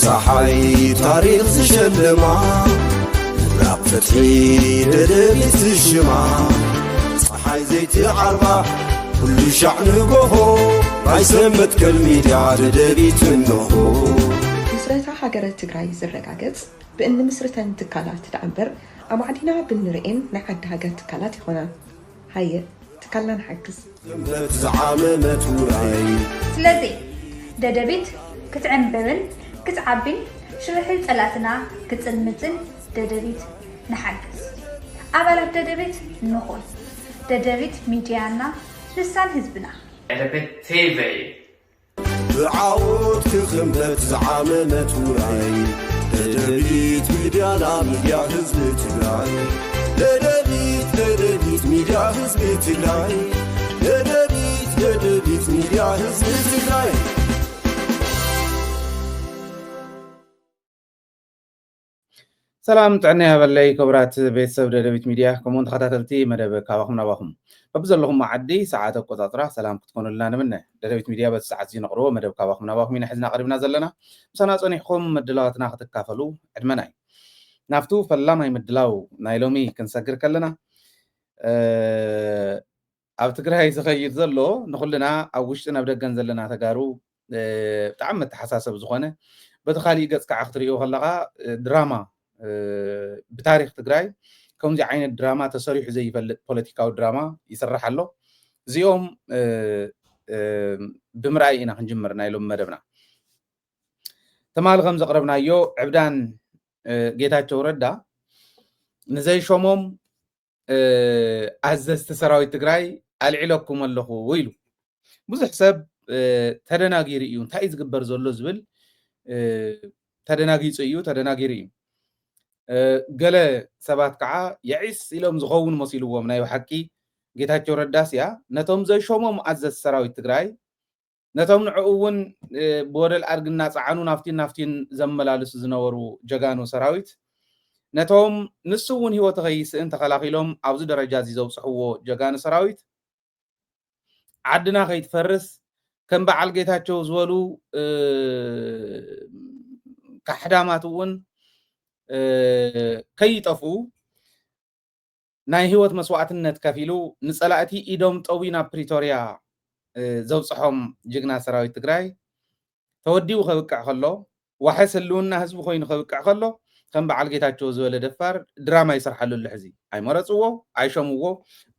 ፀሓይ ታሪኽ ዝሸልማ ምብራቕ ፍትሒ ደደቢት ዝሽማ ፀሓይ ዘይትዓርባ ኩሉ ሻዕ ንጎሆ ማይሰመት ከልሚድያ ደደቢት እንሆ ምስረታ ሃገረ ትግራይ ዝረጋገጽ ብእን ምስርተን ትካላት ዳዕበር ኣማዕዲና ብንርኤን ናይ ዓዲ ሃገር ትካላት ይኾና ሃየ ትካልና ንሓግዝ እምነት ዝዓመመት ውራይ ስለዚ ደደቢት ክትዕንበብን ክትዓቢን ሽርሕል ፀላትና ክፅንምትን ደደቢት ንሓግዝ ኣባላት ደደቢት ንኹን ደደቢት ሚድያና ልሳን ህዝብና ደደቢት ቲቪ ብዓወት ክኽምበት ዝዓመመት ውራይ ደደቢት ሚድያና ሚድያ ህዝቢ ትግራይ ደደቢት ሚድያ ህዝቢ ትግራይ ደደቢት ሚድያ ህዝቢ ትግራይ ሰላም ጥዕና ያበለይ ክብራት ቤተሰብ ደደቢት ሚድያ ከምኡን ተኸታተልቲ መደብ ካባኹም ናባኹም በብዘለኹም ዓዲ ሰዓት ኣቆፃፅራ ሰላም ክትኮኑልና ንምነ ደደቢት ሚድያ በቲ ሰዓት እዚ ነቕርቦ መደብ ካባኹም ናባኹም ኢና ሒዝና ቀሪብና ዘለና ምሳና ፀኒሕኩም ምድላዋትና ክትካፈሉ ዕድመና እዩ ናብቱ ፈላማይ ምድላው ናይ ሎሚ ክንሰግር ከለና ኣብ ትግራይ ዝኸይድ ዘሎ ንኹልና ኣብ ውሽጢ ናብ ደገን ዘለና ተጋሩ ብጣዕሚ መተሓሳሰብ ዝኾነ በቲ ካሊእ ገጽ ከዓ ክትሪኦ ከለኻ ድራማ بتاريخ تግራይ ከምዚ ዓይነት ድራማ ተሰሪሑ ዘይፈልጥ ፖለቲካዊ ድራማ ይስራሕ ኣሎ እዚኦም ብምርኣይ ኢና ክንጅምር ናይ ሎም መደብና ተማል ከም ዘቕረብናዮ ዕብዳን ጌታቸው ረዳ ንዘይሾሞም ኣዘዝቲ ሰራዊት ትግራይ ኣልዒለኩም ኣለኹ ኢሉ ብዙሕ ሰብ ተደናጊሩ እዩ እንታይ ዝግበር ዘሎ ዝብል ተደናጊጹ እዩ ተደናጊሩ እዩ ገለ ሰባት ከዓ የዒስ ኢሎም ዝኸውን መሲልዎም ናይ ሓቂ ጌታቸው ረዳስያ ነቶም ዘይሾሞም ኣዘዝ ሰራዊት ትግራይ ነቶም ንዕኡ እውን ብወደል ኣድግና ፃዓኑ ናፍቲን ዘመላልሱ ዝነበሩ ጀጋኑ ሰራዊት ነቶም ንሱ እውን ሂወት ከይስእን ተኸላኺሎም ኣብዚ ደረጃ እዚ ዘብፅሕዎ ጀጋኑ ሰራዊት ዓድና ከይትፈርስ ከም በዓል ጌታቸው ዝበሉ ካሕዳማት እውን ከይጠፉ ናይ ህይወት መስዋዕትነት ከፊሉ ንጸላእቲ ኢዶም ጠዊና ፕሪቶሪያ ዘብፅሖም ጅግና ሰራዊት ትግራይ ተወዲኡ ከብቅዕ ከሎ ዋሕስ ህልውና ህዝቢ ኮይኑ ከብቅዕ ከሎ ከም በዓል ጌታቸው ዝበለ ደፋር ድራማ ይሰርሓሉ ሕዚ ኣይመረፅዎ ኣይሾምዎ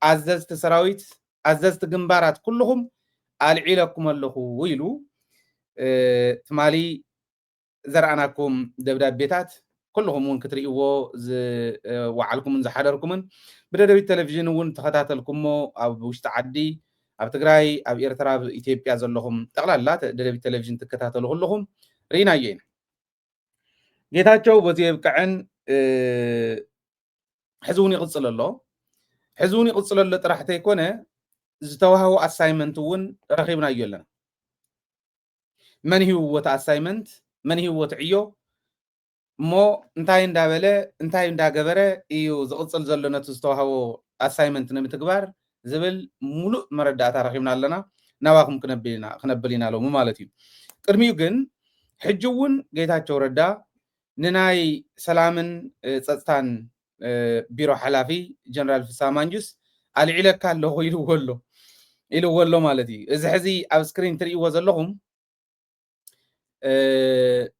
ኣዘዝቲ ሰራዊት ኣዘዝቲ ግንባራት ኩልኹም ኣልዒለኩም ኣለኹ ኢሉ ትማሊ ዘርአናኩም ደብዳቤታት كلهم مون كتريقوا وعلكم زحدركمن بدأت تلفزيون ون تخطاتلكمو أو وش تعدي أو تجراي أو إيرترا إثيوبيا زلهم تغلى لا بدأت تلفزيون تكتاتلو كلهم رينا ين جيتاتشو بزيب كعن حزوني قصل الله حزوني قصل الله راح تكونه زتوهو assignment ون رخيبنا يلنا من هو assignment من هو تعيو مو انتاي እንዳበለ እንታይ እንዳገበረ እዩ ዝቕፅል ዘሎ ነቱ ዝተዋሃቦ ኣሳይመንት ንምትግባር ዝብል ሙሉእ መረዳእታ ረኺብና ኣለና ናባኹም ክነብልና ሎሙ ማለት እዩ ቅድሚኡ ግን ሕጂ እውን ጌታቸው ረዳ ንናይ ሰላምን ፀጥታን ቢሮ ሓላፊ ጀነራል ፍሳ ማንጁስ ኣልዒለካ ኣለኹ ኢልዎ ኣሎ ማለት እዩ እዚ ሕዚ ኣብ ስክሪን ትሪእዎ ዘለኹም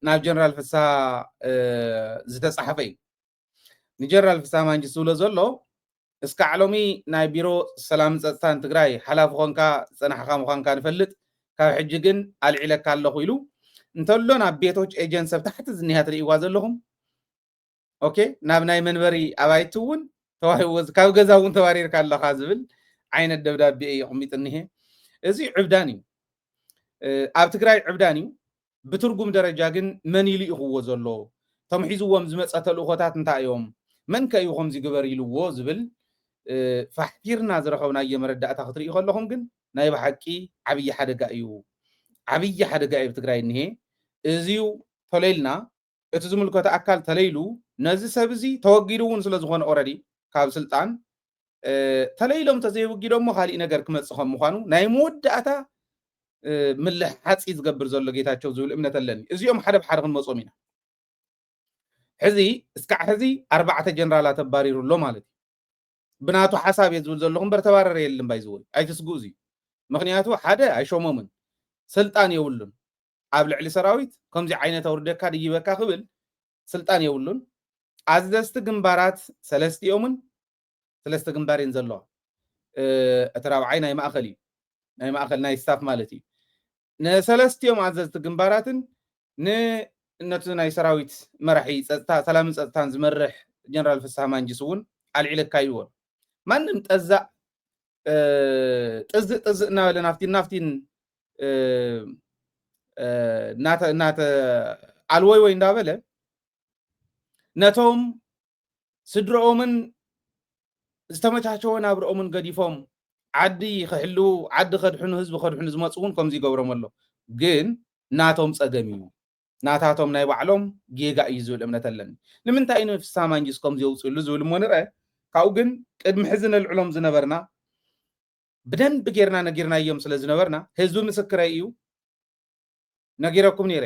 ናብ ጀነራል ፍሳ ዝተጻሕፈ ንጀነራል ፍሳ ማንጁስ ዝብሎ ዘሎ እስካዕ ሎሚ ናይ ቢሮ ሰላም ፀጥታን ትግራይ ሓላፊ ኮንካ ፀናሕካ ምዃንካ ንፈልጥ ካብ ሕጂ ግን ኣልዒለካ ኣለኹ ኢሉ እንተሎ ናብ ቤቶች ኤጀንሲ ኣብ ታሕቲ ዝኒሃ ትሪእዋ ዘለኹም ኦኬ ናብ ናይ መንበሪ ኣባይቲ እውን ተዋሂቦ ካብ ገዛ እውን ተባሪርካ ኣለኻ ዝብል ዓይነት ደብዳቤ ይቕሚጥ እኒሄ እዚ ዕብዳን እዩ ኣብ ትግራይ ዕብዳን እዩ بترجم درجة جن من يلي هو زلوا تمحيزوا مزمت أتلوخات نتاعهم من كيوهم زي جبر يلوا زبل فحكيرنا زرقونا يمرد أتخطر يخلهم جن نايب حكي عبي حدا جاي بتقرأ إنه إزيو تليلنا اتزمل كات أكل تليلو نزل سبزي توجيرون سلزخون أوردي كاب سلطان تليلهم تزيو جيرهم مخالي نجار كمت صخم مخانو نايمود أتا ምልሕ ሓፂ ዝገብር ዘሎ ጌታቸው ዝብል እምነት ኣለኒ እዚኦም ሓደ ብሓደ ክንመፆም ኢና ሕዚ እስካዕ ሕዚ 4 ጀነራላት ኣባሪሩሎ ማለት ብናቱ ሓሳብ እየ ዝብል ዘለኹም በር ተባረረ የለን ባይዝወይ ኣይትስጉኡ እዚ ምክንያቱ ሓደ ኣይሾሞምን ስልጣን የብሉን ኣብ ልዕሊ ሰራዊት ከምዚ ዓይነት ኣውርደካ ድይበካ ክብል ስልጣን የብሉን ኣዘዝቲ ግንባራት ሰለስቲኦምን ሰለስተ ግንባሬን ዘለዋ እቲ ራብዓይ ናይ ማእኸል እዩ ናይ ማእኸል ናይ ስታፍ ማለት እዩ ንሰለስቲኦም ኣዘዝቲ ግንባራትን ነቲ ናይ ሰራዊት መራሒ ፀጥታ ሰላምን ፀጥታን ዝመርሕ ጀነራል ፍስሓ ማንጅስ እውን ኣልዒለካ ይዎ ማንም ጠዛእ ጥዝእ እናበለ ናፍቲን ናተ ኣልወይ እንዳበለ ነቶም ስድሮኦምን ዝተመቻቸወ ናብርኦምን ገዲፎም ዓዲ ክሕሉ ዓዲ ከድሕኑ ህዝቢ ከድሕኑ ዝመፁ እውን ከምዚ ይገብሮም ኣሎ ግን ናቶም ፀገም እዩ ናታቶም ናይ ባዕሎም ጌጋ እዩ ዝብል እምነት ኣለኒ ንምንታይ እዩ ፍስሓ ማንጅስ ከምዚ የውፅሉ ዝብል እሞ ንርአ ካብኡ ግን ቅድሚ ሕዚ ነልዕሎም ዝነበርና ብደንብ ጌርና ነጊርና እዮም ስለ ዝነበርና ህዝቢ ምስክረይ እዩ ነጊረኩም ነይረ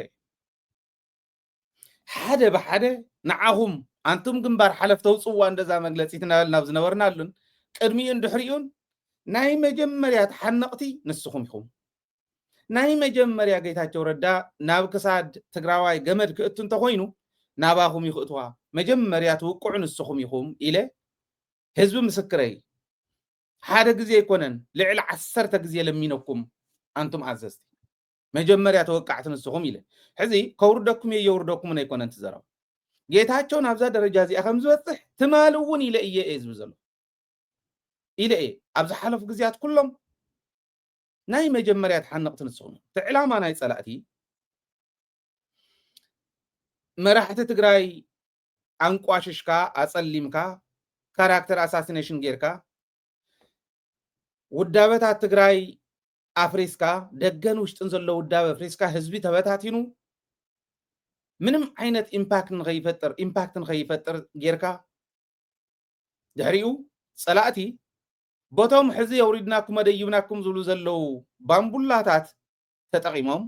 ሓደ ብሓደ ንዓኹም ኣንቱም ግንባር ሓለፍ ተውፅዋ እንደዛ መግለፂት ናብ ዝነበርና ኣሉን ቅድሚኡን ድሕሪኡን ናይ መጀመርያ ተሓነቕቲ ንስኹም ኢኹም ናይ መጀመርያ ጌታቸው ረዳ ናብ ክሳድ ትግራዋይ ገመድ ክእቱ እንተኮይኑ ናባኹም ይኽእትዋ መጀመርያ ትውቅዑ ንስኹም ኢኹም ኢለ ህዝቢ ምስክረይ ሓደ ግዜ ይኮነን ልዕሊ 10 ግዜ ለሚነኩም ኣንቱም ኣዘዝቲ መጀመርያ ተወቃዕቲ ንስኹም ኢለ ሕዚ ከውርደኩም የውርደኩም ኣይኮነን ትዘረብ ጌታቸው ናብዛ ደረጃ እዚኣ ከም ዝበፅሕ ትማል እውን ኢለ እየ ዝብል ዘሎ ኢለ እየ ኣብ ዝሓለፉ ግዜያት ኩሎም ናይ መጀመርያ ተሓነቕቲ ንስኹም ትዕላማ ናይ ፀላእቲ መራሕቲ ትግራይ አንቋሽሽካ ኣፀሊምካ ካራክተር አሳሲኔሽን ጌርካ ውዳበታት ትግራይ ኣፍሪስካ ደገን ውሽጥን ዘሎ ውዳበ ኣፍሪስካ ህዝቢ ተበታቲኑ ምንም ዓይነት ኢምፓክት ንኸይፈጥር ጌርካ ድሕሪኡ ፀላእቲ ቦቶም ሕዚ የውሪድናኩም መደይብናኩም ዝብሉ ዘለው ባምቡላታት ተጠቂሞም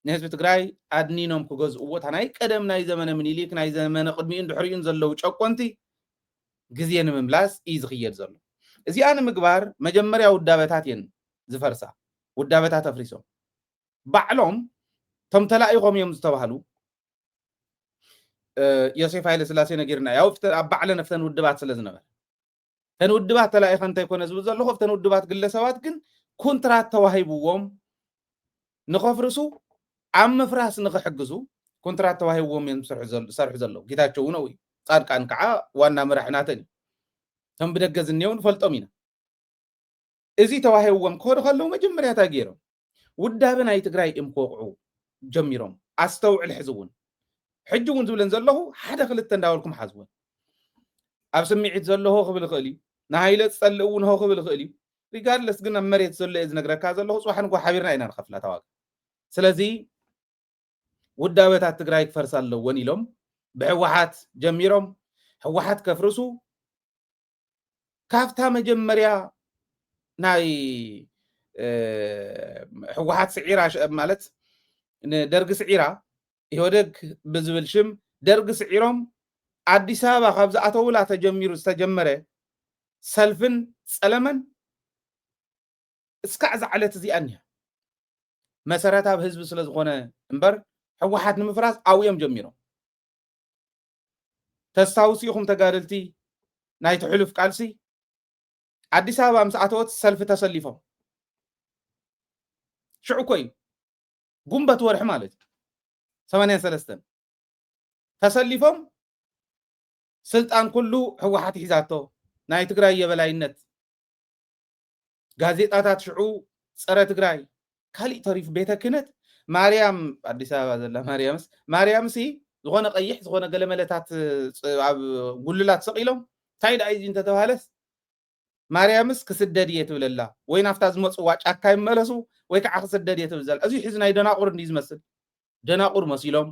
ንህዝቢ ትግራይ ኣድኒኖም ክገዝእዎ እታ ናይ ቀደም ናይ ዘመነ ምኒልክ ናይ ዘመነ ቅድሚኡን ድሕሪኡን ዘለው ጨቆንቲ ግዜ ንምምላስ እዩ ዝኽየድ ዘሎ እዚኣ ንምግባር መጀመርያ ውዳበታት እየን ዝፈርሳ ውዳበታት ኣፍሪሶም ባዕሎም ቶም ተላኢኾም እዮም ዝተባሃሉ ዮሴፍ ሃይለ ስላሴ ነጊርና ያው ኣብ ባዕለ ነፍተን ውድባት ስለ ዝነበረ ተን ውድባት ተላኢኸ እንተይኮነ ዝብል ዘሎ ተን ውድባት ግለሰባት ግን ኮንትራት ተዋሂብዎም ንኸፍርሱ ኣብ ምፍራስ ንኽሕግዙ ኮንትራት ተዋሂብዎም እዮም ዝሰርሑ ዘለው ጌታቸው ነው ጻድቃን ከዓ ዋና መራሕናተን ቶም ብደገ ዝኔው ንፈልጦም ኢና እዚ ተዋሂብዎም ክኸዱ ከለው መጀመርያ ታገይሮም ውዳበ ናይ ትግራይ እምኮቕዑ ጀሚሮም ኣስተውዕል ሕዝውን ሕጂ እውን ዝብለን ዘለኹ ሓደ ክልተ እንዳበልኩም ሓዝውን ኣብ ስምዒት ዘለዎ ክብል ክእል እዩ ንሃይለ ዝፀልእ እውን ሆ ክብል ክእል እዩ ሪጋርድለስ ግን ኣብ መሬት ዘሎ እየ ዝነግረካ ዘለኹ ፅዋሕን ሓቢርና ኢና ንኸፍላ ተዋጋ ስለዚ ውዳበታት ትግራይ ክፈርሳ ኣለዎን ኢሎም ብሕወሓት ጀሚሮም ሕወሓት ከፍርሱ ካፍታ መጀመርያ ናይ ሕወሓት ስዒራ ማለት ደርጊ ስዒራ ይወደግ ብዝብል ሽም ደርጊ ስዒሮም ኣዲስ ኣበባ ካብ ዝኣተውላ ተጀሚሩ ዝተጀመረ ሰልፍን ፀለመን እስካዕ ዝዓለት እዚኣ እኒሃ መሰረት ኣብ ህዝቢ ስለ ዝኾነ እምበር ሕወሓት ንምፍራስ ኣውዮም ጀሚሮም ተስታውሱ ኢኹም ተጋደልቲ ናይ ትሕሉፍ ቃልሲ ኣዲስ ኣበባ ምስ ኣተወት ሰልፊ ተሰሊፎም ሽዑ ኮይ ጉንበት ወርሒ ማለት 83 ተሰሊፎም ስልጣን ኩሉ ሕወሓት ሒዛቶ ናይ ትግራይ የበላይነት ጋዜጣታት ሽዑ ፀረ ትግራይ ካሊእ ተሪፍ ቤተ ክህነት ማርያም ኣዲስ ኣበባ ዘላ ማርያምሲ ዝኾነ ቀይሕ ዝኾነ ገለመለታት ኣብ ጉልላት ሰቂሎም እንታይ ዳ እዩ እንተተባሃለስ ማርያምስ ክስደድ እየ ትብለላ ወይ ናፍታ ዝመፅዋ ጫካ ይመለሱ ወይ ከዓ ክስደድ እየ ትብል ዘላ እዚ ሕዚ ናይ ደናቁር እንዲ ዝመስል ደናቁር መሲሎም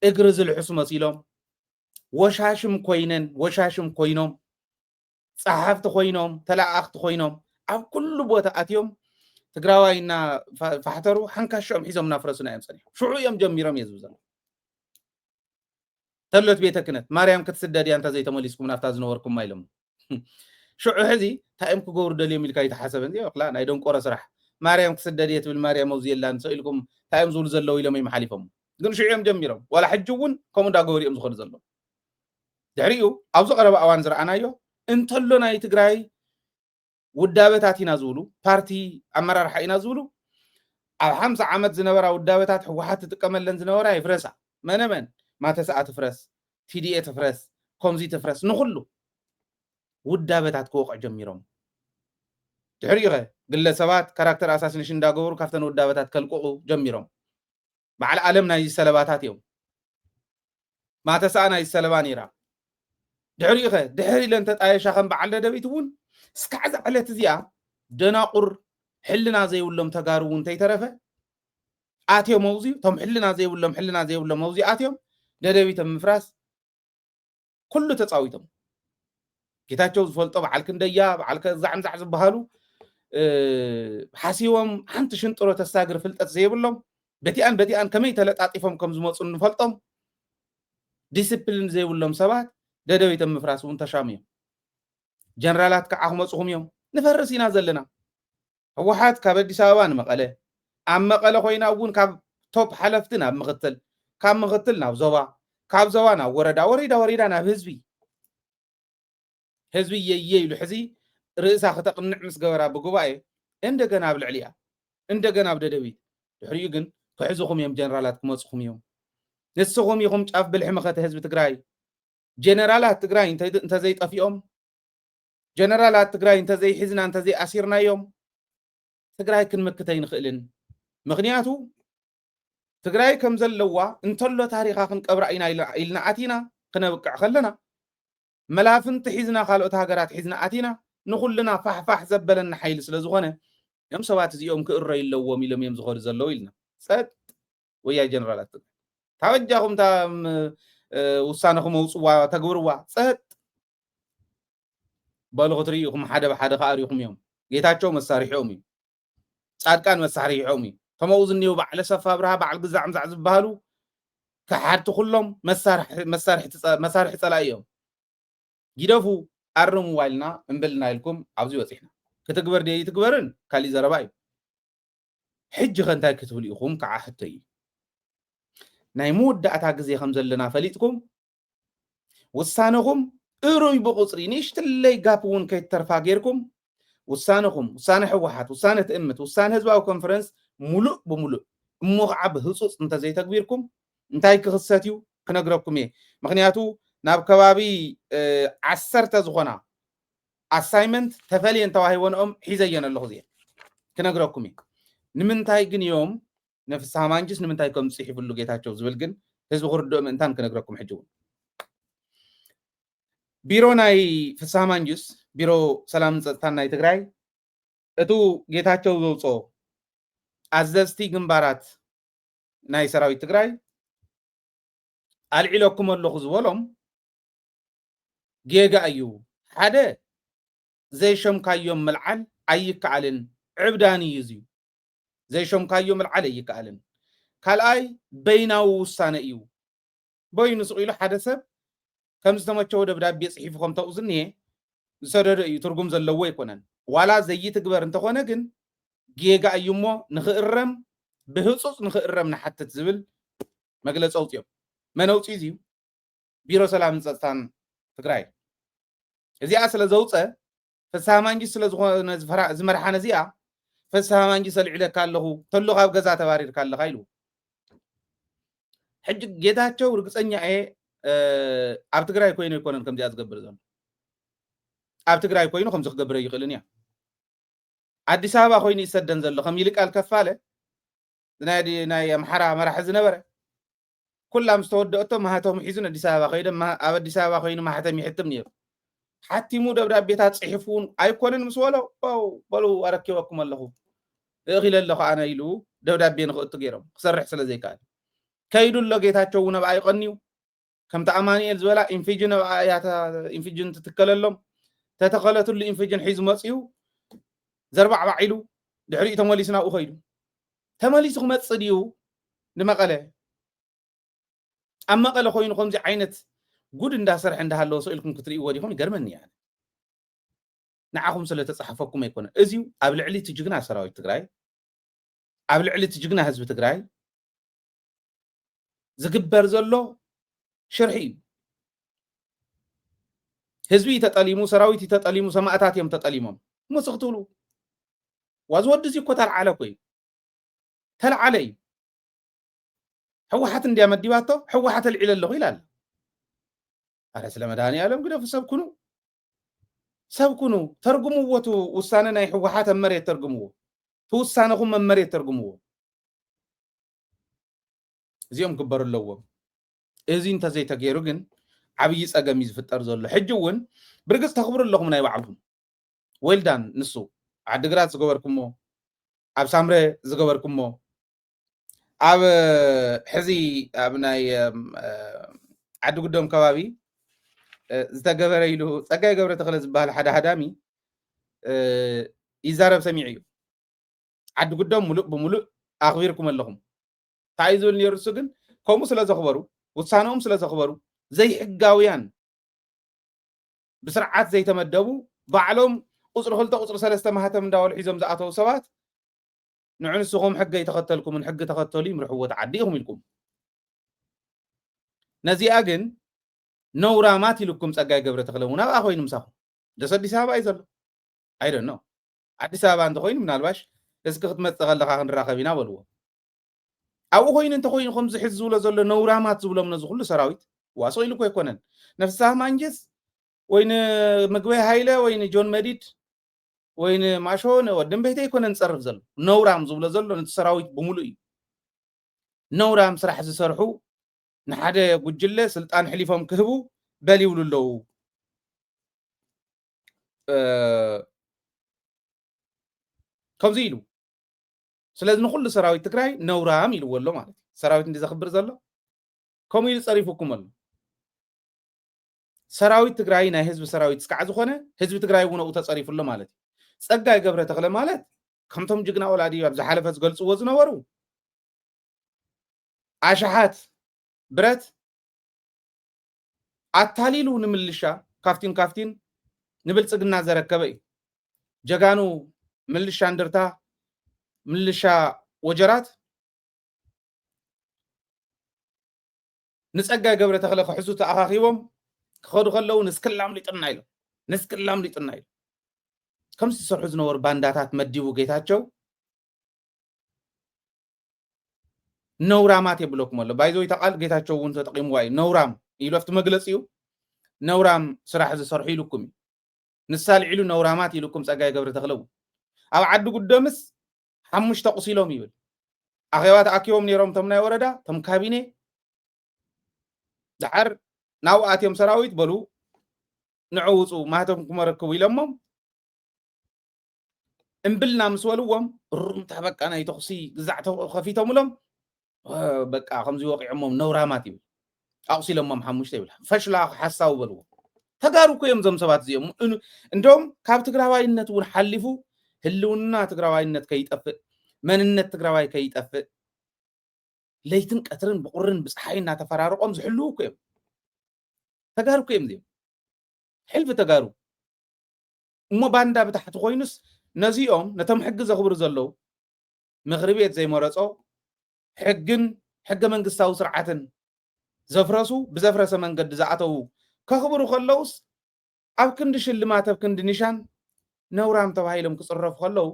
እግሪ ዝልሕሱ መሲሎም ወሻሽም ኮይኖም ጸሓፍቲ ኮይኖም ተላኣኽቲ ኮይኖም ኣብ ኩሉ ቦታ ኣትዮም ትግራዋይና ፋሕተሩ ሓንካሾም ሒዞም ናፍረሱና እዮም ፀኒሖም ሽዑ እዮም ጀሚሮም የዝብዘ ተሎት ቤተ ክህነት ማርያም ክትስደድ እያ እንተዘይተመሊስኩም ናፍታ ዝነበርኩም ኢሎም ሽዑ ሕዚ ታይም ክገብሩ ደልዮም ኢልካ ይተሓሰበን ላ ናይ ደንቆሮ ስራሕ ማርያም ክትስደድ እየ ትብል ማርያም ኣብዙ የላን ሰው ኢልኩም ታይም ዝብሉ ዘለው ኢሎም ይመሓሊፎም ግን ሽዑ እዮም ጀሚሮም ዋላ ሕጂ እውን ከምኡ እንዳገበሩ እዮም ዝኮኑ ዘሎ ድሕሪኡ ኣብዚ ቀረባ እዋን ዝረኣናዮ እንተሎ ናይ ትግራይ ውዳበታት ኢና ዝብሉ ፓርቲ ኣመራርሓ ኢና ዝብሉ ኣብ 50 ዓመት ዝነበራ ውዳበታት ህወሓት ትጥቀመለን ዝነበራ ይፍረሳ መነመን ማተሰኣ ትፍረስ ቲዲኤ ትፍረስ ከምዚ ትፍረስ ንኩሉ ውዳበታት ክወቅዕ ጀሚሮም ድሕሪኡ ግለሰባት ካራክተር አሳሲኔሽን እንዳገበሩ ካብተን ውዳበታት ከልቅቁ ጀሚሮም በዓል ዓለም ናይ ሰለባታት እዮም ማተሰኣ ናይ ሰለባ ነይራ ድሕሪኡ ድሕሪ ለን ተጣየሻ ከም በዓል ደደቢት እውን እስካዕ ዕለት እዚኣ ደናቁር ሕልና ዘይብሎም ተጋሩ እውን እንተይተረፈ ኣትዮም መውዚ ቶም ሕልና ዘይብሎም መውዚ ኣትዮም ደደቢት ምፍራስ ኩሉ ተፃዊቶም ጌታቸው ዝፈልጦ በዓል ክንደያ በዓል ከዛዕምዛዕ ዝበሃሉ ሓሲቦም ሓንቲ ሽንጥሮ ተሳግር ፍልጠት ዘይብሎም በቲኣን ከመይ ተለጣጢፎም ከም ዝመፁ ንፈልጦም ዲስፕሊን ዘይብሎም ሰባት ደደቢት ምፍራስ እውን ተሻሙ እዮም ጀነራላት ከዓ ክመፅኹም እዮም ንፈርስ ኢና ዘለና ህወሓት ካብ ኣዲስ ኣበባ ንመቐለ ኣብ መቐለ ኮይና እውን ካብ ቶፕ ሓለፍቲ ናብ ምክትል ካብ ምክትል ናብ ዞባ ካብ ዞባ ናብ ወረዳ ናብ ህዝቢ የየ ኢሉ ሕዚ ርእሳ ክተቅንዕ ምስ ገበራ ብጉባኤ እንደገና ኣብ ልዕሊ እያ እንደገና ኣብ ደደቢት ድሕሪኡ ግን ክሕዝኹም እዮም ጀነራላት ክመፅኹም እዮም ንስኹም ኢኹም ጫፍ ብልሒ መኸተ ህዝቢ ትግራይ ጀነራላት ትግራይ እንተዘይጠፊኦም ጀነራላት ትግራይ እንተዘይሒዝና እንተዘይኣሲርናዮም ትግራይ ክንምክተ ይንኽእልን ምክንያቱ ትግራይ ከም ዘለዋ እንተሎ ታሪኻ ክንቀብራ ኢና ኢልና ኣቲና ክነብቅዕ ከለና መላፍንቲ ሒዝና ካልኦት ሃገራት ሒዝና ኣቲና ንኩልና ፋሕፋሕ ዘበለና ሓይሊ ስለ ዝኾነ እዮም ሰባት እዚኦም ክእረዩ ኣለዎም ኢሎም እዮም ዝኸዱ ዘለው ኢልና ፀጥ ወያይ ጀነራላት ታበጃኹም ውሳነኹም መውፅዋ ተግብርዋ ፀጥ በሉ ክትሪኢኹም ሓደ ብሓደ ከኣሪኹም እዮም ጌታቸው መሳሪሖም እዩ ጻድቃን መሳሪሖም እዩ ከምኡ ዝኒው በዓለ ሰፋ ብርሃ በዓል ግዛዕ ምዛዕ ዝበሃሉ ክሓድቲ ኩሎም መሳርሒ ፀላኢ እዮም ጊደፉ ኣርሙ ዋይልና እንብልና ኢልኩም ኣብዚ ወፂሕና ክትግበር ደይ ትግበርን ካሊእ ዘረባ እዩ ሕጂ ከንታይ ክትብሉ ኢኹም ከዓ ሕቶ እዩ ናይ መወዳእታ ግዜ ከም ዘለና ፈሊጥኩም ውሳነኹም እሩይ ብቁፅሪ ንእሽተለይ ጋፕ እውን ከይተርፋ ጌርኩም ውሳነኹም ውሳነ ህወሓት ውሳነ ትእምት ውሳነ ህዝባዊ ኮንፈረንስ ሙሉእ ብሙሉእ እሞ ከዓ ብህፁፅ እንተዘይተግቢርኩም እንታይ ክኽሰት እዩ ክነግረኩም እየ ምክንያቱ ናብ ከባቢ 10 ዝኾና ኣሳይመንት ተፈልየን ተዋሂቦንኦም ሒዘየን ኣለኹ እዚአ ክነግረኩም እየ ንምንታይ ግን እዮም ነፍስሃ ማንጅስ ንምንታይ ከም ፅሒፍሉ ጌታቸው ዝብል ግን ህዝቢ ክርድኦ ምእንታን ክነግረኩም ሕጂ እውን ቢሮ ናይ ፍስሃ ማንጅስ ቢሮ ሰላምን ፀጥታን ናይ ትግራይ እቱ ጌታቸው ዘውፅኦ ኣዘዝቲ ግንባራት ናይ ሰራዊት ትግራይ ኣልዒለኩም ኣለኹ ዝበሎም ጌጋ እዩ ሓደ ዘይሸምካዮም መልዓል ኣይከኣልን ዕብዳኒ እዩ እዙ ዘይሸምካዮም መልዓል ኣይከኣልን ካልኣይ በይናዊ ውሳነ እዩ በይኑ ስቂሉ ሓደ ሰብ ከም ዝተመቸዎ ደብዳቤ ፅሒፉ ከም ተውዝኒየ ዝሰደደ እዩ ትርጉም ዘለዎ ይኮነን ዋላ ዘይትግበር እንተኾነ ግን ጌጋ እዩ እሞ ንኽእረም ብህፁፅ ንኽእረም ንሓትት ዝብል መግለፂ ኣውፅኦም መን ኣውፅኡ እዩ ቢሮ ሰላምን ፀጥታን ትግራይ እዚኣ ስለ ዘውፀ ፍስሃ ማንጅስ ስለ ዝኾነ ዝመርሓነ እዚኣ ፍስሃ ማንጅስ ኣልዒለካ ኣለኹ ተሎ ካብ ገዛ ተባሪርካ ኣለካ ኢሉ ሕጂ ጌታቸው ርግፀኛ እየ ኣብ ትግራይ ኮይኑ ይኮነን ከምዚኣ ዝገብር ዘሎ ኣብ ትግራይ ኮይኑ ከምዚ ክገብረ ይኽእልን እያ ኣዲስ ኣበባ ኮይኑ ይሰደን ዘሎ ከም ይልቃል ከፋለ ናይ ኣምሓራ መራሒ ዝነበረ ኩላም ዝተወደአቶ ማህተም ሒዙን ኣዲስ ኣበባ ከይደ ኣብ ኣዲስ ኣበባ ኮይኑ ማህተም ይሕትም ነይሩ ሓቲሙ ደብዳቤታት ፅሒፉን ኣይኮነን ምስ በሎ በሉ ኣረኪበኩም ኣለኹ እኺለ ኣለኹ ኣነ ኢሉ ደብዳቤ ንኽእቱ ገይሮም ክሰርሕ ስለ ዘይከኣል ከይዱ ኣሎ ጌታቸው እውን ኣብኣ ይቐኒዩ ከምቲ ኣማኒኤል ዝበላ ኢንፊጅን ኢንፊጅን ትትከለሎም ተተኸለትሉ ኢንፊጅን ሒዙ መፅዩ ዘርባዕባዕ ኢሉ ድሕሪኡ ተመሊሱ ናብኡ ኸይዱ ተመሊሱ ክመፅእ ድዩ ንመቐለ ኣብ መቐለ ኮይኑ ከምዚ ዓይነት ጉድ እንዳሰርሐ እንዳሃለዎ ስእልኩም ክትርእይዎ ዲኹም ይገርመኒ እያ ንዓኹም ስለ ተፃሓፈኩም ኣይኮነን እዚዩ ኣብ ልዕሊ እቲ ጅግና ሰራዊት ትግራይ ኣብ ልዕሊ እቲ ጅግና ህዝቢ ትግራይ ዝግበር ዘሎ ሽርሒ እዩ ህዝቢ ተጠሊሙ ሰራዊት ተጠሊሙ ሰማዕታት እዮም ተጠሊሞም ሙስ ክትብሉ ዋዝ ወዲ እዚ እኮ ተልዓለ ኮይ ተልዓለ እዩ ሕወሓት እንድያ መዲባቶ ሕወሓት ልዒለ ኣለኹ ኢላ ኣላ ኣረ ስለ መድሃኒኣለም ግደፉ ሰብ ኩኑ ተርጉምዎ ቱ ውሳነ ናይ ሕወሓት ኣብ መሬት ተርጉምዎ ትውሳነኹም ኣብ መሬት ተርጉምዎ እዚኦም ክበሩ ኣለዎም እዚ እንተዘይተገይሩ ግን ዓብይ ፀገም እዩ ዝፍጠር ዘሎ ሕጂ እውን ብርግፅ ተኽብሩ ኣለኹም ናይ ባዕልኩም ዌልዳን ንሱ ዓዲግራት ዝገበርኩሞ ኣብ ሳምረ ዝገበርኩሞ ኣብ ሕዚ ኣብ ናይ ዓዲ ጉዶም ከባቢ ዝተገበረ ኢሉ ፀጋይ ገብረ ተክለ ዝበሃል ሓደ ሃዳሚ ይዛረብ ሰሚዕ እዩ ዓዲ ጉዶም ሙሉእ ብሙሉእ ኣኽቢርኩም ኣለኹም እንታይ እዩ ዝብል ነይሩ እሱ ግን ከምኡ ስለ ዘኽበሩ ውሳነኦም ስለ ዘኽበሩ ዘይሕጋውያን ብስርዓት ዘይተመደቡ ባዕሎም ቁፅሪ 2 ቁፅሪ 3 ማህተም እንዳበሉ ሒዞም ዝኣተው ሰባት ንዑ ንስኹም ሕጊ ይተኸተልኩምን ሕጊ ተኸተሉ ይምርሕዎ ተዓዲ ኢኹም ኢልኩም ነዚኣ ግን ነውራማት ኢልኩም ፀጋይ ገብረ ተክለ እውን ኣብኣ ኮይኑ ምሳኹ ደስ ኣዲስ ኣበባ እዩ ዘሎ ኣይደኖ ኣዲስ ኣበባ እንተኮይኑ ምናልባሽ እስኪ ክትመፅእ ከለካ ክንራኸብ ኢና በልዎ ኣብኡ ኮይኑ እንተኮይኑ ከምዚ ሕዚ ዝብሎ ዘሎ ነውራማት ዝብሎም ነዚ ኩሉ ሰራዊት ዋሶ ኢሉ እኮ ኣይኮነን ነፍሳህ ማንጀስ ወይን ምግበይ ሃይለ ወይን ጆን መዲድ ወይን ማሾን ወድን ቤተ ኣይኮነን ፀርፍ ዘሎ ነውራም ዝብሎ ዘሎ ነቲ ሰራዊት ብሙሉእ እዩ ነውራም ስራሕ ዝሰርሑ ንሓደ ጉጅለ ስልጣን ሕሊፎም ክህቡ በል ይብሉ ኣለዉ ከምዚ ኢሉ ስለዚ ንኩሉ ሰራዊት ትግራይ ነውራም ኢልዎ ኣሎ ማለት እዩ ሰራዊት እንዲ ዘኽብር ዘሎ ከምኡ ኢሉ ፀሪፉኩም ኣሎ ሰራዊት ትግራይ ናይ ህዝቢ ሰራዊት እስካዕ ዝኾነ ህዝቢ ትግራይ እውን ኣብኡ ተፀሪፉ ኣሎ ማለት እዩ ፀጋይ ገብረ ተክለ ማለት ከምቶም ጅግና ወላዲ ኣብ ዝሓለፈ ዝገልፅዎ ዝነበሩ ኣሽሓት ብረት ኣታሊሉ ንምልሻ ካፍቲን ንብልፅግና ዘረከበ እዩ ጀጋኑ ምልሻ እንደርታ ምልሻ ወጀራት ንፀጋይ ገብረ ተክለ ክሕዙ ተኣኻኺቦም ክኸዱ ከለዉ ንስክላም ሊጥና ኢሎም ከምዚ ዝሰርሑ ዝነበሩ ባንዳታት መዲቡ ጌታቸው ነውራማት የብለኩም ኣሎ ባይዘወይ ተቃል ጌታቸው እውን ተጠቂምዋ እዩ ነውራም ኢሉ ኣብቲ መግለፂኡ ነውራም ስራሕ ዝሰርሑ ኢልኩም እዩ ንሳልዒሉ ነውራማት ኢልኩም ፀጋይ ገብረ ተክለው ኣብ ዓዲ ጉደምስ 5 ቁሲሎም ይብል ኣኼባ ተኣኪቦም ነይሮም ቶም ናይ ወረዳ ቶም ካቢኔ ድሓር ናብኡ ኣትዮም ሰራዊት በሉ ንዕውፁ ማህተም ክመረክቡ ኢሎሞም እምብልና ምስ በልዎም ሩምታ በቃ ናይ ተኽሲ ግዛዕ ከፊቶምሎም በቃ ከምዚ ወቂዖሞም ነውራማት ይብል ኣቁሲሎሞም 5 ይብል ፈሽላ ሓሳቡ በልዎ ተጋሩ እኮ እዮም ዞም ሰባት እዚኦም እንደውም ካብ ትግራዋይነት እውን ሓሊፉ ህልውና ትግራዋይነት ከይጠፍእ መንነት ትግራዋይ ከይጠፍእ ለይትን ቀትርን ብቁርን ብፀሓይ እናተፈራርቆም ዝሕልው እኮ እዮም ተጋሩ እኮ እዮም እዚኦም ሕልፊ ተጋሩ እሞ ባንዳ ብታሕቲ ኮይኑስ ነዚኦም ነቶም ሕጊ ዘኽብሩ ዘለው ምክሪ ቤት ዘይመረፆ ሕገ መንግስታዊ ስርዓትን ዘፍረሱ ብዘፍረሰ መንገዲ ዝኣተው ከኽብሩ ከለውስ ኣብ ክንዲ ሽልማት ኣብ ክንዲ ኒሻን ነውራም ተባሂሎም ክፅረፉ ከለዉ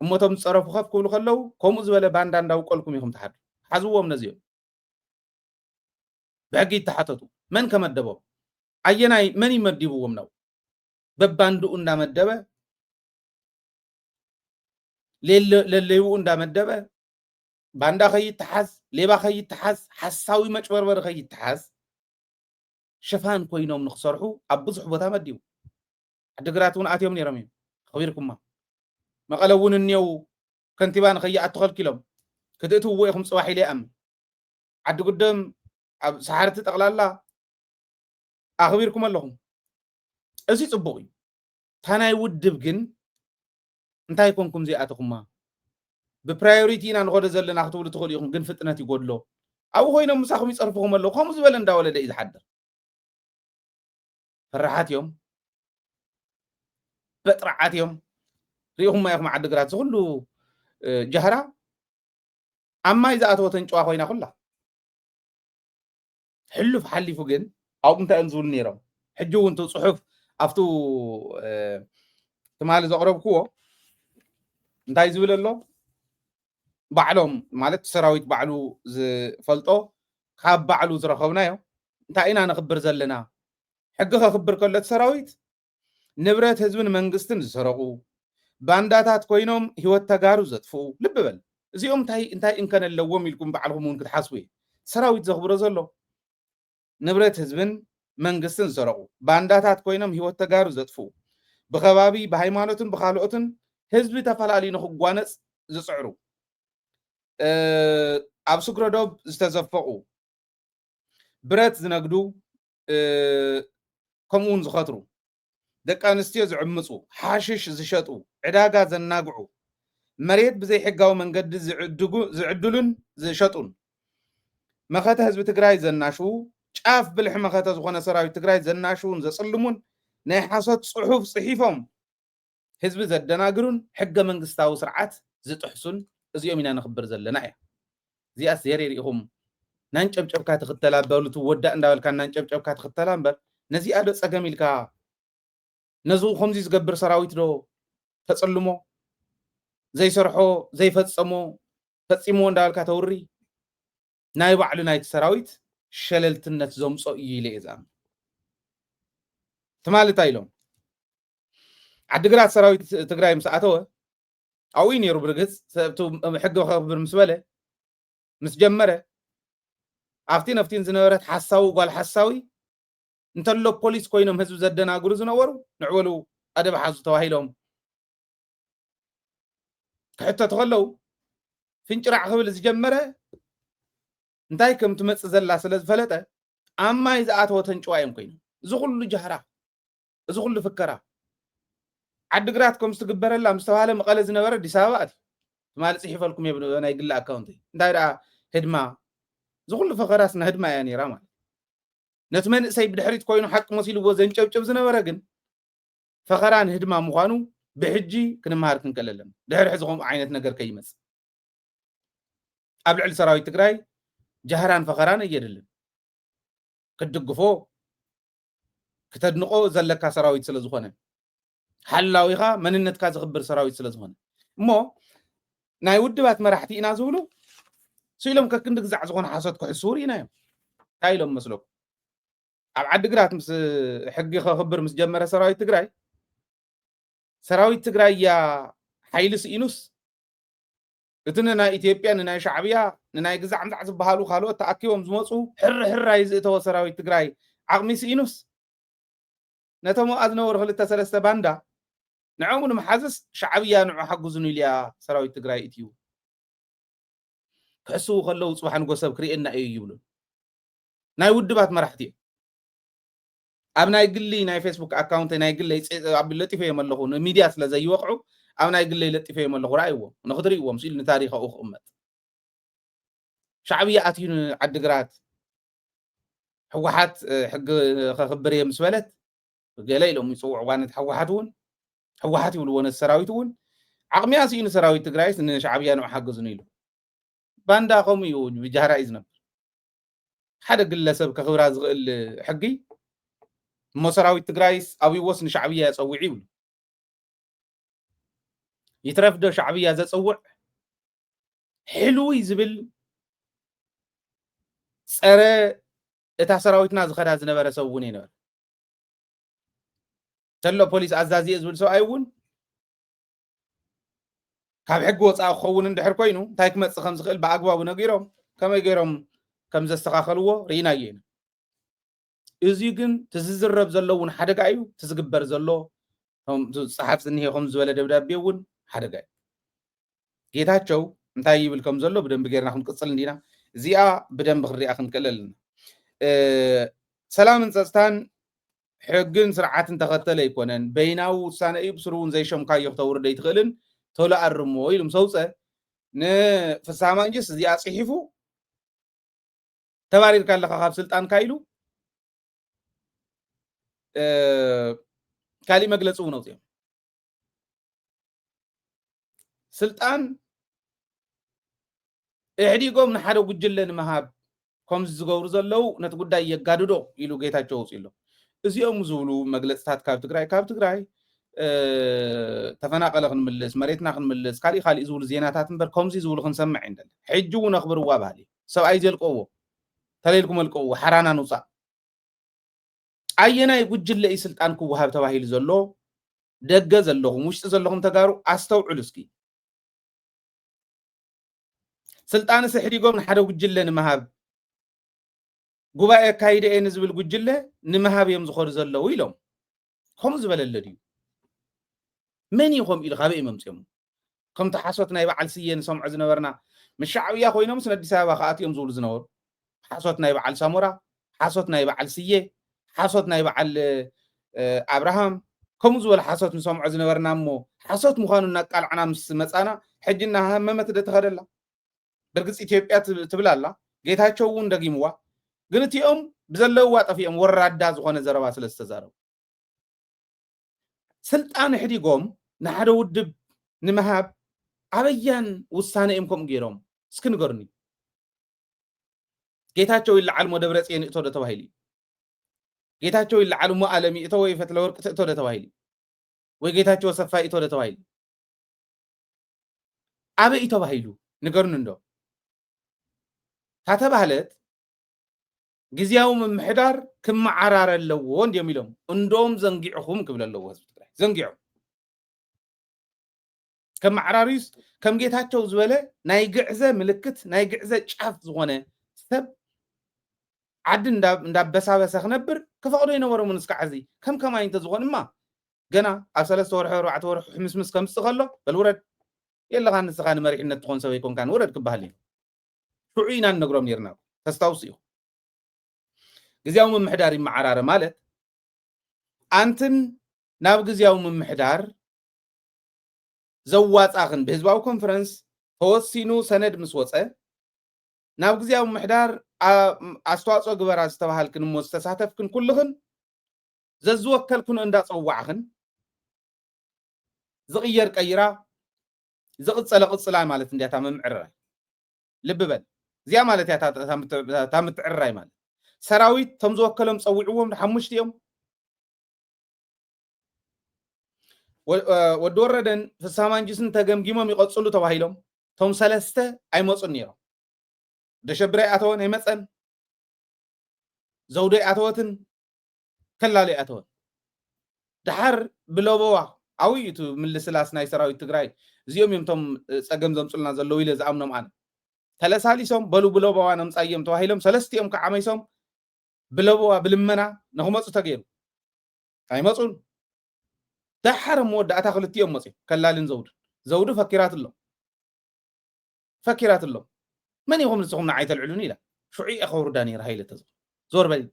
እሞቶም ዝፀረፉ ከፍ ክብሉ ከለዉ ከምኡ ዝበለ ባንዳ እንዳውቀልኩም ኢኹም ተሓዱ ሓዝዎም ነዚኦም ብሕጊ ይተሓተቱ መን ከመደቦም ኣየናይ መን ይመዲብዎም ነው በባንድኡ እንዳመደበ ለለይኡ እንዳመደበ ባንዳ ከይትሓዝ ሌባ ከይትሓዝ ሓሳዊ መጭበርበር ከይትሓዝ ሽፋን ኮይኖም ንክሰርሑ ኣብ ብዙሕ ቦታ መዲቡ ዓዲግራት እውን ኣትዮም ነይሮም እዮም خبيركم መቐለ እውን እኒው ከንቲባ ንኸይኣቱ ከልኪሎም ክትእትውዎ ኢኹም ፅባሕ ኢለ ይኣምን ዓዲ ጉደም ኣብ ሰሓርቲ ጠቕላላ ኣኽቢርኩም ኣለኹም እዚ ፅቡቕ እዩ ታናይ ውድብ ግን እንታይ ኮንኩም ዘይኣትኹማ ببرايوريتي إنا نقول زلنا أختول تقول يوم جن فتنة يقول له أو هو ينام مساخم يصرفهم الله خمس بلن دا ولا دا إذا حد فرحات يوم بترعات يوم ريهم ما يخم عد قرات كله جهرة أما إذا أتوا تنجوا خوينا كلها حلو في حلي فوقين أو أنت أنزل نيرم حجوا أنتوا صحف أفتو تمال زقرب كوا أنت يزول الله بعلهم مالت سراويت بعلو فلطو خاب بعلو زرخونا يوم أنت أين نخبر زلنا حقها خبر كل سراويت نبرت هزبن منقستن زرقو بانداتات كوينوم هو التجارو زتفو لببل زيهم انتهي إن كان اللوم يلكم بعلهم ممكن تحسوي سراويت زخبر زلو نبرت هزبن منقستن زرقو بانداتات كوينوم هو التجارو زتفو بخبابي بهايمانوتن بخالوتن هزب تفعلالي نخقوانس زسعرو أبسكرو دوب استزفقو برات زنقدو كمون زخاطرو دك أنستيو زعمصو حاشش زشطو عداقا زناقعو مريت بزي حقاو منقد زعدلن زشطون مخاته هزب تقراي زناشو شاف بلح مخاته زخونا سراوي تقراي زناشون زصلمون ناي حاسات صحوف صحيفهم هزب زدناقرون حقا منقستاو سرعات زتحسن ازيو مينا نخبر زلنا ايه زي أسيري ريهم نانشب كات ختلا بولتو ودا انداول كان نانشب كات ختلا بر نزي ادو صقميلكا نزو خمزي زغبر سراويت دو تصلمو زي سرحو زي فصمو فصيمو اندالكا توري ناي بعلو نايت سراويت شللتنت زومصو يلي ازام تمالت ايلوم عدغرات سراويت تግራይ مساعتو او ينيرو برغز سبتو حقو خبر مسبله مسجمره افتين زنورت حساو قال حساوي انتلو بوليس كوينم هزب زدناغرو زنورو نعولو ادب حازو تواهيلهم حتى تخلو فنجرع خبل زجمره انتاي كم تمص زلا سلاز فلطه اما اذا اتو تنچوايم كوين زغلو جهرا زغلو فكرا عدغراتكم استغبرلا مستواله مقله زنبره ديسابات مال صحيفلكم يبنو انا يقل اكاونتي انتاي هدما زغلو فقراسنا هدما يعني راما نتمن سي بدحريت كوينو حق مسيلو وزنچبچب زنبره جن فقران هدما مخانو بحجي كنمهار كنكللن دحر حزقوم عينت ነገር كيمس ابلع سراويت تግራይ جهران فقران يدلن كدغفو كتدنقو زلكا سراويت ስለዝኾነ حلاويخا مننتكا زخبر سراويت ስለዝኾነ እሞ ናይ ውድባት መራሕቲ ኢና ዝብሉ ሲሎም ከክንድ ግዛዕ ዝኾነ ሓሶት ክሕሱር ኢና እዮም ታይሎም መስሎ ኣብ ዓዲግራት ምስ ሕጊ ክኽብር ምስ ጀመረ ሰራዊት ትግራይ ያ ሓይሊ ስኢኑስ እትን ናይ ኢትዮጵያ ናይ ሻዕብያ ናይ ግዛዕ ምዛዕ ዝበሃሉ ካልኦት ተኣኪቦም ዝመፁ ሕራይ ዝእተወ ሰራዊት ትግራይ ዓቕሚ ስኢኑስ ነቶም ኣዝነበሩ ክልተ ሰለስተ ባንዳ ንዖም ንምሓዝስ ሻዕብያ ንዑ ሓጉዝኑ ኢልያ ሰራዊት ትግራይ እትዩ ክሕስቡ ከለው ፅባሕ ንጎሰብ ክሪኤና እዩ ይብሉ ናይ ውድባት መራሕቲ ኣብ ናይ ግሊ ናይ ፌስቡክ ኣካውንት ናይ ግሊ ኣብ ለጢፈ የመለኹ ሚድያ ስለ ዘይወቅዑ ኣብ ናይ ግሊ ለጢፈ የመለኹ ራእይዎ ንኽትሪእዎም ሲል ንታሪኻኡ ክቕመጥ ሻዕብያ ኣትዩ ዓዲግራት ሕወሓት ሕጊ ከኽብር እየ ምስ በለት ገለ ኢሎም ይፅውዑ ዋነት ሕወሓት እውን ሕወሓት ይብልዎ ነቲ ሰራዊት እውን ዓቕሚ ኣስኢኑ ሰራዊት ትግራይስ ንሻዕብያ ንዑ ሓግዝኑ ኢሉ ባንዳ ከምኡ እዩ ብጃህራ እዩ ዝነብር ሓደ ግለሰብ ከኽብራ ዝኽእል ሕጊ እሞ ሰራዊት ትግራይስ ኣብይዎስ ንሻዕብያ የፀውዕ ይብሉ ይትረፍዶ ሻዕብያ ዘፀውዕ ሕልውይ ዝብል ፀረ እታ ሰራዊትና ዝኸዳ ዝነበረ ሰብ እውን ይነበረ ተሎ ፖሊስ ኣዛዚየ ዝብል ሰብኣይ እውን ካብ ሕጊ ወፃኢ ክኸውን እንድሕር ኮይኑ እንታይ ክመፅእ ከም ዝኽእል ብኣግባቡ ነጊሮም ከመይ ገይሮም ከም ዘስተኻኸልዎ ርኢናዮ ኢና እዚ ግን ትዝዝረብ ዘሎ እውን ሓደጋ እዩ ትዝግበር ዘሎ ፀሓፍ ዝኒሄ ከም ዝበለ ደብዳቤ እውን ሓደጋ እዩ ጌታቸው እንታይ ይብል ከም ዘሎ ብደንቢ ጌርና ክንቅፅል እንዲና እዚኣ ብደንቢ ክንሪኣ ክንክእል ኣለና ሰላምን ፀጥታን ሕግን ስርዓትን ተኸተለ ይኮነን በይናዊ ውሳነ እዩ ብስሩ እውን ዘይሸምካዮ ክተውርደ ይትኽእልን ቶሎ ኣርሞ ኢሉ ምሰውፀ ንፍስሐ መንግስት እዚኣ ጽሒፉ ተባሪርካ ኣለኻ ካብ ስልጣን ካኢሉ ካሊእ መግለፂ እውን ኣውፅኦም ስልጣን ኢሕዲጎም ንሓደ ጉጅለ ንምሃብ ከምዚ ዝገብሩ ዘለው ነቲ ጉዳይ የጋድዶ ኢሉ ጌታቸው ኣውፂኡ ኣሎ እዚኦም ዝብሉ መግለፅታት ካብ ትግራይ ተፈናቀለ ክንምልስ መሬትና ክንምልስ ካሊእ ዝብሉ ዜናታት እምበር ከምዚ ዝብሉ ክንሰምዕ እንደለ ሕጂ እውን ኣኽብርዋ ባህሊ ሰብኣይ ዘልቀዎ ተለይልኩም መልቀዎ ሓራና ንውፃእ ኣየናይ ጉጅለ እዩ ስልጣን ክወሃብ ተባሂሉ ዘሎ ደገ ዘለኹም ውሽጢ ዘለኹም ተጋሩ ኣስተውዕሉ እስኪ ስልጣን ሕዲጎም ንሓደ ጉጅለ ንምሃብ ጉባኤ ካይደ እየ ንዝብል ጉጅለ ንምሃብ እዮም ዝኸዱ ዘለው ኢሎም ከምኡ ዝበለለ ድዩ መን ይኾም ኢሉ ካበይ መምፅኦም ከምቲ ሓሶት ናይ በዓል ስየ ንሰምዖ ዝነበርና ምሻዕብያ ኮይኖም ስነ ኣዲስ ኣበባ ከኣትዮም ዝብሉ ዝነበሩ ሓሶት ናይ በዓል ሳሞራ ሓሶት ናይ በዓል ስየ ሓሶት ናይ በዓል ኣብርሃም ከምኡ ዝበለ ሓሶት ንሰምዖ ዝነበርና እሞ ሓሶት ምዃኑ እናቃልዓና ምስ መፃና ሕጂ እናሃመመት ደተኸደላ ብርግፅ ኢትዮጵያ ትብል ኣላ ጌታቸው እውን ደጊምዋ ግን እቲኦም ብዘለውዋ ጠፊኦም ወራዳ ዝኾነ ዘረባ ስለ ዝተዛረቡ ስልጣን ሕዲጎም ንሓደ ውድብ ንምሃብ ኣበያን ውሳነ እዮም ከምኡ ገይሮም እስኪ ንገሩኒ ጌታቸው ይለዓል ሞ ደብረፅዮን እቶ ዶ ተባሂሉ ጌታቸው ይለዓል ሞ ኣለሚ እቶ ወይ ፈትለወርቅ እቶ ዶ ተባሂሉ ወይ ጌታቸው ሰፋይ እቶ ዶ ተባሂሉ ኣበይ ተባሂሉ ንገሩኒ እንዶ ታተባህለት ጊዜያዊ ምምሕዳር ክመዓራር ኣለዎ እንዲዮም ኢሎም እንዶም ዘንጊዕኹም ክብል ኣለዎ ህዝቢ ትግራይ ዘንጊዑ ከመዓራሪስ ከም ጌታቸው ዝበለ ናይ ግዕዘ ምልክት ናይ ግዕዘ ጫፍ ዝኾነ ሰብ ዓዲ እንዳበሳበሰ ክነብር ክፈቅዶ ይነበሮም ንስካዕ ከም ከማይ እንተዝኾን እማ ገና ኣብ 3 ወርሒ 4 ወርሒ ሕምስምስ ከምፅእ ከሎ በል ውረድ የለኻ ንስኻ ንመሪሕነት ትኾን ሰብ ኣይኮንካን ውረድ ክበሃል እዩ ሽዑ ኢና ንነግሮም ነርና ተስታውሱ እዩ ጊዜያዊ ምምሕዳር ይመዓራረ ማለት አንትን ናብ ጊዜያዊ ምምሕዳር ዘዋፃኽን ብህዝባዊ ኮንፈረንስ ተወሲኑ ሰነድ ምስ ወፀ ናብ ጊዜያዊ ምምሕዳር ኣስተዋፅኦ ግበራ ዝተባሃልክን እሞ ዝተሳተፍክን ኩልኽን ዘዝወከልክን እንዳፀዋዕኽን ዝቕየር ቀይራ ዝቕፀለ ቅፅላ ማለት እንዲያታ መምዕራይ ልብ በል እዚኣ ማለት እታ ምትዕራይ ማለት ሰራዊት ቶም ዝወከሎም ፀዊዕዎም ሓሙሽተ እዮም ወዲ ወረደን ፍስሐ መንግስትን ተገምጊሞም ይቐፅሉ ተባሂሎም ቶም ሰለስተ ኣይመፁን ነይሮም ደሸብራይ ኣተወን ኣይመፀን ዘውደይ ኣተወትን ከላለይ ኣተወን ድሓር ብለቦዋ ዓብይ እቲ ምልስላስ ናይ ሰራዊት ትግራይ እዚኦም እዮም ቶም ፀገም ዘምፅሉና ዘለው ኢለ ዝኣምኖም ኣነ ተለሳሊሶም በሉ ብለቦዋ ነምፃዮም ተባሂሎም ሰለስቲኦም ከዓመይሶም ብለቦዋ ብልመና ንኽመፁ ተገይሩ ኣይመፁን دحر مود أتاخلت يوم مصي كلالين زود فكرات الله من يهم نسخهم نعيت العلوني لا شعي أخور داني رهيل تزور زور بلي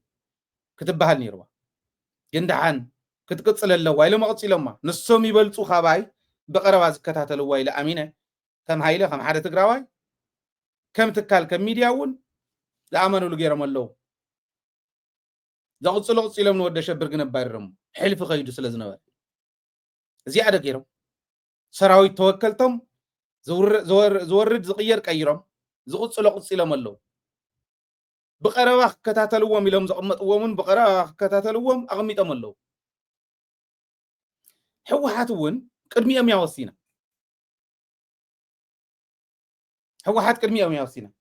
كتب بهال نيروا جندعان كتقصل الله ويلو ما قصي لما نصهم يبلصو خباي بقرواز كتاتل ويلا أمينة كم هايله كم حدا تقراواي كم تكال كم ميدياون لأمانو لغيرهم الله زاقص له قصي لهم نود شبرقنا بارم حلف قيدو سلازنا زيادة غيرهم سراوي توكلتم زورد زقير قيرهم زقص له قصي لهم الله بقرواخ كتاتلوهم يلهم زقمطوهم بقرواخ كتاتلوهم اغميطهم الله حوحاتون قدميهم يوصينا حوحات قدميهم يوصينا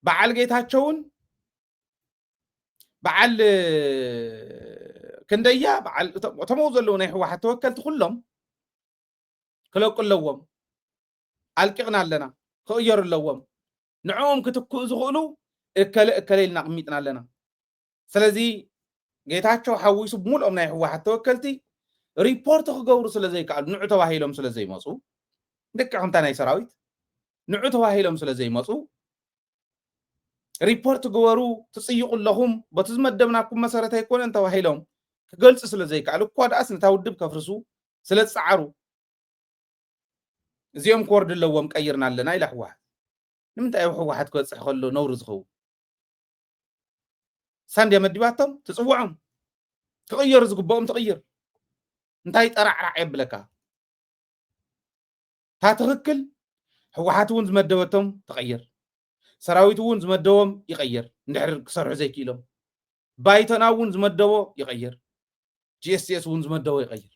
بعل جيتاچون بعل كنديا بعل تموزلو ناي حوحات توكلت كلهم كلو كلهم الققنا لنا خير لهم نعوم كتكو زغلو اكليلنا قميطنا لنا سلازي جيتاچو حويسو بمولهم ناي حوحات توكلتي ريبورت خغورو سلازي قال نعو تواهيلهم سلازي مصو دكهم تاناي سراويت نعو تواهيلهم سلازي مصو ريبورت غورو تصيق لهم بتزمدبناكم مسارات يكون انت واهيلهم كغلص سلازي قالو كود اسن تاودب كفرسو سلازعرو እዚኦም ኮርድ ኣለዎም ቀይርና ኣለና ኢላ ሕወሓት ንምንታይ ሕወሓት ክበፅሕ ከሎ ነውሪ ዝኸው ሳንድያ መዲባቶም ትፅውዖም ትቕየሩ ዝግብኦም ትቕይር እንታይ ጠራዕራዕ የብለካ ታትኽክል ሕወሓት እውን ዝመደበቶም ትቐይር ሰራዊት እውን ዝመደቦም ይቐይር እንድሕር ክሰርሑ ዘይክኢሎም ባይቶና እውን ዝመደቦ ይቐይር GSS እውን ዝመደቦ ይቐይር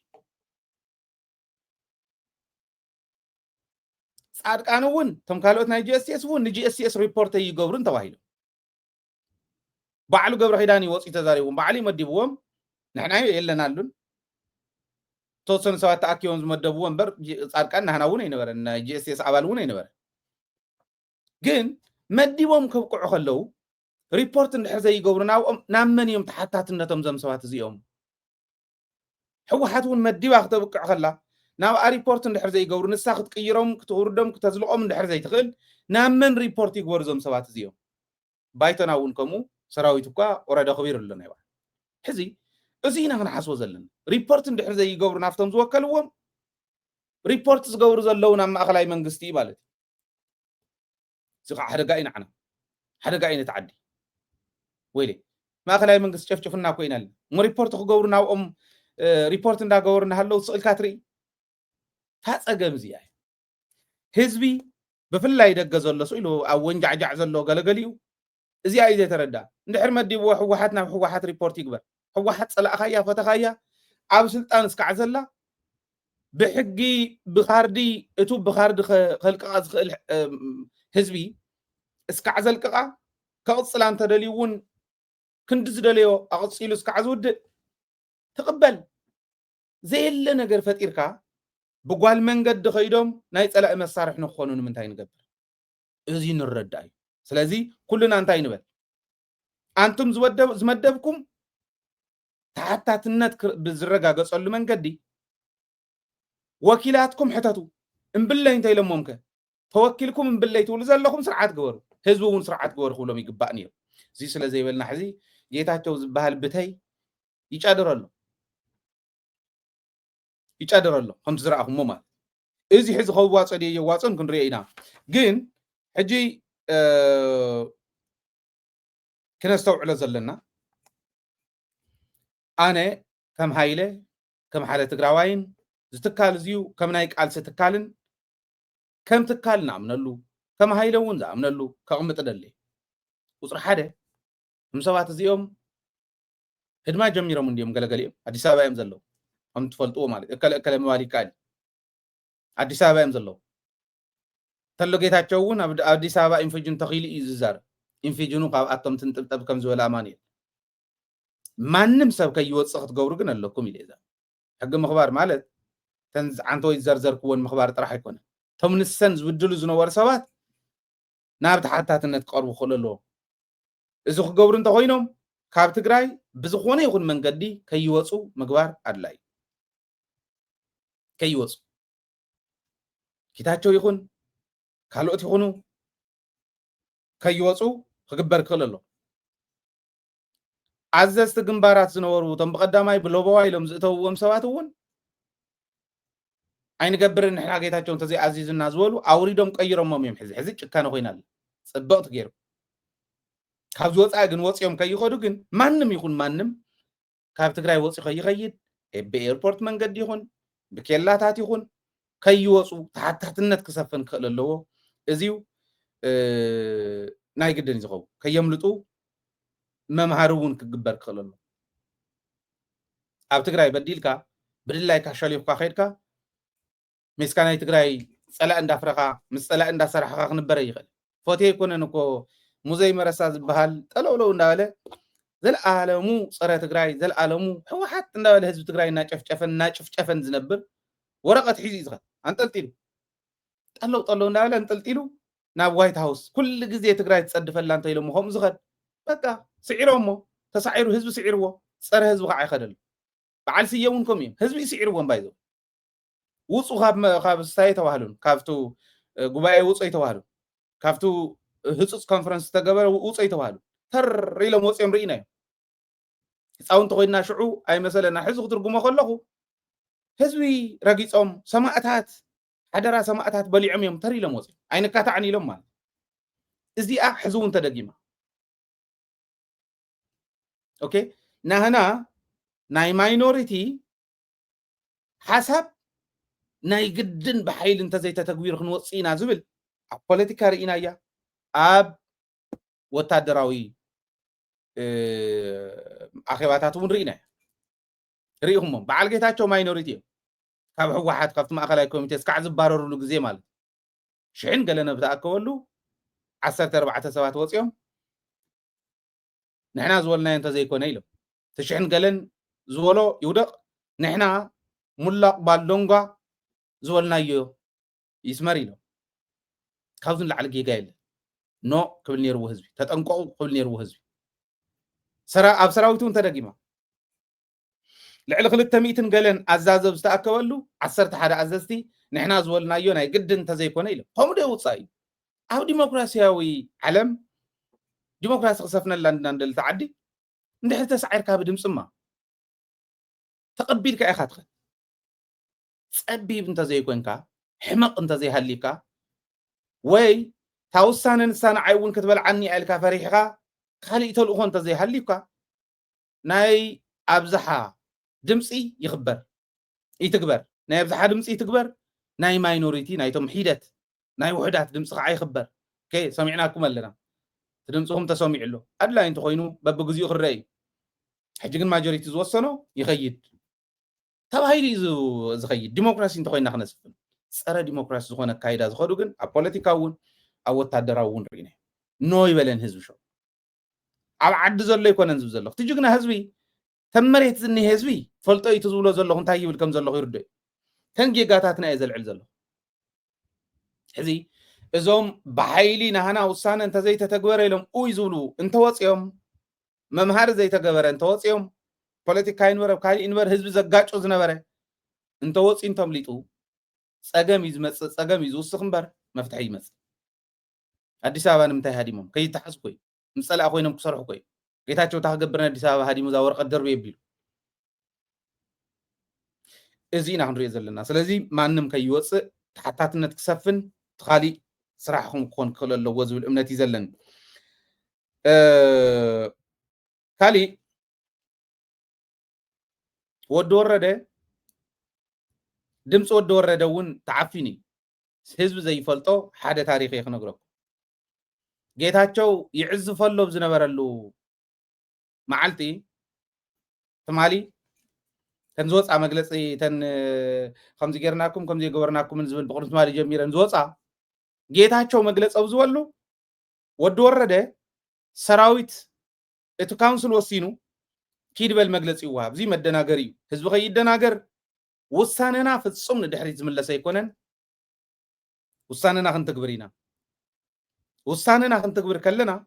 ጻድቃን እውን ቶም ካልኦት ናይ GSS እውን ንGSS ሪፖርት ይገብሩን ተባሂሉ ባዕሉ ገብረ ኺዳን ይወፂ ተዛሪቦም ባዕሉ ይመድብዎም ንሕና የለናሉን ተወሰኑ ሰባት ተኣኪቦም ዝመደብዎ እምበር ጻድቃን ናህና እውን ኣይነበረን ናይ GSS ኣባል እውን ኣይነበረ ግን መዲቦም ከብቅዑ ከለው ሪፖርት እንድሕር ዘይገብሩ ናብ መን እዮም ተሓታትነቶም ዞም ሰባት እዚኦም ሕወሓት እውን መዲባ ክተብቅዕ ከላ ናብ ሪፖርት እንድሕር ዘይገብሩ ንሳ ክትቅይሮም ክትውርዶም ክተዝልቆም እንድሕር ዘይትኽእል ናብ መን ሪፖርት ይግበሩ ዞም ሰባት እዚኦም ባይቶና እውን ከምኡ ሰራዊት እኳ ወረዳ ኸቢር ኣለና ይባ ሕዚ እዚ ኢና ክንሓስቦ ዘለና ሪፖርት እንድሕር ዘይገብሩ ናፍቶም ዝወከልዎም ሪፖርት ዝገብሩ ዘለው ናብ ማእኸላይ መንግስቲ ማለት እዚ ከዓ ሓደጋ ኢና ዓና ሓደጋ ኢና ተዓዲ ወይሌ ማእኸላይ መንግስቲ ጨፍጭፍና ኮይና ኣለና ሪፖርት ክገብሩ ናብኦም ሪፖርት እንዳገበሩ እናሃለው ስእልካ ትርኢ ታፀገም እዚኣ ህዝቢ ብፍላይ ደገ ዘሎ ኢሉ ኣብ ወንጃዕጃዕ ዘሎ ገለገሊኡ እዚኣ እዩ ዘይተረዳ እንድሕር መዲብዎ ሕወሓት ናብ ሕወሓት ሪፖርት ይግበር ሕወሓት ፀላእኻያ ፈተኻያ ኣብ ስልጣን እስካዕ ዘላ ብሕጊ ብኻርዲ እቱ ብኻርዲ ከልቅቓ ዝኽእል ህዝቢ እስካዕ ዘልቅቓ ከቕፅላ እንተደልዩ እውን ክንዲ ዝደለዮ ኣቕፂሉ እስካዕ ዝውድእ ትቕበል ዘየለ ነገር ፈጢርካ ብጓል መንገዲ ኸይዶም ናይ ፀላኢ መሳርሒ ንክኾኑ ንምንታይ ንገብር እዚ ንረዳ እዩ ስለዚ ኩልና እንታይ ንበል አንቱም ዝመደብኩም ተሓታትነት ብዝረጋገፀሉ መንገዲ ወኪላትኩም ሕተቱ እምብለይ እንታይ ለሞምከ ተወኪልኩም እምብለይ ትብሉ ዘለኹም ስርዓት ግበሩ ህዝቡ እውን ስርዓት ግበሩ ክብሎም ይግባእ ነይሩ እዚ ስለ ዘይበልና ሕዚ ጌታቸው ዝበሃል ብተይ ይጫደረሉ ከምቲ ዝረኣኹሞ ማለት እዚ ሕዚ ከዋፀ ድየ የዋፀን ክንሪኦ ኢና ግን ሕጂ ክነስተውዕሎ ዘለና ኣነ ከም ሃይለ ከም ሓደ ትግራዋይን ዝትካል እዚዩ ከም ናይ ቃልሲ ትካልን ከም ትካል ንኣምነሉ ከም ሃይለ እውን ዝኣምነሉ ከቕምጥ ደለ ቁፅሪ ሓደ እም ሰባት እዚኦም ህድማ ጀሚሮም እንዲኦም ገለገሊኦም ኣዲስ ኣበባ እዮም ዘለዉ ከም ትፈልጥዎ ማለት እከለ ምባል ይከኣል ኣዲስ ኣበባ እዮም ዘለዉ ተሎ ጌታቸው እውን ኣብ ኣዲስ ኣበባ ኢንፊጅን ተኺሉ እዩ ዝዛረብ ኢንፊጅኑ ካብኣቶም ትንጥብጠብ ከም ዝበለ ኣማኒኤል ማንም ሰብ ከይወፅእ ክትገብሩ ግን ኣለኩም ኢለ እዛ ሕጊ ምኽባር ማለት ተንዓንተ ወይ ዝዘርዘርክዎን ምኽባር ጥራሕ ኣይኮነ እቶም ንሰን ዝብድሉ ዝነበሩ ሰባት ናብ ተሓታትነት ክቐርቡ ክኽእሉ ኣለዎም እዚ ክገብሩ እንተኮይኖም ካብ ትግራይ ብዝኾነ ይኹን መንገዲ ከይወፁ ምግባር ኣድላይ ከይወፁ ጌታቸው ይኹን ካልኦት ይኹኑ ከይወፁ ክግበር ክኽእል ኣሎ ዓዘዝቲ ግንባራት ዝነበሩ እቶም ብቐዳማይ ብሎቦዋ ኢሎም ዝእተውዎም ሰባት እውን ኣይንገብርን ንሕና ጌታቸው እንተዘይኣዚዝና ዝበሉ ኣውሪዶም ቀይሮሞም እዮም ሕዚ ጭካነ ኮይና ኣለ ፅብቕቲ ገይሩ ካብ ዝወፃኢ ግን ወፂኦም ከይኸዱ ግን ማንም ይኹን ማንም ካብ ትግራይ ወፂ ከይኸይድ ብኤርፖርት መንገዲ ይኹን ብኬላታት ይኹን ከይወፁ ተሓታትነት ክሰፍን ክኽእል ኣለዎ እዚዩ ናይ ግድን ዝኸውን ከየምልጡ መምሃሪ እውን ክግበር ክኽእል ኣሎ ኣብ ትግራይ በዲልካ ብድላይካ ሸሊፍካ ከይድካ ምስካ ናይ ትግራይ ፀላእ እንዳፍረኻ ምስ ፀላእ እንዳሰርሐኻ ክንበረ ይኽእል ፎቴ ይኮነን እኮ ሙዘይ መረሳ ዝበሃል ጠለውለው እንዳበለ ዘለኣለሙ ፀረ ትግራይ ዘለኣለሙ ሕወሓት እንዳበለ ህዝቢ ትግራይ እናጨፍጨፈን ዝነብር ወረቐት ሒዙ እዩ ዝኸድ አንጠልጢሉ ጠለው እንዳበለ አንጠልጢሉ ናብ ዋይት ሃውስ ኩሉ ግዜ ትግራይ ትፀድፈላ እንተኢሎም ከምኡ ዝኸድ በቃ ስዒሮሞ ተሳዒሩ ህዝቢ ስዒርዎ ፀረ ህዝቢ ከዓ ይኸደሉ በዓል ስየ እውን ከምኡ እዮም ህዝቢ ስዒርዎም ባይዞ ውፁ ካብ ስታይ ተባህሉን ካብቱ ጉባኤ ውፁ ይተባህሉ ካብቱ ህፁፅ ኮንፈረንስ ተገበረ ውፁ ይተባህሉ ተር ኢሎም ወፅኦም ርኢና እዮም ህፃውንቲ ኮይና ሽዑ ኣይመሰለና ሕዚ ክትርጉሞ ከለኹ ህዝቢ ረጊፆም ሰማዕታት حدرا سماعتات بليعم يوم تري لهم وصي أين كاتعني لهم مال إزدي حزون تدقيمة أوكي نهنا ناي ماينوريتي حسب ناي جدن بحيل انت زي تتغوير خنوصينا زبل بوليتيكا رئينا يا أب وتادراوي أخواتاتهم رئينا رئيهم بعال جيتاتشو ماينوريتي كاب واحد كفت مأخلاي كوميتي سكع زبارو له غزي مال شحن قالنا بتاكلوا 14 سبات وصيهم نحنا زولنا انت زي كونه يلو تشحن قالن زولو يودق نحنا ملاق بالدونغا زولنا يو يسمري له كاوزن لعل جيجايل نو قبل نيرو حزبي تطنقو قبل نيرو حزبي سرا اب سراويتون تدقيما لعل خلت ميتن قالن ازازب استاكلوا 11 ازازتي نحنا زولنا يو ناي قد انت زي كونه يلو هم دي وصاي أو ديمقراطياوي علم ديمقراطيا خسفنا لندن تعدي ندحر تسعير كاب دمصما تقبيلك يا خاتخ صبيب انت زي كونكا حمق انت زي هليكا وي تاوسان انسان عيون كتبل عني الكا فريحها خلي تلقو انت زي هليكا ناي ابزحا دمصي يخبر يتكبر ناي ابزحا دمصي تكبر ناي ماينوريتي ناي تمحيدت ناي وحدات دمص عي خبر كي سمعناكم لنا تدمصهم تسمع له ادلا انت خوينو ببغزيو خري حجين ماجوريتي زوسنو يخيد تبايلي زخيد ديمقراسي انت خوينا خنسفن صره ديمقراسي زخونه كايدا زخدو كن ا بوليتيكاون ا وتادراون رينه نو يبلن حزب شو اب عد زله يكونن حزب زله تجينا حزبي تمريت زني حزبي فلطو يتزولو زله انت يبل كم زله يرد كنجي غاتاتنا يزلعل زله حزي ازوم بحيلي نهنا وسان انت زي تتغبر لهم او يزولو انت وصيهم ممهر زي تغبر انت وصيهم ፖለቲካ ይንበረ ካሊ ይንበር ህዝብ ዘጋጭ ዝነበረ እንተ ወፂን ተምሊጡ ጸገም ይዝወስኽ እምበር መፍትሒ ይመጽ አዲስ አበባ ንምታይ ሃዲሞም ከይተሐዝ ኮይ ምጸላ ኮይኖም ክሰርሑ ኮይ ጌታቸው ታገብርና አዲስ አበባ ሃዲሙ ዛ ወረቀት ደርብ ይብሉ እዚና ክንሪኦ ዘለና ስለዚ ማንም ከይወጽእ ተሓታትነት ክሰፍን ተኻሊ ስራሕኩም ክኾን ክኽእል ኣለዎ ዝብል እምነት ይዘለን ካሊ ወድ ወረደ ድምጽ ወድ ወረደውን ተዓፊኒ ህዝብ ዘይፈልጦ ሓደ ታሪኽ ይኽነግረኩ ጌታቸው ይዕዝፈሎ ዝነበረሉ መዓልቲ ተማሊ ተንዝወፃ መግለፂ ተን ከምዚ ጌርናኩም ከምዚ ገበርናኩም ዝብል ብቅድም ተማሊ ጀሚረን ዝወፃ ጌታቸው መግለፂ ዝወሉ ወድ ወረደ ሰራዊት እቲ ካውንስል ወሲኑ كيدبل مجلس يوهب زي مدناغري حزب خي يدناغر وساننا فصم ندحري زملس يكونن وساننا خنتكبرينا وساننا خنتكبر كلنا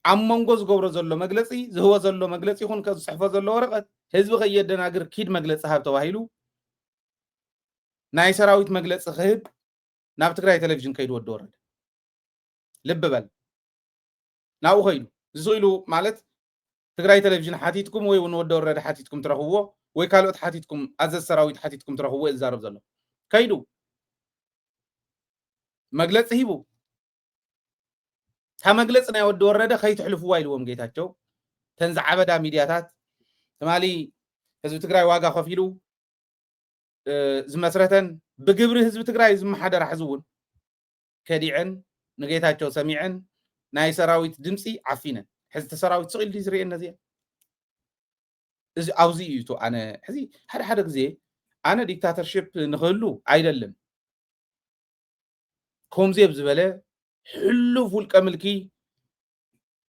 عمنغوز غبر زلو مجلسي زهو زلو مجلسي يكون كصحفه زلو ورقه حزب خي يدناغر كيد مجلس هاب توهيلو ناي سراويت مجلس خيب ناب تግራይ ቴሌቪዥን ከይድ ወድ ወረደ ልብበል ናው ኸይዱ ዝይሉ ማለት ትግራይ ቴሌቪዥን ሓቲትኩም ወይ ወድ ወረደ ሓቲትኩም ትረኽብዎ ወይ ካልኦት ሓቲትኩም ኣዘዝ ሰራዊት ሓቲትኩም ትረኽብዎ ይዛረብ ዘሎ ከይዱ መግለጽ ሂቡ መግለጽ ናይ ወድ ወረደ ከይትሕልፍዋ ኢልዎም ጌታቸው ተንዛ ዓበዳ ሚድያታት ተማሊ ህዝቢ ትግራይ ዋጋ ከፊሉ ዝመስረተን ብግብሪ ህዝቢ ትግራይ ዝመሓደር ሕዝቡን ከዲዕን ንጌታቸው ሰሚዕን ናይ ሰራዊት ድምፂ ዓፊነን ሕዚ ተሰራዊት ጽቕል ዝርኤ ነዚያ እዚ ኣውዚ እዩ ኣነ ሕዚ ሓደ ግዜ ኣነ ዲክታተርሺፕ ንኽህሉ ኣይደለም ከምዚ ዝበለ ሕሉፍ ውልቀ ምልኪ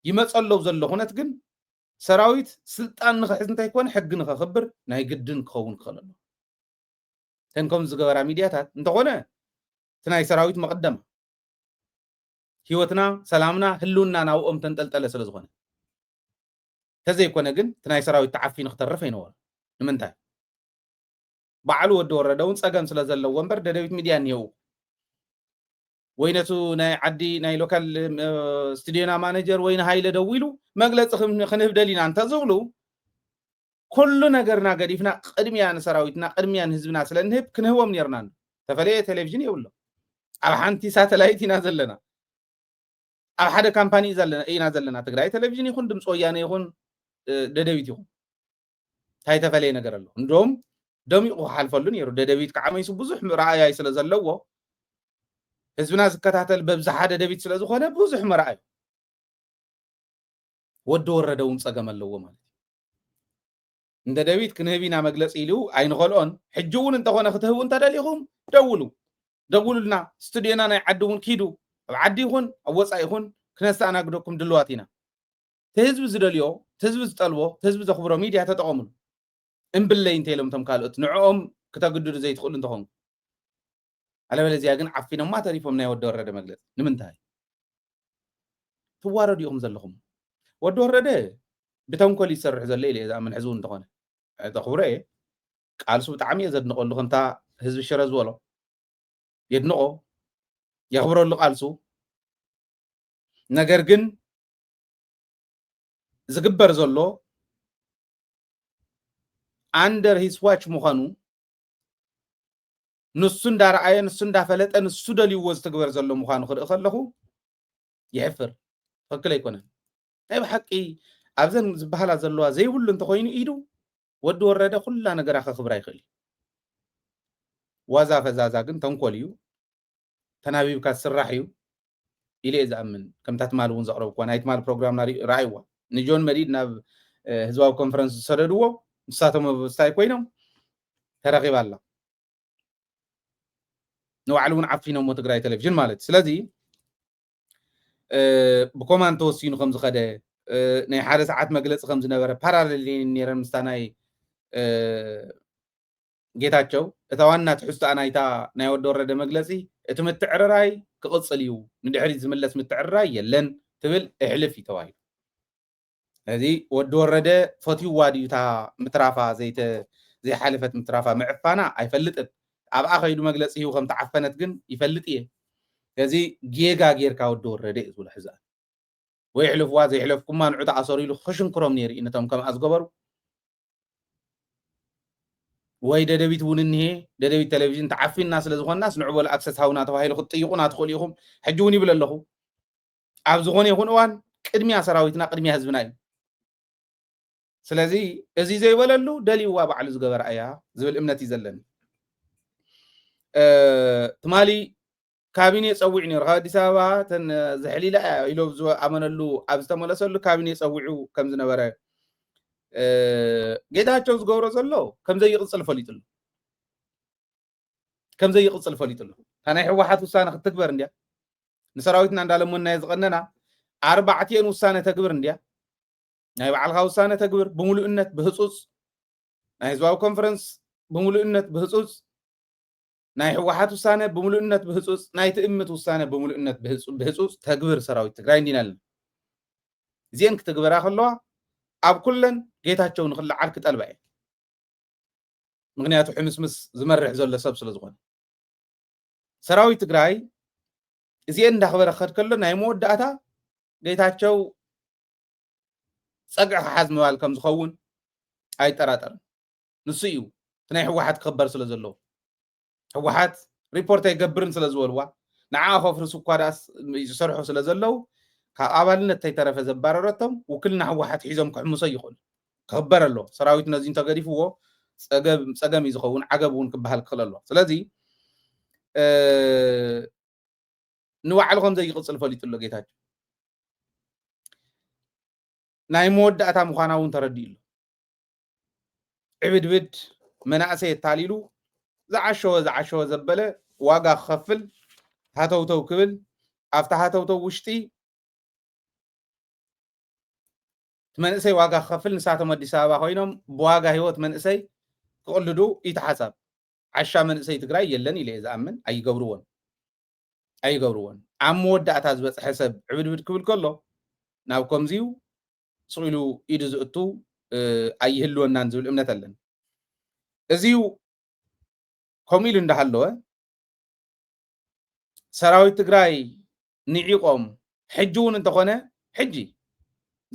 ይመጸሎ ዘሎ ኩነት ግን ሰራዊት ስልጣን ንኽሕዝ እንታይ ኮነ ሕጊ ንኽኽብር ናይ ግድን ክኸውን ክኽእል ኣሎ ተንከም ዝገበራ ሚድያታት እንተኾነ እቲ ናይ ሰራዊት መቐደም ህይወትና ሰላምና ህልውና ናብኦም ተንጠልጠለ ስለ ዝኾነ ተዘይኮነ ግን እቲ ናይ ሰራዊት ተዓፊ ንኽተርፍ ኣይነበረ ንምንታይ ባዕሉ ወዲ ወረደውን ፀገም ስለ ዘለዎ እምበር ደደቢት ሚድያ እኒሄው ወይ ነቱ ናይ ዓዲ ናይ ሎካል ስቱድዮና ማኔጀር ወይ ንሃይለ ደው ኢሉ መግለፂ ክንህብ ደሊና እንተዝብሉ كل نجرنا قديفنا قدميان سراويتنا قدميان حزبنا سلنهب كنهوم نيرنا تفليه تلفزيون يقول له على حنتي ساتلايت ينزل لنا على حدا كامباني ينزل لنا تقرأي تلفزيون يكون دمس ويانا يكون ددبيت يكون هاي تفليه نجر له ندوم دوم يقو حالفلون يرو ددبيت كعما يسو بزح رأي سلازلوه حزبنا زكاتاتل ببزح ددبيت سلازخونه بزح رأي ودو وردون صقم اللو مالتي እንደ ዳዊት ክንህቢና መግለጽ ኢሉ አይንኸልኦን ሕጅውን እንተኾነ ክትህቡ እንተደሊኹም ደውሉልና ስቱድዮና ናይ ዓዲ እውን ኪዱ ኣብ ዓዲ ይኹን ኣብ ወፃኢ ይኹን ክነስተኣናግደኩም ድልዋት ኢና ተህዝቢ ዝደልዮ ተህዝቢ ዝጠልቦ ተህዝቢ ዘኽብሮ ሚድያ ተጠቐሙሉ እምብለይ እንተኢሎም ቶም ካልኦት ንዕኦም ክተግድዱ ዘይትኽእሉ እንተኾኑ አለበለዚያ ግን ዓፊኖማ ተሪፎም ናይ ወዲ ወረደ መግለጽ ንምንታይ ትዋረዱ ኢኹም ዘለኹም ወዲ ወረደ بتنكل يسرح زلي لي اذا من حزون تخونه تخبره قال سو طعم يزدنقو له انت حزب الشرز ولا يدنقو يخبروا له قال سو ነገር ግን ዝግበር ዘሎ አንደር ሂስ ዋች መሆኑ ንሱ እንዳራአየ ንሱ እንዳፈለጠ ንሱ ደልይዎ ዝትግበር ዘሎ መሆኑ ከለኹ ይሕፍር ፈክለ ይኮነን አይ በሐቂ ኣብዘን ዝበሃላ ዘለዋ ዘይብሉ እንተኮይኑ ኢዱ ወዲ ወረደ ኩላ ነገር ከኽብራ ይኽእል ዋዛ ፈዛዛ ግን ተንኮል እዩ ተናቢብካ ስራሕ እዩ ኢለ ዝኣምን ከምታት ማል እውን ዘቕረብኳ ናይት ማል ፕሮግራም ራእይዋ ንጆን መዲድ ናብ ህዝባዊ ኮንፈረንስ ዝሰደድዎ ንሳቶም ኣብስታይ ኮይኖም ተረኺባ ኣላ ንባዕሉ እውን ዓፊኖሞ ትግራይ ቴሌቭዥን ማለት ስለዚ ብኮማንድ ተወሲኑ ከም ዝኸደ ናይ ሓደ ሰዓት መግለጽ ከም ዝነበረ ፓራሌል ነይረን ምስታናይ ጌታቸው እታ ዋና ትሕዝቶ ናይታ ናይ ወዲ ወረደ መግለጺ እቲ ምትዕርራይ ክቕጽል እዩ ንድሕሪት ዝምለስ ምትዕርራይ የለን ትብል እሕልፍ ተባሂሉ እዚ ወዲ ወረደ ፈትዩዋ ድዩታ ምትራፋ ዘይሓለፈት ምትራፋ ምዕፋና ኣይፈልጥን ኣብኣ ኸይዱ መግለጺ ሂቡ ከም ተዓፈነት ግን ይፈልጥ እየ እዚ ጌጋ ጌርካ ወዲ ወረደ እዩ ዝብሎ ሕዛን ويحلفوا زي يحلفكم ما نعود عصري له خشن كرم نيري إنتهم كم أزجبروا ويد دبيت وننهي دبيت تلفزيون تعفي الناس اللي زخون الناس نعبوا الأكسس هاونا تفاهي له خطي يقون أدخل يهم حجوني بلا له عبزخون يكون وان قدمي عصراويتنا قدمي هزبناي سلازي إزي زي ولا له دلي وابع على زجبر أيها زي الإمنة يزلن تمالي كابيني صوعني رغا أديس أبابا تن زحليله إلو زو أمنلو أبستمولسلو كابيني صوعو كم زنبره ጌታቸው ዝገብሮ ዘሎ ከም ዘይቅጽል ፈሊጥሉ ከም ዘይቅጽል ፈሊጥሉ ታናይ ህወሓት ውሳነ ክትግበር እንዲያ ንሰራዊትና እንዳለሞና ይዝቀነና 4 ውሳነ ተግብር እንዲያ ናይ ባዕልኻ ውሳነ ተግብር ብሙሉእነት ብህጹጽ ናይ ህዝባዊ ኮንፈረንስ ብሙሉእነት ብህጹጽ ናይ ህወሓት ውሳነ ብሙሉእነት ብህጹጽ ናይ ትእምት ውሳነ ብሙሉእነት ብህጹጽ ተግብር ሰራዊት ትግራይ እንዲናል እዚን ክትግበራ ከለዋ ኣብ ኩለን ጌታቸው ንኽልዓል ክጠልባ እየ ምክንያቱ ሕምስምስ ዝመርሕ ዘሎ ሰብ ስለ ዝኾነ ሰራዊት ትግራይ እዚን እንዳኽበረ ክኸድ ከሎ ናይ መወዳእታ ጌታቸው ፀግዒ ክሓዝ ምባል ከም ዝኸውን ኣይጠራጠርን ንሱ እዩ እቲ ናይ ህወሓት ክኽበር ስለ ዘለዎ ህወሓት ሪፖርት ኣይገብርን ስለ ዝበልዋ ንዓ ከፍርሱ እኳ ዳስ ዝሰርሑ ስለ ዘለው ካብ ኣባልነት ተይተረፈ ዘባረረቶም ውክልና ህወሓት ሒዞም ክሕምሶ ይኽእሉ ክኽበር ኣሎ ሰራዊት ነዚ እንተገዲፍዎ ፀገም እዩ ዝኸውን ዓገብ እውን ክበሃል ክኽእል ኣሎ ስለዚ ንባዕሉ ከም ዘይቅፅል ፈሊጡ ኣሎ ጌታቸው ናይ መወዳእታ ምዃና እውን ተረዲኡ ኣሎ ዕብድብድ መናእሰይ የታሊሉ ዝዓሸወ ዘበለ ዋጋ ክኸፍል ሃተውተው ክብል ኣብታ ሃተውተው ውሽጢ መንእሰይ ዋጋ ክኸፍል ንሳቶም ኣዲስ ኣበባ ኮይኖም ብዋጋ ህይወት መንእሰይ ክቕልዱ ይተሓሳብ ዓሻ መንእሰይ ትግራይ የለን ኢለ ዝኣምን ኣይገብርዎን ኣብ መወዳእታ ዝበፅሐ ሰብ ዕብድብድ ክብል ከሎ ናብ ከምዚኡ ስኢሉ ኢዱ ዝእቱ ኣይህልወናን ዝብል እምነት ኣለና እዚዩ ከምኡ ኢሉ እንዳሃለወ ሰራዊት ትግራይ ንዒቆም ሕጂ እውን እንተኾነ ሕጂ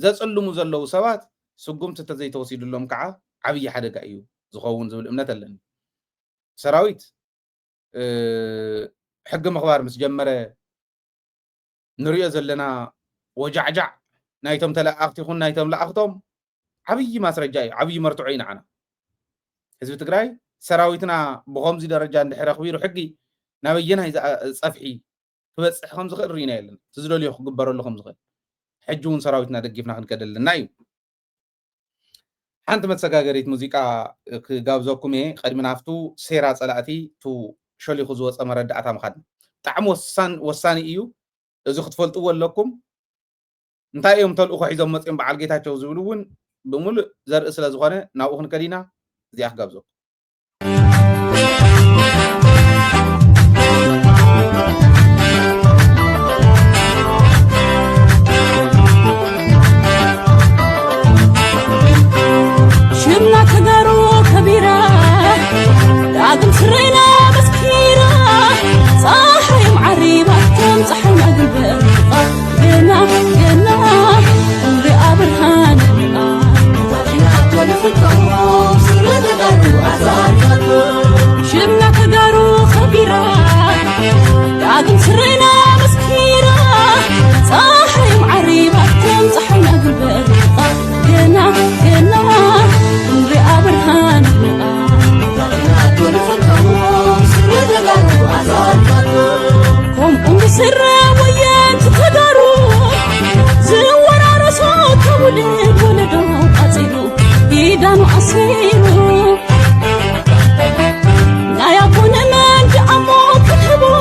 ዘጽልሙ ዘለው ሰባት ስጉምቲ ተዘይተወሲድሎም ከዓ ዓብይ ሓደጋ እዩ ዝኸውን ዝብል እምነት ኣለኒ ሰራዊት ሕጊ ምኽባር ምስ ጀመረ ንሪኦ ዘለና ወጃዕጃዕ ናይቶም ተለኣኽቲ ይኹን ናይቶም ለኣኽቶም ዓብይ ማስረጃ እዩ ዓብይ መርትዖ እዩ ንዓና ህዝቢ ትግራይ ሰራዊትና ብኸምዚ ደረጃ እንድሕር ኣኽቢሩ ሕጊ ናበየናይ ፀፍሒ ክበፅሕ ከም ዝኽእል ርኢና የለን እቲ ዝደልዮ ክግበረሉ ከም ዝኽእል ሕጂ እውን ሰራዊትና ደጊፍና ክንከደልና እዩ ሓንቲ መሰጋገሪት ሙዚቃ ክጋብዘኩም እየ ቀድሚ ናፍቱ ሴራ ፀላእቲ ቱ ሸሊኹ ዝወፀ መረዳእታ ምኻድ ብጣዕሚ ወሳኒ እዩ እዚ ክትፈልጥዎ ኣለኩም እንታይ እዮም ተልእኮ ሒዞም መፅኦም በዓል ጌታቸው ዝብሉ እውን ብምሉእ ዘርኢ ስለ ዝኾነ ናብኡ ክንከድ ኢና እዚኣ ክጋብዘኩም شمنا تقارو كبيرة داقم سرينا مسكيرة صاحي معريبة كم صحنا قلبي قنا قنا عمري أبرهان شمنا تقارو كبيرة داقم سرينا مسكيرة صاحي معريبة كم صحنا قلبي قنا قنا عمري أبرهان هم أمي سرة ويان تتدارو زورا رسوك ولد ولدو قتلو يدانو أصيرو لا يكون من جعمو كتبو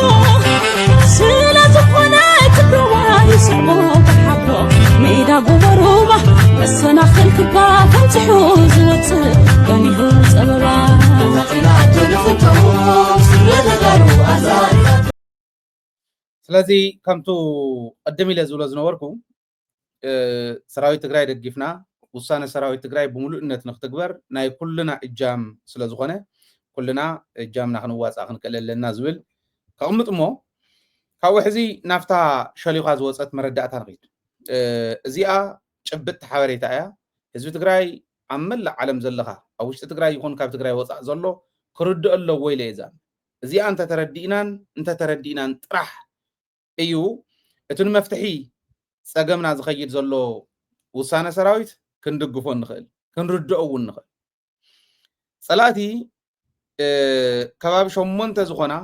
سلا زخونة تبروا يسعبو بحبو ميدا قبروبة بسنا خلق باكم تحوز وتصير قنيه سببا ስለዚ ከምቱ ቀደም ኢለ ዝብሎ ዝነበርኩ ሰራዊት ትግራይ ደጊፍና ውሳነ ሰራዊት ትግራይ ብምሉእነት ንክትግበር ናይ ኩልና እጃም ስለ ዝኾነ ኩልና እጃምና ክንዋፃእ ክንክእል ኣለና ዝብል ከቕምጥ እሞ ካብኡ ሕዚ ናፍታ ሸሊኻ ዝወፀት መረዳእታ ንኸይድ እዚኣ ጭብጥ ሓበሬታ እያ ህዝቢ ትግራይ ኣብ መላእ ዓለም ዘለኻ ኣብ ውሽጢ ትግራይ ይኹን ካብ ትግራይ ወፃእ ዘሎ ክርድእ ኣለዎ ኢለ እየ ዛን እዚኣ እንተተረዲእናን ጥራሕ እዩ እቲ ንመፍትሒ ፀገምና ዝኸይድ ዘሎ ውሳነ ሰራዊት ክንድግፎ ንኽእል ክንርድኦ እውን ንኽእል ፀላእቲ ከባቢ 8 ዝኾና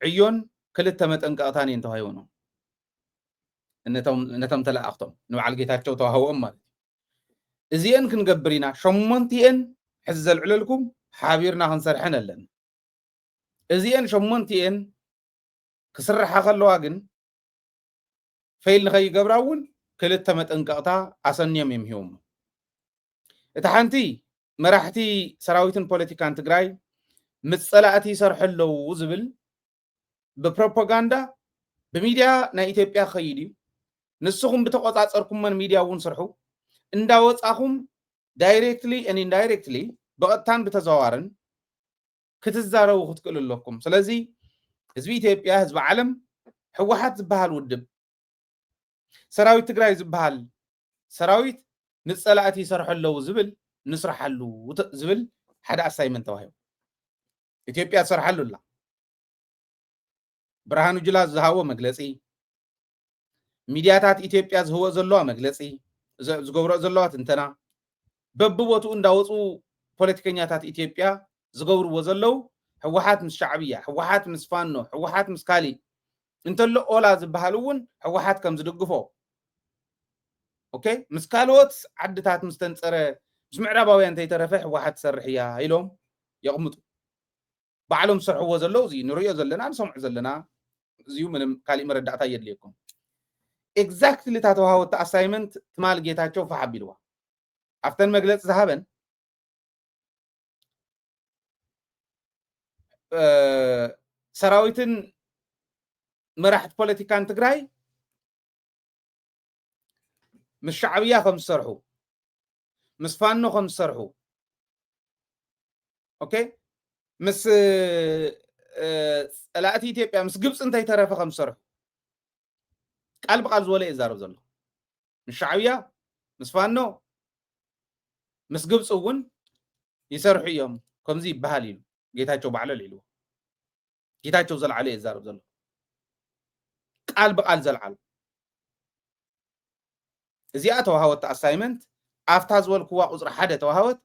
ዕዮን ክልተ መጠንቀቕታን እየን ተዋሂቦም ነቶም ተለኣኽቶም ንበዓል ጌታቸው ተዋህቦም ማለት እዚአን ክንገብር ኢና 8 ሕዚ ዘልዕለልኩም ሓቢርና ክንሰርሐን ኣለና እዚአን 8 ክስርሓ ከለዋ ግን ፈይል ንኸይገብራ እውን ክልተ መጠንቀቕታ ኣሰንዮም እዮም ሂቦም እቲ ሓንቲ መራሕቲ ሰራዊትን ፖለቲካን ትግራይ ምስ ፀላእቲ ይሰርሑ ኣለዉ ዝብል ብፕሮፓጋንዳ ብሚድያ ናይ ኢትዮጵያ ክኸይድ እዩ ንስኹም ብተቆፃፀርኩመን ሚድያ እውን ስርሑ እንዳወፃኹም ዳይሬክትሊ and indirectly በቐጥታን ብተዘዋዋርን ክትዛረቡ ክትክእሉ ኣለኩም ስለዚ ህዝቢ ኢትዮጵያ ህዝቢ ዓለም ሕወሓት ዝበሃል ውድብ ሰራዊት ትግራይ ዝበሃል ሰራዊት ምስ ፀላእቲ ይሰርሑ ኣለዉ ዝብል ንስራሓሉ ዝብል ሓደ ኣሳይመንት ተዋሂቡ ኢትዮጵያ ትሰርሓሉ ኣላ ብርሃኑ ጁላ ዝሃቦ መግለፂ ሚድያታት ኢትዮጵያ ዝህቦ ዘለዋ መግለፂ ዝገብሮ ዘለዋ ትንተና በብቦትኡ እንዳወፁ ፖለቲከኛታት ኢትዮጵያ ዝገብርዎ ዘለው ሕወሓት ምስ ሻዕብያ ሕወሓት ምስ ፋኖ ሕወሓት ምስ ካሊእ እንተሎ ኦላ ዝበሃል እውን ሕወሓት ከም ዝድግፎ ኦኬ ምስ ካልኦት ዓድታት ምስ ተንፀረ ምስ ምዕራባውያን እንተይተረፈ ሕወሓት ትሰርሕ እያ ኢሎም የቕምጡ ባዕሎም ዝሰርሕዎ ዘለው እዚ ንሪኦ ዘለና ንሰምዑ ዘለና እዚዩ ምንም ካሊእ መረዳእታ የድልየኩም ኤግዛክትሊ ታተዋሃወት ኣሳይመንት ትማል ጌታቸው ፈሓቢልዋ ኣፍተን መግለፂ ዝሃበን ሰራዊትን መራሕቲ ፖለቲካን ትግራይ ምስ ሻዕብያ ከም ዝሰርሑ ምስ ፋኖ ከም ዝሰርሑ ኦኬ ምስ ፀላእቲ ኢትዮጵያ ምስ ግብፂ እንተይተረፈ ከም ዝሰርሑ ቃል ብቃል ዝበለ ይዛረብ ዘሎ ምስ ሻዕብያ ምስ ፋኖ مس ግብጽ እውን ይሰርሑ እዮም ከምዚ ይበሃል ኢሉ ጌታቸው ባዕለል ኢሉ ጌታቸው ዘለዓለ ይዛረብ ዘሎ ቃል በቃል ዘለዓለ እዚኣ ተዋሃወት አሳይመንት አፍታ ዝበልክዋ ቁፅሪ ሓደ ተዋሃወት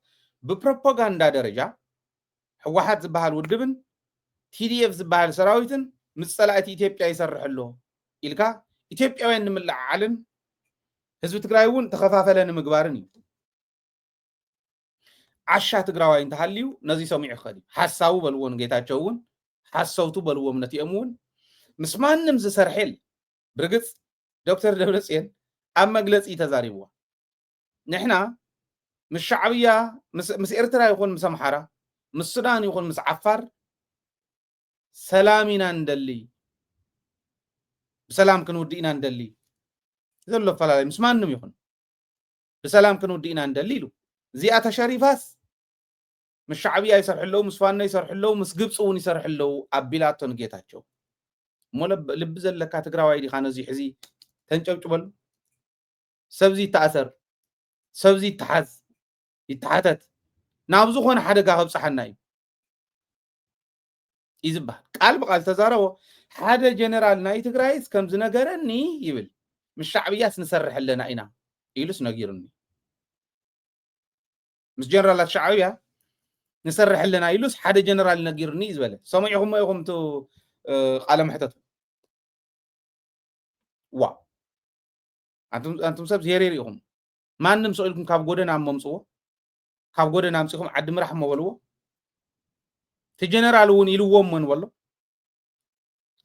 ብፕሮፓጋንዳ ደረጃ ሕወሓት ዝበሃል ውድብን ቲዲኤፍ ዝበሃል ሰራዊትን ምስ ፀላእቲ ኢትዮጵያ ይሰርሕ ኣሎ ኢልካ ኢትዮጵያውያን ንምልዓዓልን ህዝቢ ትግራይ እውን ተኸፋፈለ ንምግባርን እዩ ዓሻ ትግራዋይ እንተሃልዩ ነዚ ሰሚዑ ይኸዲ ሓሳቡ በልዎን ጌታቸው እውን ሓሰውቱ በልዎም ነቲኦም እውን ምስ ማንም ዝሰርሕ የለ ብርግፅ ዶክተር ደብረፅዮን ኣብ መግለፂ ተዛሪብዋ ንሕና ምስ ሻዕብያ ምስ ኤርትራ ይኹን ምስ ኣምሓራ ምስ ሱዳን ይኹን ምስ ዓፋር ሰላም ኢና እንደሊ ብሰላም ክንውድእ ኢና እንደሊ ዘሎ ፈላላይ ምስ ማንም ይኹን ብሰላም ክንውድእ ኢና እንደሊ ኢሉ እዚኣ ተሸሪፋስ ምስ ሻዕብያ ይሰርሕ ኣለዉ ምስ ፋኖ ይሰርሕ ኣለዉ ምስ ግብፂ እውን ይሰርሕ ኣለዉ ኣቢላቶ ንጌታቸው እሞ ልቢ ዘለካ ትግራዋይ ዲኻ ነዚ ሕዚ ተንጨብጭበሉ ሰብዚ ይተኣሰር ሰብዚ ይተሓዝ ይተሓተት ናብ ዝኾነ ሓደጋ ከብፅሓና እዩ ይዝባል ቃል ብቃል ተዛረቦ ሓደ ጀነራል ናይ ትግራይስ ከም ዝነገረኒ ይብል ምስ ሻዕብያስ ንሰርሕ ኣለና ኢና ኢሉስ ነጊሩኒ ምስ ጀነራላት ሻዕብያ ንሰርሕ ኣለና ኢሉስ ሓደ ጀነራል ነጊሩኒ ዝበለ ሰሚዕኹም ኢኹም ቱ ቃለ መሕተቱ ዋ አንቱም ሰብ ሄሬር ኢኹም ማንም ሰው ኢልኩም ካብ ጎደና መምፅዎ ካብ ጎደና ኣምፂኹም ዓዲ ምራሕ መበልዎ እቲ ጀነራል እውን ኢልዎም ምን ወሎ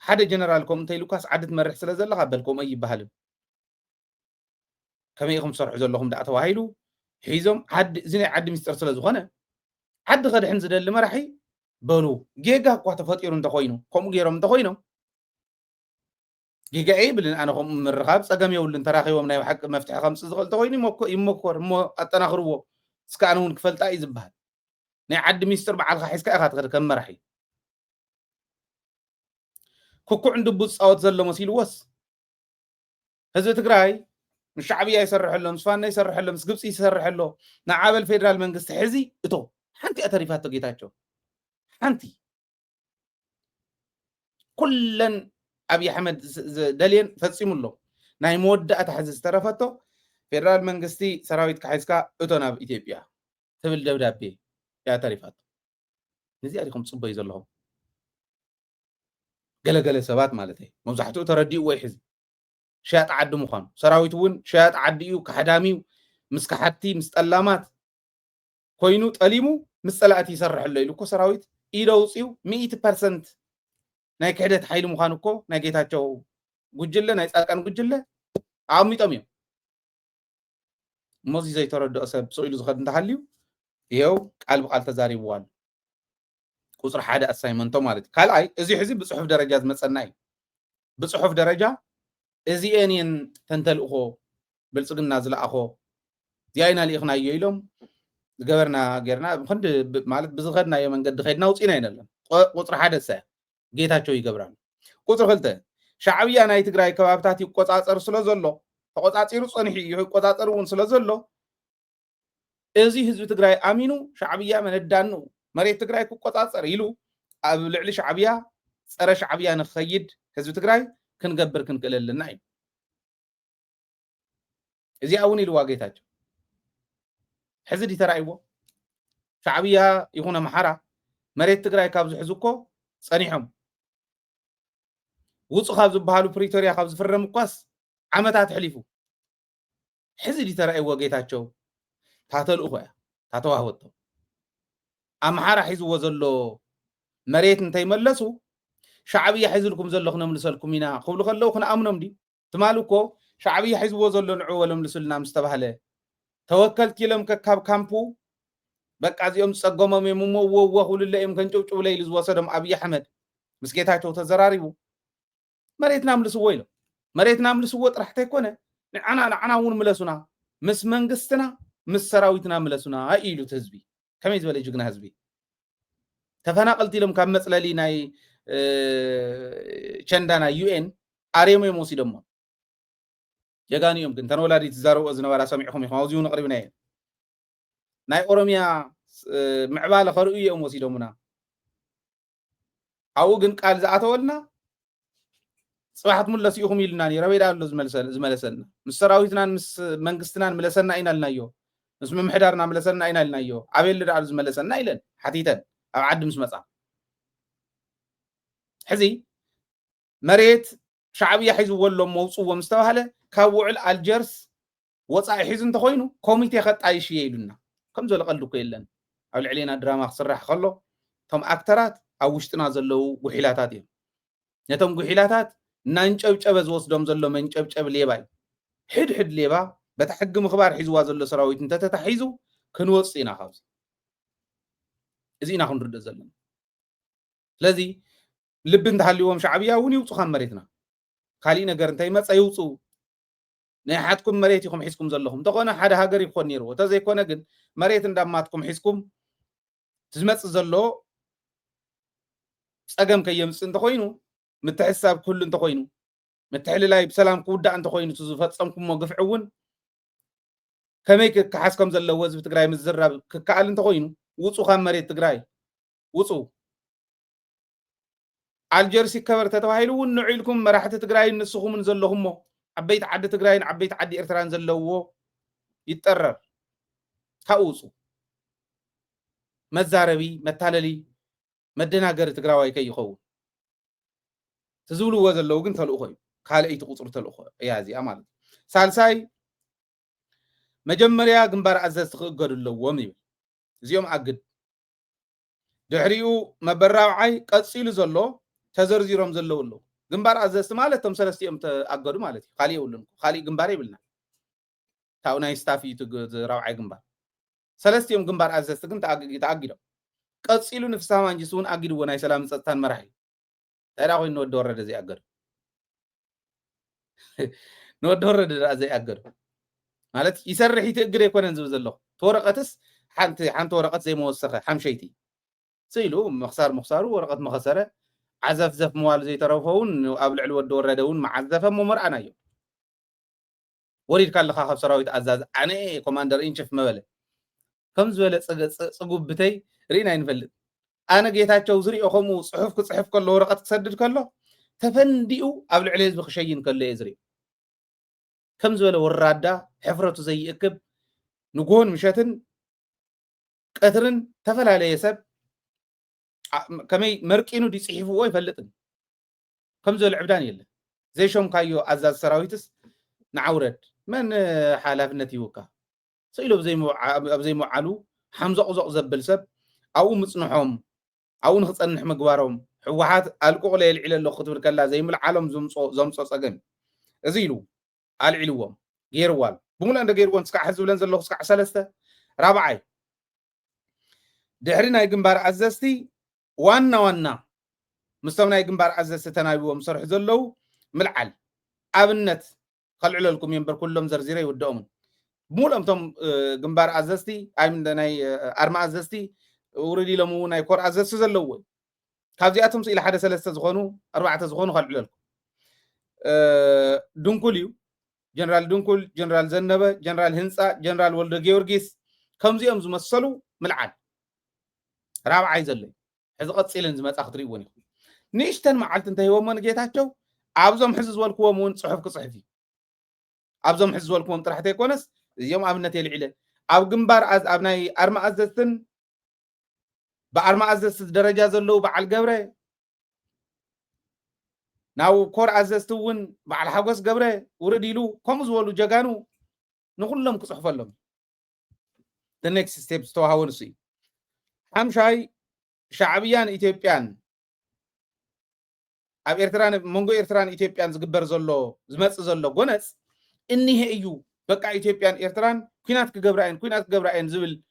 ሓደ ጀነራል ከም እንተ ኢሉካስ ዓዲ ትመርሕ ስለ ዘለካ በልኩም ኣይበሃልን ከመይ ኢኹም ሰርሑ ዘለኹም ዳኣ ተባሂሉ ሒዞም ዓዲ እዚ ናይ ዓዲ ምስጢር ስለ ዝኾነ ዓዲ ከድሕን ዝደሊ መራሒ በሉ ጌጋ እኳ ተፈጢሩ እንተኮይኑ ከምኡ ገይሮም እንተኮይኖም ጌጋ ይብልን ኣነ ከምኡ ምርኻብ ፀገም የብሉን ተራኺቦም ናይ ሓቂ መፍትሒ ከምፅእ ዝኽእል እንተኮይኑ ይሞከር እሞ ኣጠናኽርዎ እስካዕ እውን ክፈልጣ እዩ ዝበሃል ናይ ዓዲ ሚስጥር በዓልካ ሒዝካ ኢኻ ትኸድ ከም መራሒ ኩኩዕ እንድቡፅ ፃወት ዘሎ መሲልዎስ ህዝቢ ትግራይ ምስ ሻዕብያ ይሰርሕ ኣሎ ምስ ፋኖ ይሰርሕ ኣሎ ምስ ግብፂ ይሰርሕ ኣሎ ንዓበል ፌደራል መንግስቲ ሕዚ እቶ ሓንቲ እያ ተሪፋቶ ጌታቸው ሓንቲ ኩለን ኣብይ ኣሕመድ ደልየን ፈፂሙ ኣሎ ናይ መወዳእታ ሕዚ ዝተረፈቶ ፌደራል መንግስቲ ሰራዊት ካሒዝካ እቶ ናብ ኢትዮጵያ ትብል ደብዳቤ እያ ተሪፋቶ ነዚኣ ዲኹም ፅበዩ ዘለኹም ገለገለ ሰባት ማለት እዩ መብዛሕትኡ ተረዲኡ ወይ ሕዚ ሸያጥ ዓዲ ምዃኑ ሰራዊት እውን ሸያጥ ዓዲ እዩ ካሕዳሚዩ ምስ ካሓቲ ምስ ጠላማት ኮይኑ ጠሊሙ ምስ ፀላእቲ ይሰርሕ ኣሎ ኢሉ እኮ ሰራዊት ኢዶ ውፅኡ 100% ናይ ክሕደት ሓይሊ ምዃኑ እኮ ናይ ጌታቸው ጉጅለ ናይ ፃድቃን ጉጅለ ኣሚጦም እዮም እሞዚ ዘይተረድኦ ሰብ ስኢሉ ዝኸድ እንተሃልዩ ይኸው ቃል ብቃል ተዛሪብዋል ቁፅሪ ሓደ ኣሳይመንቶ ማለት እዩ ካልኣይ እዚ ሕዚ ብፅሑፍ ደረጃ ዝመፀና እዩ ብፅሑፍ ደረጃ እዚአን እየን ተንተልእኾ ብልፅግና ዝለኣኾ እዚኣይና ልኢኽናዮ ኢሎም ዝገበርና ጌርና ክንዲ ማለት ብዝኸድናዮ መንገዲ ኸድና ውፅኢና ኢና ኣለና ቁፅሪ ሓደ ሰ ጌታቸው ይገብራሉ ቁፅሪ ክልተ ሻዕብያ ናይ ትግራይ ከባብታት ይቆፃፀር ስለ ዘሎ ተቆፃፂሩ ፀኒሑ እዩ ይቆፃፀር እውን ስለ ዘሎ እዚ ህዝቢ ትግራይ ኣሚኑ ሻዕብያ መነዳኑ መሬት ትግራይ ክቆፃፀር ኢሉ ኣብ ልዕሊ ሻዕብያ ፀረ ሻዕብያ ንክኸይድ ህዝቢ ትግራይ ክንገብር ክንክእል ኣለና እዩ እዚኣ እውን ኢልዋ ጌታቸው ሕዚ ዲ ተራእይዎ ሻዕብያ ይኹን ኣምሓራ መሬት ትግራይ ካብ ዝሕዙ እኮ ፀኒሖም ውፁ ካብ ዝበሃሉ ፕሪቶሪያ ካብ ዝፍረም እኳስ ዓመታት ሕሊፉ ሕዚ ዲ ተራእይዎ ጌታቸው ታተልእኾ እያ ታተዋህወቶ ኣምሓራ ሒዝዎ ዘሎ መሬት እንተይመለሱ ሻዕብያ ሒዝልኩም ዘለኹ ነምልሰልኩም ኢና ክብሉ ከለዉ ክንኣምኖም ዲ ትማሉ እኮ ሻዕብያ ሒዝዎ ዘሎ ንዑ ወለምልሱልና ምስ ተባሃለ ተወከልቲ ኢሎም ከካብ ካምፑ በቃ እዚኦም ዝፀገሞም እዮም እሞ ወወ ክብሉለ እዮም ከንጭብጭብለ ኢሉ ዝወሰዶም ኣብይ ኣሕመድ ምስ ጌታቸው ተዘራሪቡ መሬት ናምልስዎ ኢሎም መሬት ናምልስዎ ጥራሕ እንተይኮነ ንዓና እውን ምለሱና ምስ መንግስትና ምስ ሰራዊትና ምለሱና ኢሉ ህዝቢ ከመይ ዝበለ ጅግና ህዝቢ ተፈናቀልቲ ኢሎም ካብ መፅለሊ ናይ ቸንዳ ናይ ዩኤን ኣርዮም እዮም ወሲዶሞ ጀጋኒ እዮም ግን ተን ወላዲት ዝዛረብኦ ዝነበራ ሰሚዕኹም ኢኹም ኣብዚኡ ነቕሪብና እየ ناي أورميا معبالة خرؤية وسيدومنا أو جن قال زعتولنا صباحت ملا سيخم يلناني ربيد على زملسنا مسراويتنا مس منقستنا ملسنا أين لنايو مس محدارنا ملسنا أين لنايو عبيل على زملسنا إلين حتيتا أو عد مس مسا حزي مريت شعبية حزب ولا موصو ومستوهله كوعل الجرس وصع حزن تخوينو كوميتي خط أي شيء يلنا كم زول قلدو كيلن أو علينا دراما صرح خلو تم أكترات أو وشتنا زلو وحيلاتات نتم وحيلاتات نانچبچب زوسدوم زلو منچبچب ليباي حد ليبا بتحق مخبار حزوا زلو سراويت انت تتحيزو كنوصينا خابز ازينا خنرد زلنا لذي لب انتحليوم شعبيا وني وصخان مريتنا خالي نجر انتي مصا يوصو نحاتكم مريتكم حسكم زلهم تقونا حدا هاجر يكون نيرو تزي كون جن مريت انداماتكم حسكم تزمص زلو صقم كيمص انت خوينو متحساب كل انت خوينو متحللاي بسلام كودا انت خوينو تزفصمكم موقفعون كميك كحسكم زلو وزب تግራይ مزراب كقال انت خوينو وصو خان مريت تግራይ وصو الجرسي كبر تتواهيلو ونعيلكم مراحة تግራይ نسخو من زلهمو عبيت عد تግራይን عبيت عد إرتران زلوو يتقرر كاوصو مزاربي متاللي مدناجر تግራዋይ كيخون تزولو وزلو ግን ተልኡ ኮይኑ ካልአይቲ ቁጽር ተልኡ ያዚ አማል ሳልሳይ መጀመሪያ ግንባር አዘዝ ትኽገድለዎም ይብል እዚኦም አግድ ድሕሪኡ መበራውዓይ ቀጽሉ ዘሎ ተዘርዚሮም ዘለውሎ ግንባር አዘዝ ማለት ተም ሰለስቲኦም ተአገዱ ማለት እዩ ካሊ ይውልን ካሊ ግንባር ይብልና ታውናይ ስታፊ ተራውዓይ ግንባር ሰለስቲኦም ግንባር አዘዝ ግን ተአጊዶም ቀጽሉ ንፍሳማ እንጂሱን አጊድዎ ናይ ሰላም ጸጥታን መራሒ ታዲያ ኮይኑ ወደ ወረደ ዘይ አገዱ نود هرد زي أجر مالت يسرح يتأجر يكون نزوج زلوا تورقتس حنت ورقة زي موسخة حمشيتي سيلو مخسار ورقة مخسرة عزف زف موال زي ترفون قبل علو الدور ردون مع عزفة ممر أنا يوم وريد كان لخاخ سراويت عزاز أنا كوماندر إنشف مبلة كم زولة صقوب بتي رينا ينفلت أنا جيت هاتشوزري أخمو صحف كله ورقة تسدد كله تفنديو قبل عليه بخشين كله يزري كم زولة والرادة حفرته زي إكب نقول مشاتن كثرن تفل على يسب كمي مركينو دي صحيفه ويفلتن كم زولة عبدان يلا زي شوم كايو عزاز سراويتس نعورد من حالافنتي وكا سيلو بزي معالو حمزة قزق زبل سب أو مصنحهم أو نخصنح مقبارهم حوحات القول يلعل اللو خطبر كلا زي العالم زمصو صقن ازيلو العلوم غيروال بمولا عند غيروان سكع حزب لنزل الله سكع سلسته رابعي دحرنا يجنبار عززتي وانا مستونا يجنبار عززتي تنايبهم صرح زلو ملعل ابنت خلعوا لكم ينبر كلهم زرزيري ودوم بمولا امتم جنبار عززتي اي من دناي ارما عززتي وريدي لمو ناي كور عززتي زلو كابزياتهم الى حدا سلسته زخونو اربعه زخونو خلعوا لكم دونكوليو جنرال دونكول جنرال زنبه جنرال هنصا جنرال ولد جيورغيس كمزيهم زمسلو ملعل رابعي زلي حز قصيلن زمصا خطريون نيشتن معلت انت يومن جيتاچو ابزم حز زولكومون صحف كصحفي ابزم حز زولكوم طرحت يكونس يوم ابنت يلعله اب جنبار از ابناي ارما ازستن بارما ازست درجه زلو بعل جبره ناو كور عززتون بعد حوس قبره ورديلو كم زولو جاغانو نقولهم كصحف لهم the next steps تو هاونسي حمشاي شعبيان إثيوبيان اب إرتران مونغو إرتران إثيوبيان زغبر زلو زمص زلو غونص اني هيو بقى إثيوبيان إرتران كينات كغبراين زبل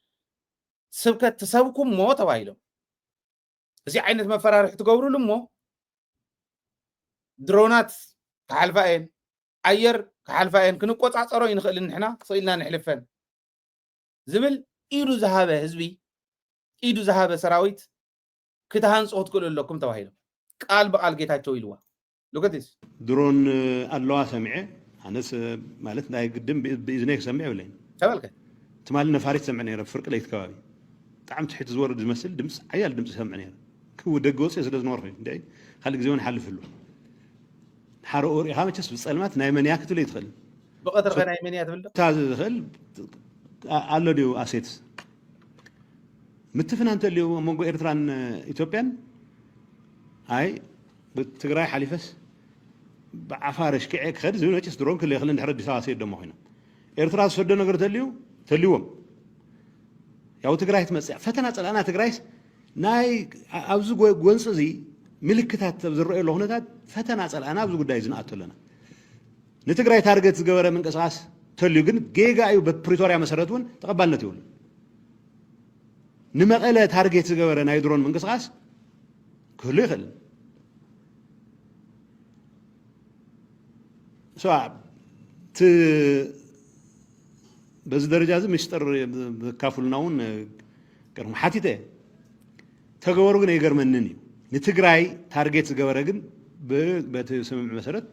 سبكت تسبكم مو توايلو زي عينت مفرارح تغبروا لمو درونات كحلفاين اير كحلفاين كنقصاصرو ينخل نحنا صيلنا نحلفن زبل ايدو ذهبه حزبي ايدو ذهبه سراويت كتهانصوت كل لكم توهيلو قال بقال جيتاچو يلوا لوكتيس درون الله سمعه انس مالت ناي قدم باذنك سمعه ولا تبالك تمال نفاريت سمعني رب فرق ليت كوابي طعم تحت زور دمسل دمس عيال دمس سمعني كو دقوس يزلز نورفي داي خليك زيون حلف له حرق أوري خامس بس سلمات نايمنياك تولي يدخل بقدر غير نايمنيات بلده تاز دخل قالوا ديو اسيتس متفنا انت اللي مونغو إيرتران إثيوبيان هاي بتقراي حليفس بعفارش كيك خد زين وجس درون كل يخلين نحرد بساعة سيد دم هنا إيرترا سود نقدر تليوم ياو تقراي تمسح فتنا تل أنا تقرايس ناي أبزو جونس زي ملكتات بزرق له هنا تاد فتنا تل أنا أبزو قداي زين أتلنا نتقراي تارجت جوارا من قصاص تليو جن جيجا أيو ببريتوريا مسارتون تقبلنا تقول نمقلة تارجت جوارا نايدرون من قصاص كله يخل سواء بس درجة مشتر كافلناون كرم حتيته تجاورو جن يجر منني نتقراي تارجت جوارا جن بتسمع مسارات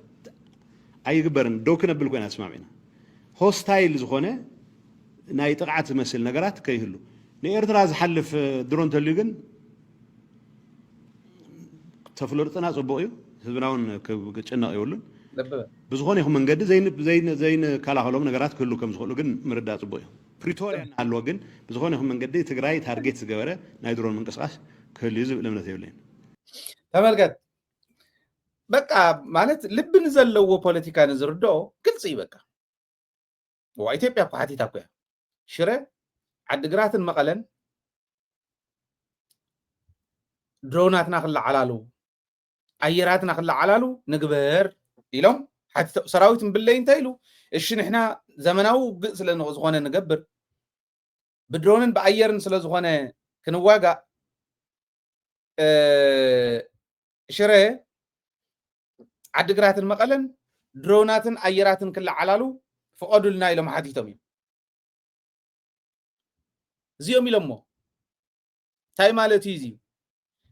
أي جبرن دوكنا بالكون أسمعنا هوستايل زخونة نايت قعت مثل نجارات كيهلو نيرتراز حلف درون تليجن تفلورتنا صبويو هزبناون كجنا يقولون بزخونة هم من قد زين كلاهلهم نجارات كله كم زخونة جن مردات صبويو بريتوريا على وجن بزخونة هم من قد تقراي تارجت جوارا نايدرون من قصاص كل يزب لمن ثيولين تمرقت بقى مالت لب نزلوا بوليتيكا نزردو كل شيء بقى وإثيوبيا بحاتي تاكويا شرة عدقرات مقلن دروناتنا خلا علالو أيراتنا خلا علالو نقبر إلهم حتى سراويت بالليل تايلو إيش نحنا زمناو قصل نغزغونا نقبر بدرونن بأيرن سلزغونا كنواقع شرة عدقرات المقلن درونات أيرات كل علالو فقدوا لنا إلى محاتيتهم زيهم يلمو تاي مالتي زيو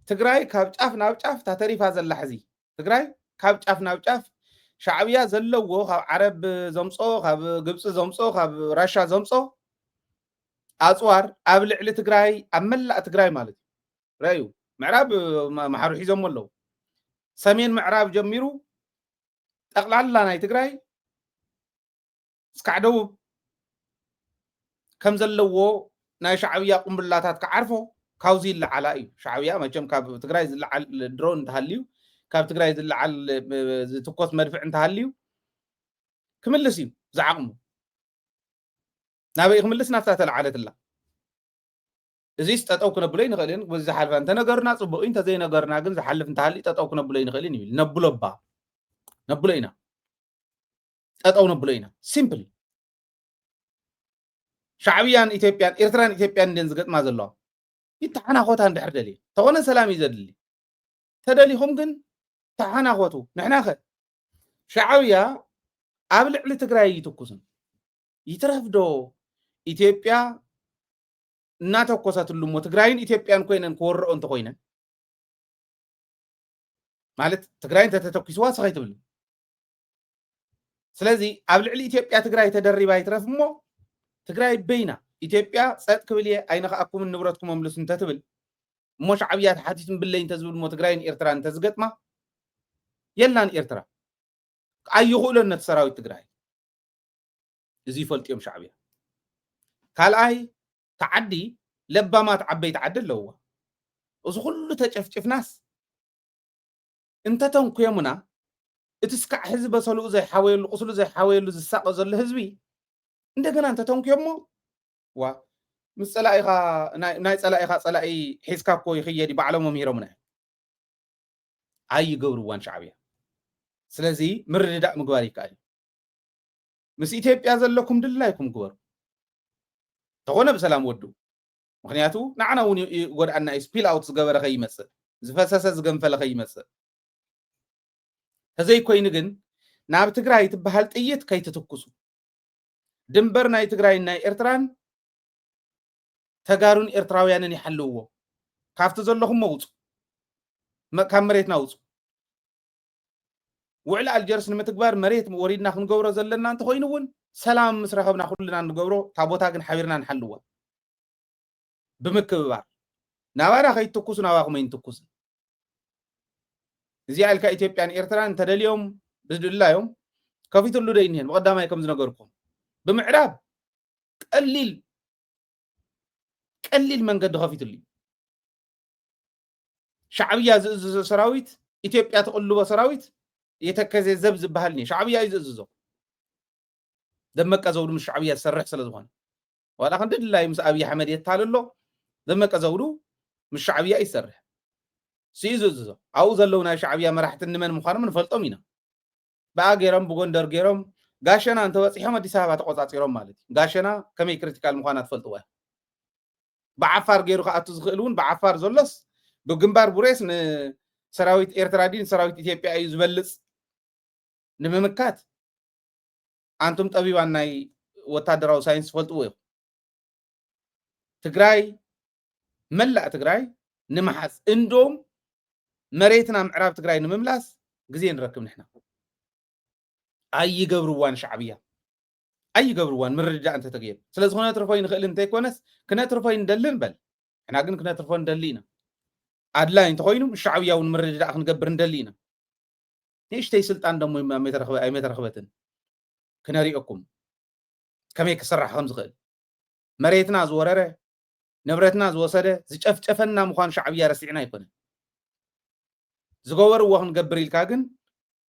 تقراي كابجاف نابجاف تاتريف هذا اللحزي تقراي كابجاف نابجاف شعبية زلو خاب عرب زمصو خاب قبص زمصو خاب راشا زمصو أصوار قبل على تقراي أملا تقراي مالتي رايو معراب محروحي زمولو سمين معراب جميرو أقلع الله ناي تقراي سكعدو كم زلوا ناي شعبية قم باللاتات كعرفو كاوزي اللي على شعبية ما جم كاب تقراي زل على الدرون تهليو كاب تقراي زل على تقوس مدفع تهليو كملسيو زعقمو نابي كملس نفتات العادة الله زيست أتوكنا بلين خلين وزي حلف أنت نجرنا صبوا أنت زي نجرنا جن زحلف أنت هلي تتوكنا بلين خلين نبلبا نبلينا أتونا بلينا simple شعبيان إثيوبيان إيرتران إثيوبيان دنزقت ما زلوا يتحنا خوتها ندحر دلي تونا سلام يزدلي تدلي هم جن تحنا خوتو نحنا خد شعبيا قبل على تقراي يتوكسن يترفدو إثيوبيا ناتوكسات اللومو تقراين إثيوبيان كوينن كور أنت كوينن مالت تقراين تتوكسوا صحيح تبلي سلازي قبل على إثيوبيا تقراي تدريبا يترف مو تقراي بينا إثيوبيا صد كبلية أين أكو من نبرتكم مملس أنت تبل مش عبيات حديث بالله أنت زول مو تقراين إيرتران تزقت ما يلان إيرترا أي يقولون نتسراوي تقراي زي فلت يوم شعبية قال أي تعدي لبا ما تعبي تعدل له وزغل تشفشف ناس أنت تنكو يمنا تسكع حزب صلوا زي حويل قصلوا زي حويل زي الساق زل حزبي عندنا أنت تونك يومه و مسألة ناي سلاقي حسكاب كوي خيّدي بعلمه ميرمنا أي جورو وان شعبية سلازي مرداء مقباري كاري مس إثيوبيا زلكم دلايكم جور تغونا بسلام ودو مخنياتو نعنا وني قد أن سبيل أوت زجبر خي مسر زفسس زجنفل خي مسر هزاي كوي نجن ناب تقرأي تبهالت أيت كي تتوكسو دمبر ناي تقرأي ناي إرتران تجارون إرتراويان يحلوه كافت زلهم موت ما كان مريت نوت وعلى الجرس لما تكبر مريت وريدنا خن جورا زلنا أنت خوينون سلام مسرخبنا كلنا نقبرو تابوتا كن حبيرنا نحلوا بمكبار نوارا خي تكوس نواق مين تكوس زي على إثيوبيا إيرتران تدليهم بزد الله يوم كفيت اللو دينهن مقدما يكم زنقركم بمعراب قليل من قد خفيت اللي شعبية سراويت إثيوبيا تقول له سراويت يتكز زبز بهالني شعبية يززو دمك أزود من الشعبية سرح سلزوان ولا خندد الله يمس أبي حمد يتعال له دمك أزودو من الشعبية يسرح سيززو عاوز اللونا شعبية ما راح تنمن مخارم من فلطمينا بقى جيرم بقندر جيرم قاشنا أنت وصيحة دي سبعة قطعات جيرم مالتي قاشنا كم يكرتكال مخانات فلطوه بعفار جيرو خاطر زغلون بعفار زلص بجنبار بوريس سراويت إيرترادين سراويت إثيوبيا يزبلص نممكات أنتم طبيبان ناي وتادراو ساينس فلطوه تግራይ ملأ تግራይ نمحس اندوم مريتنا معراب تግራይ نمملاس غزي نركب نحنا اي قبروان شعبيه اي قبروان من رجع انت تغير سلاز هنا ترفاين خيل انت يكونس كنا ترفاين ندلن بل احنا كن كنا ترفاين ندلينا ادلا انت خوينو الشعبيه ون مرجع نقبر ندلينا ايش تي سلطان دمو ما يترخب اي مترخبتن كنا ريقكم كم يكسرح خمس خيل مريتنا زورره نبرتنا زوسده زጨፍጨፈና مخان شعبيه رسعنا يكون زغور وخن قبر الكاغن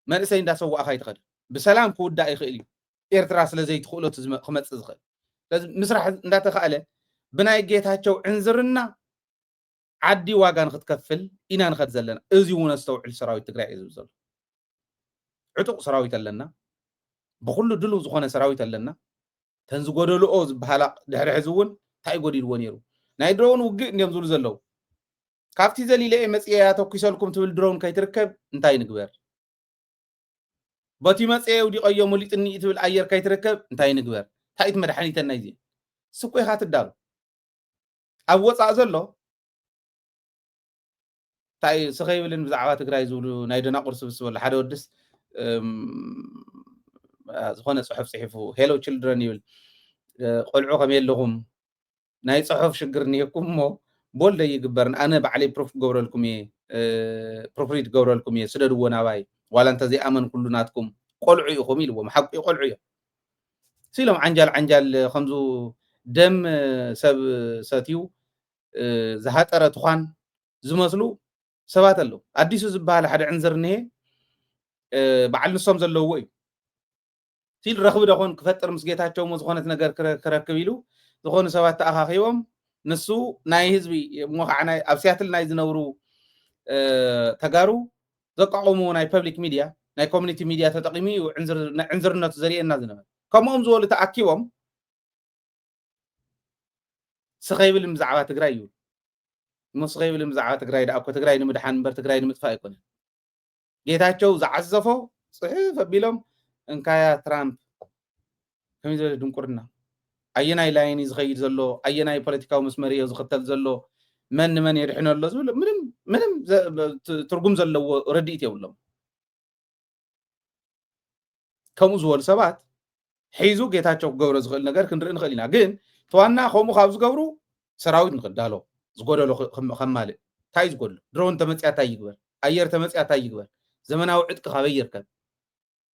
مرسي እንዳሰوا اخا يتخد بسلام كودا يخيل ኤርትራ ስለዘይ ትخلو خمص ዝخل لازم مسرح እንዳተخاله بناي ጌታቸው እንዝርና عدي واغا نختكفل ኢና نخد ዘለና እዚው ነስተውዕል ሰራዊት ትግራይ እዩ ዘሎ ዕጡቅ ሰራዊት ኣለና بكل دلو ዝኾነ ሰራዊት ኣለና ተንዝ ጎደልኦ ዝበሃላ ድሕሪ ሕዝውን ታይ ጎዲልዎ ነይሩ ናይ ድሮን ውግእ እንዲም ዝሉ ዘለው ካብቲ ዘሊለ መጽያ ተኩሰልኩም ትብል ድሮን ከይትርከብ እንታይ ንግበር باتي مصي ودي قيو موليطني تبل اير كايتركب انتاي نغبر تايت مدحنيتنا يزي سكوي هاتدال اوصا زلو تاي سخيبلن بزعوا تግራይ ዝብሉ ናይ ደና ቁርስ ብስበል ሓደ ወድስ ዝኾነ ጽሑፍ ጽሒፉ ሄሎ ችልድረን ይብል ቆልዑ ከም የለኹም ናይ ጽሑፍ ሽግር ንየኩም ሞ ቦልደ ይግበርን ኣነ ባዕለይ ፕሮፍ ገብረልኩም ፕሮፍሪድ ገብረልኩም ስደድዎ ናባይ ولا انت زي امن كلناتكم قلعوا يخم يلوم حق يقلعوا سيلهم عنجال خمزو دم سب ساتيو زهاتره تخان زمسلو سبات له اديسو زبال حد عنزر نيه بعل نصوم زلو وي سيل رخب دخون كفتر مسجيتاچو مزخونت ነገር كركب يلو زخون سبات اخاخيوم نسو ناي حزبي موخعناي ابسياتل ناي زنورو تغارو زقعمو ناي بابليك ميديا ناي كوميونيتي ميديا تطقمي وعنزرنات زرينا زنبل كمهم زول تاكيوم سخيبل مزعوا تግራይ مسخيبل مزعوا تግራይ داكو تግራይ نمدحان بر تግራይ نمطفا يكون ጌታቸው زعزفو صحيح بيلوم انكايا ترامب كميزل دنقرنا ايناي لاين يزخيد زلو ايناي بوليتيكاو مسمريه زختل زلو من يرحنا الله زول منم ترجم زلو رديت يولم كم زول سبات حيزو ጌታቸው ገብረ ዝኽእል ነገር ክንርኢ ንኽእል ኢና ግን ተዋና ከምኡ ካብ ዝገብሩ ሰራዊት ንኽዳሎ ዝጎደሎ ከማል ታይ ዝጎደሎ ድሮን ተመጽያታ ይግበር አየር ተመጽያታ ይግበር ዘመናዊ ዕጥቂ ካበይ ይርከብ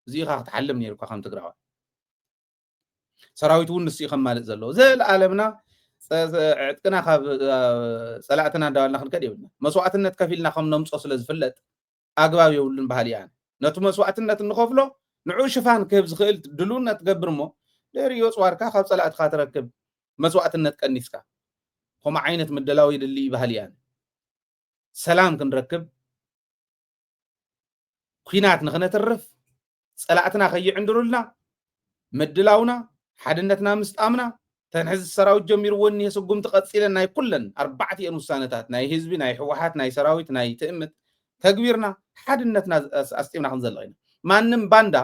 እዚኻ ክትሓልም ነይርካ ከም ትግራዋ ሰራዊት ውን ንስ ይከማል ዘሎ ዘለዓለምና ዕጥቅና ካብ ጸላእትና እንዳዋልና ክንከድ ይብልና መስዋዕትነት ከፊልና ከም ነምጾ ስለ ዝፍለጥ ኣግባብ ይውልን ባህል ያን ነቱ መስዋዕትነት ንኸፍሎ ንዑ ሽፋን ክህብ ዝኽእል ድሉነት ገብርሞ ለሪዮ ጽዋርካ ካብ ጸላእትካ ትረክብ መስዋዕትነት ቀኒስካ ከም ዓይነት ምድላው ይድሊ ባህል ያን ሰላም ክንረክብ ኩናት ንኽነተርፍ ጸላእትና ከይዕንድሩልና ምድላውና ሓድነትና ምስጣምና تنحز السراويت جمير وني يسقم تقصيلنا ناي كلن 4 ውሳነታት ናይ ህዝቢ ናይ ህወሓት ናይ ሰራዊት ናይ ትእምት ተግቢርና ሓድነትና ኣስጢምና ክንዘለቕና ማንም ባንዳ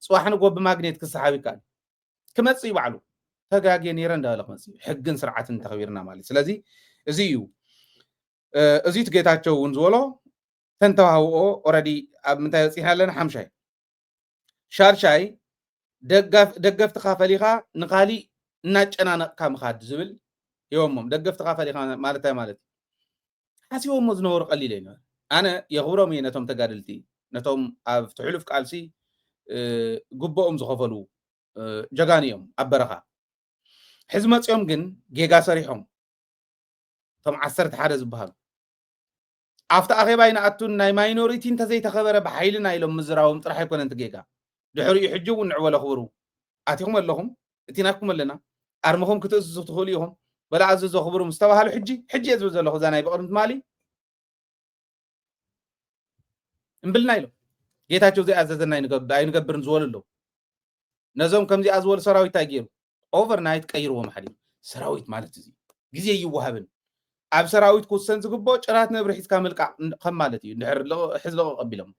ጽዋሕን ጎብ ማግኔት ክሰሓብ ይካል ክመጽ ይባዕሉ ተጋጌ ነይረ እንዳለ ክመጽ ሕግን ስርዓትን ተኸቢርና ማለት ስለዚ እዚ እዩ እዚ ትጌታቸው ውን ዝወሎ ተንተዋህኦ ኦሬዲ ኣብ ምንታይ ወፂና ኣለና ሓምሻይ ሻርሻይ ደገፍትኻ ፈሊኻ ንኻሊ እናጨናነቕካ ምኻድ ዝብል ይወሞም ደገፍትኻ ፈሊኻ ማለት ሓሲቦሞ ዝነበሩ ቀሊል እዩ ኣነ የኽብሮም እየ ነቶም ተጋድልቲ ነቶም ኣብ ትሕሉፍ ቃልሲ ግቦኦም ዝኸፈሉ ጀጋን እዮም ኣብ በረኻ ሕዚ መፅኦም ግን ጌጋ ሰሪሖም እቶም 11 ዝበሃሉ ኣብቲ ኣኼባ ይንኣቱን ናይ ማይኖሪቲ እንተዘይተኸበረ ብሓይልና ኢሎም ምዝራቦም ጥራሕ ኣይኮነን ጌጋ ድሕሪኡ ሕጂ እውን ንዕበሎ ክብሩ ኣቲኹም ኣለኹም እቲ ናትኩም ኣለና ኣርምኹም ክትእዝዙ ትኽእሉ ኢኹም በላ ኣዝዞ ክብሩ ምስ ተባሃሉ ሕጂ እየ ዝብል ዘለኹ እዛ ናይ ብቕድሚት ማሊ እምብልና ኢሎም ጌታቸው ዘይኣዘዘና ኣይንገብርን ዝበሉ ኣለዉ ነዞም ከምዚኣ ዝበሉ ሰራዊት እንታይ ገይሩ ኦቨርናይት ቀይርዎም ሓዲም ሰራዊት ማለት እዚ ግዜ ይወሃብን ኣብ ሰራዊት ክውሰን ዝግብኦ ጭራት ነብሪ ሒዝካ ምልቃዕ ከም ማለት እዩ ድሕር ሕዚ ለቕ ቀቢሎም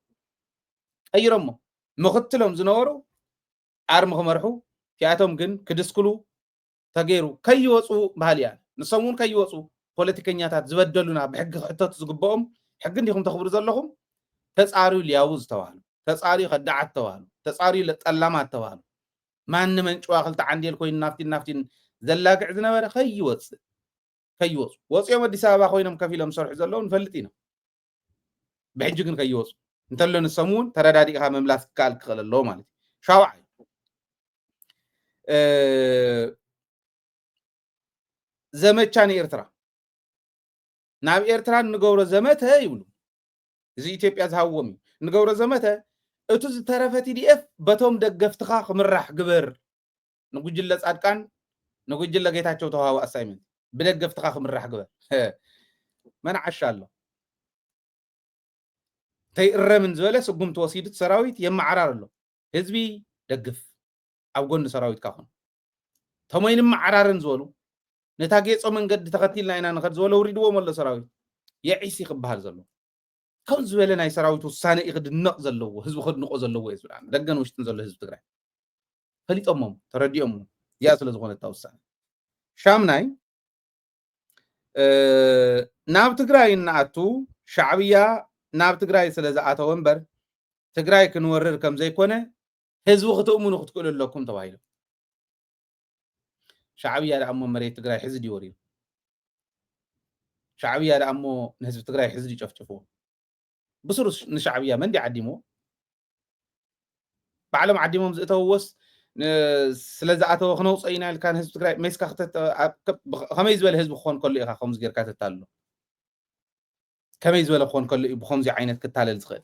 ቀይሮሞ ምኽትሎም ዝነበሩ ኣርሚ ክመርሑ ቲኣቶም ግን ክድስክሉ ተገይሩ ከይወፁ ባህል እያ ንሶም እውን ከይወፁ ፖለቲከኛታት ዝበደሉና ብሕጊ ክሕተቱ ዝግብኦም ሕጊ እንዲኹም ተኽብሩ ዘለኹም ተፃርዩ ሊያቡ ዝተባሃሉ ተፃርዩ ከዳዓት ተባሃሉ ተፃርዩ ጠላማት ተባሃሉ ማን መንጭዋ ክልተ ዓንዴል ኮይኑ ናፍቲን ዘላግዕ ዝነበረ ከይወፅእ ወፅኦም ኣዲስ ኣበባ ኮይኖም ከፍ ኢሎም ሰርሑ ዘለዉ ንፈልጥ ኢና ብሕጂ ግን ከይወፁ እንተሎ ንሶም እውን ተረዳዲእካ መምላስ ክከኣል ክኽእል ኣለዎ ማለት እዩ ሻውዓይ ዘመቻ ንኤርትራ ናብ ኤርትራ ንገብሮ ዘመተ ይብሉ እዚ ኢትዮጵያ ዝሃብዎም እዩ ንገብሮ ዘመተ እቲ ዝተረፈ TDF በቶም ደገፍትኻ ክምራሕ ግበር ንጉጅለ ጻድቃን ንጉጅለ ጌታቸው ተዋሃቡ ኣሳይመንት ብደገፍትኻ ክምራሕ ግበር መንዓሻ ኣሎ ተይእረምን ዝበለ ስጉም ተወሲዱት ሰራዊት የማዓራር ኣሎ ህዝቢ ደግፍ ኣብ ጎኒ ሰራዊት ካኹን ተሞይን ማዓራርን ዝበሉ ነታ ጌጾ መንገዲ ተኸቲልና ኢና ንኸድ ዝበለ ውሪድዎም ኣሎ ሰራዊት የዒሲ ክበሃል ዘሎ ከም ዝበለ ናይ ሰራዊት ውሳነ ይኽድነቕ ዘለዎ ህዝቢ ክድንቆ ዘለዎ እዩ ዝብላ ደገን ውሽጥን ዘሎ ህዝቢ ትግራይ ፈሊጦሞም ተረዲኦም እዚኣ ስለ ዝኾነት ውሳነ ሻምናይ ናብ ትግራይ እናኣቱ ሻዕብያ ናብ ትግራይ ስለ ዝኣተወ እምበር ትግራይ ክንወርር ከም ዘይኮነ ህዝቢ ክትእምኑ ክትክእሉ ኣለኩም ተባሂሉ ሻዕብያ ደኣ እሞ መሬት ትግራይ ሕዝዲ ወሪሩ ሻዕብያ ደኣ እሞ ንህዝቢ ትግራይ ሕዝዲ ጨፍጭፍዎ بسرس نشعبية من دي عديمو بعلم عديمو مزقتووس سلازعته خنوص اينا اللي كان حزب تግራይ مسكا خطت خميز ولا حزب خون كل اخا خمس غير كاتتالو كميز ولا خون كل بخمس عينت كتالل زخل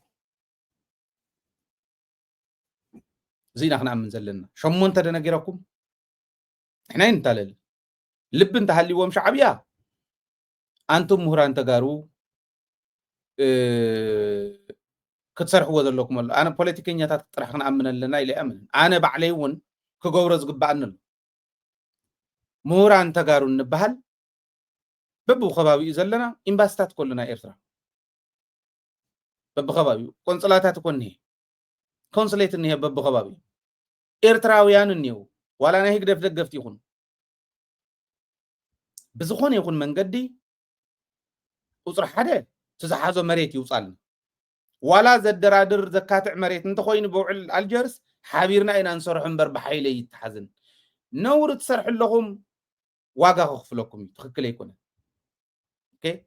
زينا احنا من زلنا شمونت دنغيركم احنا نتالل لب انت حليوم شعبية انتم مهران تغارو كتسرحوا ዘለኩም ኣሎ ኣነ ፖለቲከኛታት ጥራሕ ክንኣምን ኣለና ኢለ ኣምን ኣነ ባዕለይ እውን ክገብሮ ዝግባአኒ ኣሎ ምሁራን ተጋሩ እንበሃል በብኸባቢኡ ዘለና ኤምባሲታት ኮሉና ኤርትራ በብኸባቢኡ ቆንጽላታት ኮን እኒሄ ኮንስሌት እኒሄ በብኸባቢኡ ኤርትራውያን እኒሄው ዋላ ናይ ህግደፍ ደገፍቲ ይኹን ብዝኾነ ይኹን መንገዲ ቁፅሪ ሓደ تزحزو مريت يوصل ولا زدرادر زكاتع مريت انت خوين بوعل الجرس حبيرنا إن نصرح انبر بحيلة يتحزن نور تصرح لهم واقع خفلكم تخكل يكون اوكي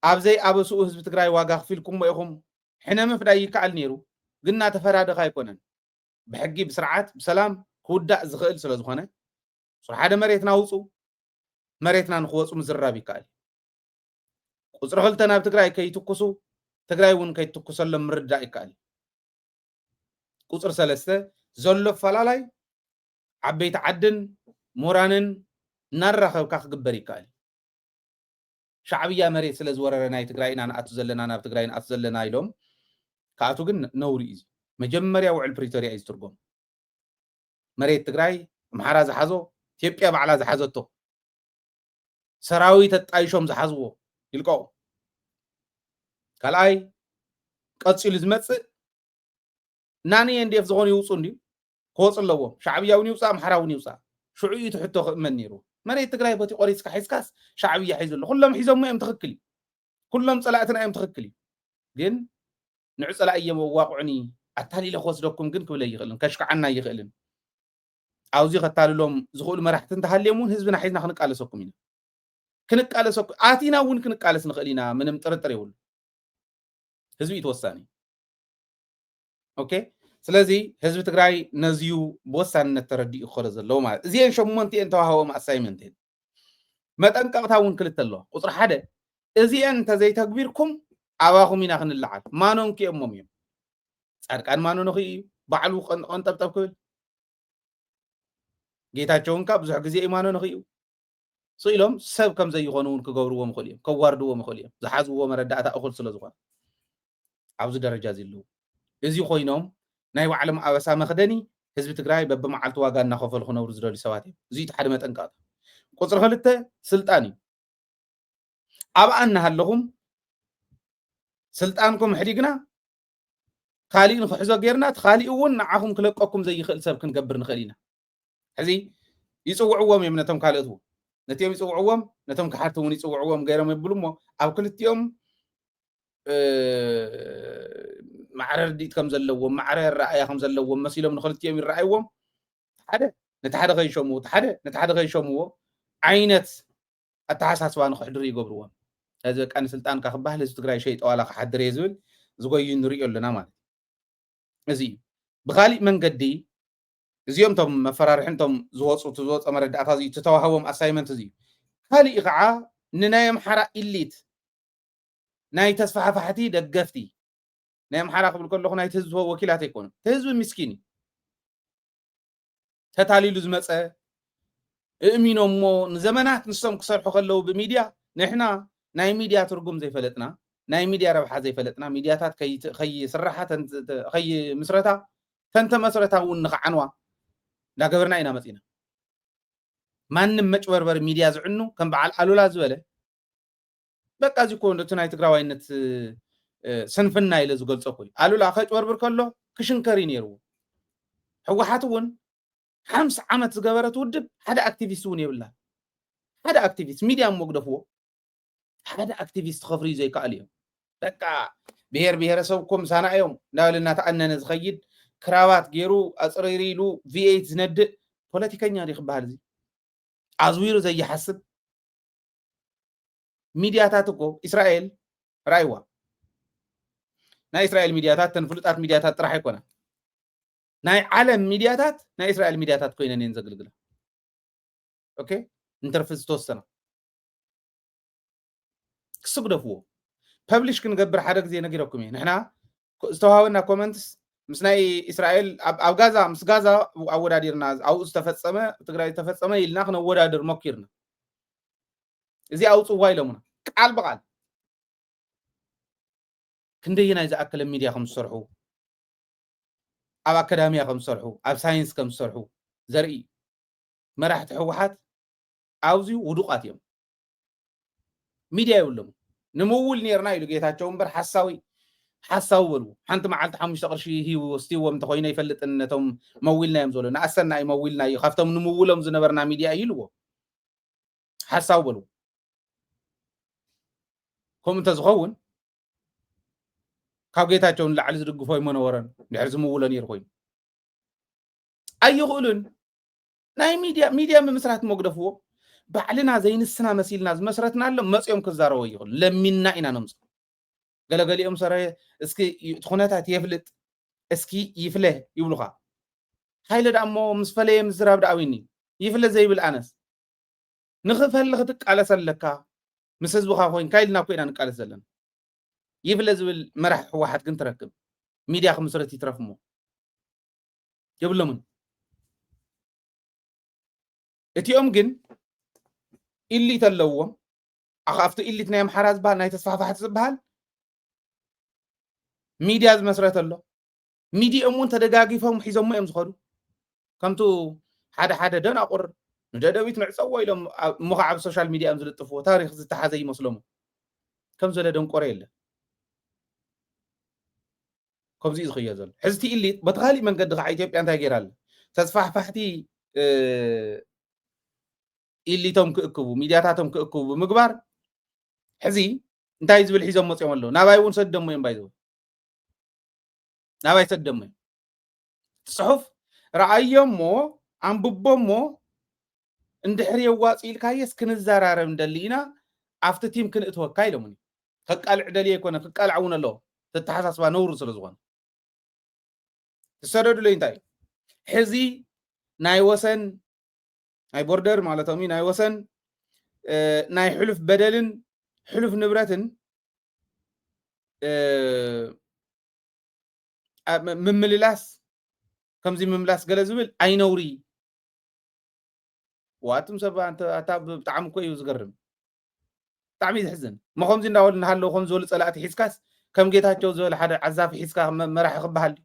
ابزي ابو سوء حزب تግራይ واقع خفلكم ويهم حنا مفدا يكعل نيرو قلنا تفرادخ يكونن بحقي بسرعات بسلام كودع زخيل سلا زخونه صراحه هذا مريتنا وصو مريتنا نخوصو مزراب يكال ቁፅሪ ክልተ ናብ ትግራይ ከይትኩሱ ትግራይ እውን ከይትኩሰሎም ምርዳእ ይከኣል ቁፅሪ 3 ዘሎ ፈላላይ ዓበይቲ ዓድን ምሁራንን እናራኸብካ ክግበር ይከኣል ሻዕብያ መሬት ስለ ዝወረረ ናይ ትግራይ ኢና ንኣቱ ዘለና ናብ ትግራይ ንኣቱ ዘለና ኢሎም ከኣቱ ግን ነውሪ እዩ መጀመርያ ውዕል ፕሪቶሪያ እዩ ዝትርጎም መሬት ትግራይ ኣምሓራ ዝሓዞ ኢትዮጵያ ባዕላ ዝሓዘቶ ሰራዊት ኣጣይሾም ዝሓዝዎ ይልቀው ካልኣይ ቀፂሉ ዝመጽእ ናኒ ኤንዲኤፍ ዝኾኑ ይውፁ እንዲዩ ክወፁ ኣለዎም ሻዕብያ እውን ይውፃ ኣምሓራ እውን ይውፃ ሽዑ ትሕቶ ክእመን ነይሩ መሬት ትግራይ በቲ ቆሪፅካ ሒዝካስ ሻዕብያ ሒዙ ኣሎ ኩሎም ሒዞሞ እዮም ትኽክል ኩሎም ፀላእትና እዮም ትኽክል ግን ንዕ ፀላእ እዮም ኣዋቑዕኒ ኣታሊለ ክወስደኩም ግን ክብለ ይኽእልን ከሽከዓና ይኽእልን ኣውዚ ኸታልሎም ዝኽእሉ መራሕቲ እንተሃልዮም እውን ህዝብና ሒዝና ክንቃለሰኩም ኢና ክንቃለሰኩም ኣቲና እውን ክንቃለስ ንኽእል ኢና ምንም ጥርጥር የብሉ ህዝቢ ተወሳኒ ኦኬ ስለዚ ህዝቢ ትግራይ ነዚዩ ብወሳንነት ተረዲኡ ክኸዶ ዘለዎ ማለት እዚአን ሸሞንቲአን ተዋህቦም ኣሳይመንት እየን መጠንቀቕታ እውን ክልተ ኣለዋ ቁፅሪ ሓደ እዚአን እንተዘይተግቢርኩም ኣባኹም ኢና ክንለዓል ማኖም ክእሞም እዮም ጻድቃን ማኖ ንኽእ እዩ ባዕሉ ቆንጠብጠብ ክብል ጌታቸውን ካብ ብዙሕ ግዜ ኢማኖ ንኽእዩ ስኢሎም ሰብ ከም ዘይኾኑ እውን ክገብርዎም ይኽእሉ እዮም ከዋርድዎም ይኽእሉ እዮም ዝሓዝዎ መረዳእታ እኹል ስለ ዝኾነ ኣብዚ ደረጃ እዚ ኣለዉ እዚ ኮይኖም ናይ ባዕሎም ኣበሳ መኽደኒ ህዝቢ ትግራይ በብመዓልቲ ዋጋ እናኸፈሉ ክነብሩ ዝደልዩ ሰባት እዮም እዚ እቲ ሓደ መጠንቀቕታ ቁፅሪ ክልተ ስልጣን እዩ ኣብኣ እናሃለኹም ስልጣንኩም ሕዲግና ካሊእ ንክሕዞ ጌርና እቲ ካሊእ እውን ንዓኹም ክለቀኩም ዘይኽእል ሰብ ክንገብር ንኽእል ኢና ሕዚ ይፅውዕዎም እዮም ነቶም ካልኦት እውን ነቲኦም ይፅውዕዎም ነቶም ካሓቲ እውን ይፅውዕዎም ገይሮም የብሉ እሞ ኣብ ክልቲኦም ማዕረ ርዲኢት ከም ዘለዎም ማዕረ ረኣያ ከም ዘለዎም መሲሎም ንክልቲኦም ይረኣይዎም ሓደ ነቲ ሓደ ከይሸምዎ ነቲ ሓደ ከይሸምዎ ዓይነት ኣተሓሳስባ ንክሕድሩ ይገብርዎም እዚ በቃ ንስልጣንካ ክበሃል ህዝቢ ትግራይ ሸይጠዋላ ክሓድር እየ ዝብል ዝጎዩ ንሪኦ ኣለና ማለት እዚ እዩ ብካሊእ መንገዲ እዚኦም ቶም መፈራርሕን ቶም ዝወፀ መረዳእታ እዚ ተተዋህቦም ኣሳይመንት እዚ ካሊእ ከዓ ንናይ ኣምሓራ ኢሊት ናይ ተስፋሕፋሕቲ ደገፍቲ ናይ ኣምሓራ ክብል ከለኹ ናይቲ ህዝቢ ወኪላት ኣይኮኑን እቲ ህዝቢ ምስኪን እዩ ተታሊሉ ዝመፀ እእሚኖም እሞ ንዘመናት ንሶም ክሰርሑ ከለዉ ብሚድያ ንሕና ናይ ሚድያ ትርጉም ዘይፈለጥና ናይ ሚድያ ረብሓ ዘይፈለጥና ሚድያታት ከይስራሓ ከይምስረታ ተንተመስረታ እውን ንኽዓንዋ እንዳገበርና ኢና መፂና ማንም መጭበርበር ሚድያ ዝዕኑ ከም በዓል ኣሉላ ዝበለ በቃ እዚ ኮ እቲ ናይ ትግራዋይነት ስንፍና ኢለ ዝገልፆ ኮይኑ ኣሉላ ከጭበርብር ከሎ ክሽንከር እዩ ነይርዎ ሕወሓት እውን 50 ዓመት ዝገበረት ውድብ ሓደ ኣክቲቪስት እውን የብላ ሓደ ኣክቲቪስት ሚድያ ሞግደፍዎ ሓደ ኣክቲቪስት ከፍርዩ ዘይከኣል እዮም በቃ ብሄር ብሄረሰብኩም ሳና እዮም እንዳበለ እናተኣነነ ዝኸይድ ክራባት ገይሩ ኣፅሪሪ ኢሉ ቪኤት ዝነድእ ፖለቲከኛ ዲ ክበሃል እዚ ኣዝዊሩ ዘይሓስብ ሚድያታት እኮ እስራኤል ራይዋ ናይ እስራኤል ሚድያታት ተን ፍሉጣት ሚድያታት ጥራሕ ኣይኮና ናይ ዓለም ሚድያታት ናይ እስራኤል ሚድያታት ኮይነን እየን ዘገልግላ ኦኬ እንተርፊ ዝተወሰነ ክስግደፍዎ ፐብሊሽ ክንገብር ሓደ ግዜ ነጊረኩም እየ ንሕና ዝተዋሃበና ኮመንትስ ምስ ናይ እስራኤል ኣብ ጋዛ ምስ ጋዛ ኣወዳዲርና ኣብኡ ዝተፈፀመ ትግራይ ዝተፈፀመ ኢልና ክነወዳድር ሞኪርና እዚ ኣውፅዋ ኢሎሙና ቃል በቃል ክንደየናይ ዝኣከለ ሚድያ ከም ዝሰርሑ ኣብ ኣካዳሚያ ከም ዝሰርሑ ኣብ ሳይንስ ከም ዝሰርሑ ዘርኢ መራሕቲ ሕወሓት ኣብዚዩ ውዱቃት እዮም ሚድያ የብሎም ንምውል ነርና ኢሉ ጌታቸው እምበር ሓሳዊ በልዎ ሓንቲ መዓልቲ 5 ቅርሺ ሂቡ ወስቲዎም እንተኮይነ ይፈልጥን ነቶም መዊልና እዮም ዘሎ ንኣሰና እዩ መዊልና እዩ ካብቶም ንምውሎም ዝነበርና ሚድያ ይልዎ ሓሳዊ በልዎ ከምኡ እንተዝኸውን ካብ ጌታቸው ንላዕሊ ዝድግፎ ይመነበረን ድሕሪ ዝምውሎ ነይሩ ኮይኑ ኣይኽእሉን ናይ ሚድያ ብምስራት መግደፍዎ ባዕልና ዘይንስና መሲልና ዝመስረትና ኣሎ መፅኦም ክዛረበ ይኽእሉ ለሚና ኢና ነምፅ ገለገሊኦም ሰረ እስኪ ኩነታት የፍልጥ እስኪ ይፍለህ ይብሉኻ ሃይለ ዳሞ ምስ ፈለየ ምዝራብ ዳዊኒ ይፍለ ዘይብል ኣነስ ንኽፈሊ ክትቃለስ ኣለካ ምስ ህዝብኻ ኮይንካ ኢልና ኮይና ንቃለስ ዘለና ይፍለ ዝብል መራሒ ሕወሓት ግን ትረክብ ሚድያ ክምስረት ይትረፍ እሞ የብሎምን እቲኦም ግን ኢሊት ኣለዎም ኣኻፍቲ ኢሊት ናይ ኣምሓራ ዝበሃል ናይ ተስፋሕፋሕቲ ዝበሃል ሚድያ ዝመስረት ኣሎ ሚድኦም እውን ተደጋጊፎም ሒዞሞ እዮም ዝኸዱ ከምቱ ሓደ ደናቁር ንደደቢት ምዕፀዎ ኢሎም እሞ ከዓ ኣብ ሶሻል ሚድያ እዮም ዝልጥፍዎ ታሪክ ዝተሓዘ ይመስሎሞ ከም ዘለ ደንቆረ የለ ከምዚ ዝኽየ ዘሎ ሕዝቲ ኢሊት በቲ ካሊእ መንገዲ ከዓ ኢትዮጵያ እንታይ ገይራ ኣላ ተስፋሕፋሕቲ ኢሊቶም ክእክቡ ሚድያታቶም ክእክቡ ብምግባር ሕዚ እንታይ ዝብል ሒዞም መፅኦም ኣለዉ ናባይ እውን ሰደሞ እዮም ባይዘው نابا يتدمي صحف رأيهم أنببهم اندحري واصيل كايس كنزارارم دلينا after team كن اتوكاي لمني قال عدليه يكون قال عون الله تتحساسبا نور سلازوان تسردو لينتاي حزي ناي وسن ناي بوردر مالتومي ناي وسن ناي حلف بدلن حلف نبرتن ممللاس كمزي مملاس قال زبل اي نوري واتم سبا انت اتاب طعم كوي زغرم طعمي يحزن ما خمزي እንዳወል نحلو خمز ول صلات حسكاس كم جيتاچو زول حدا عزاف حسكا مراح يخبحل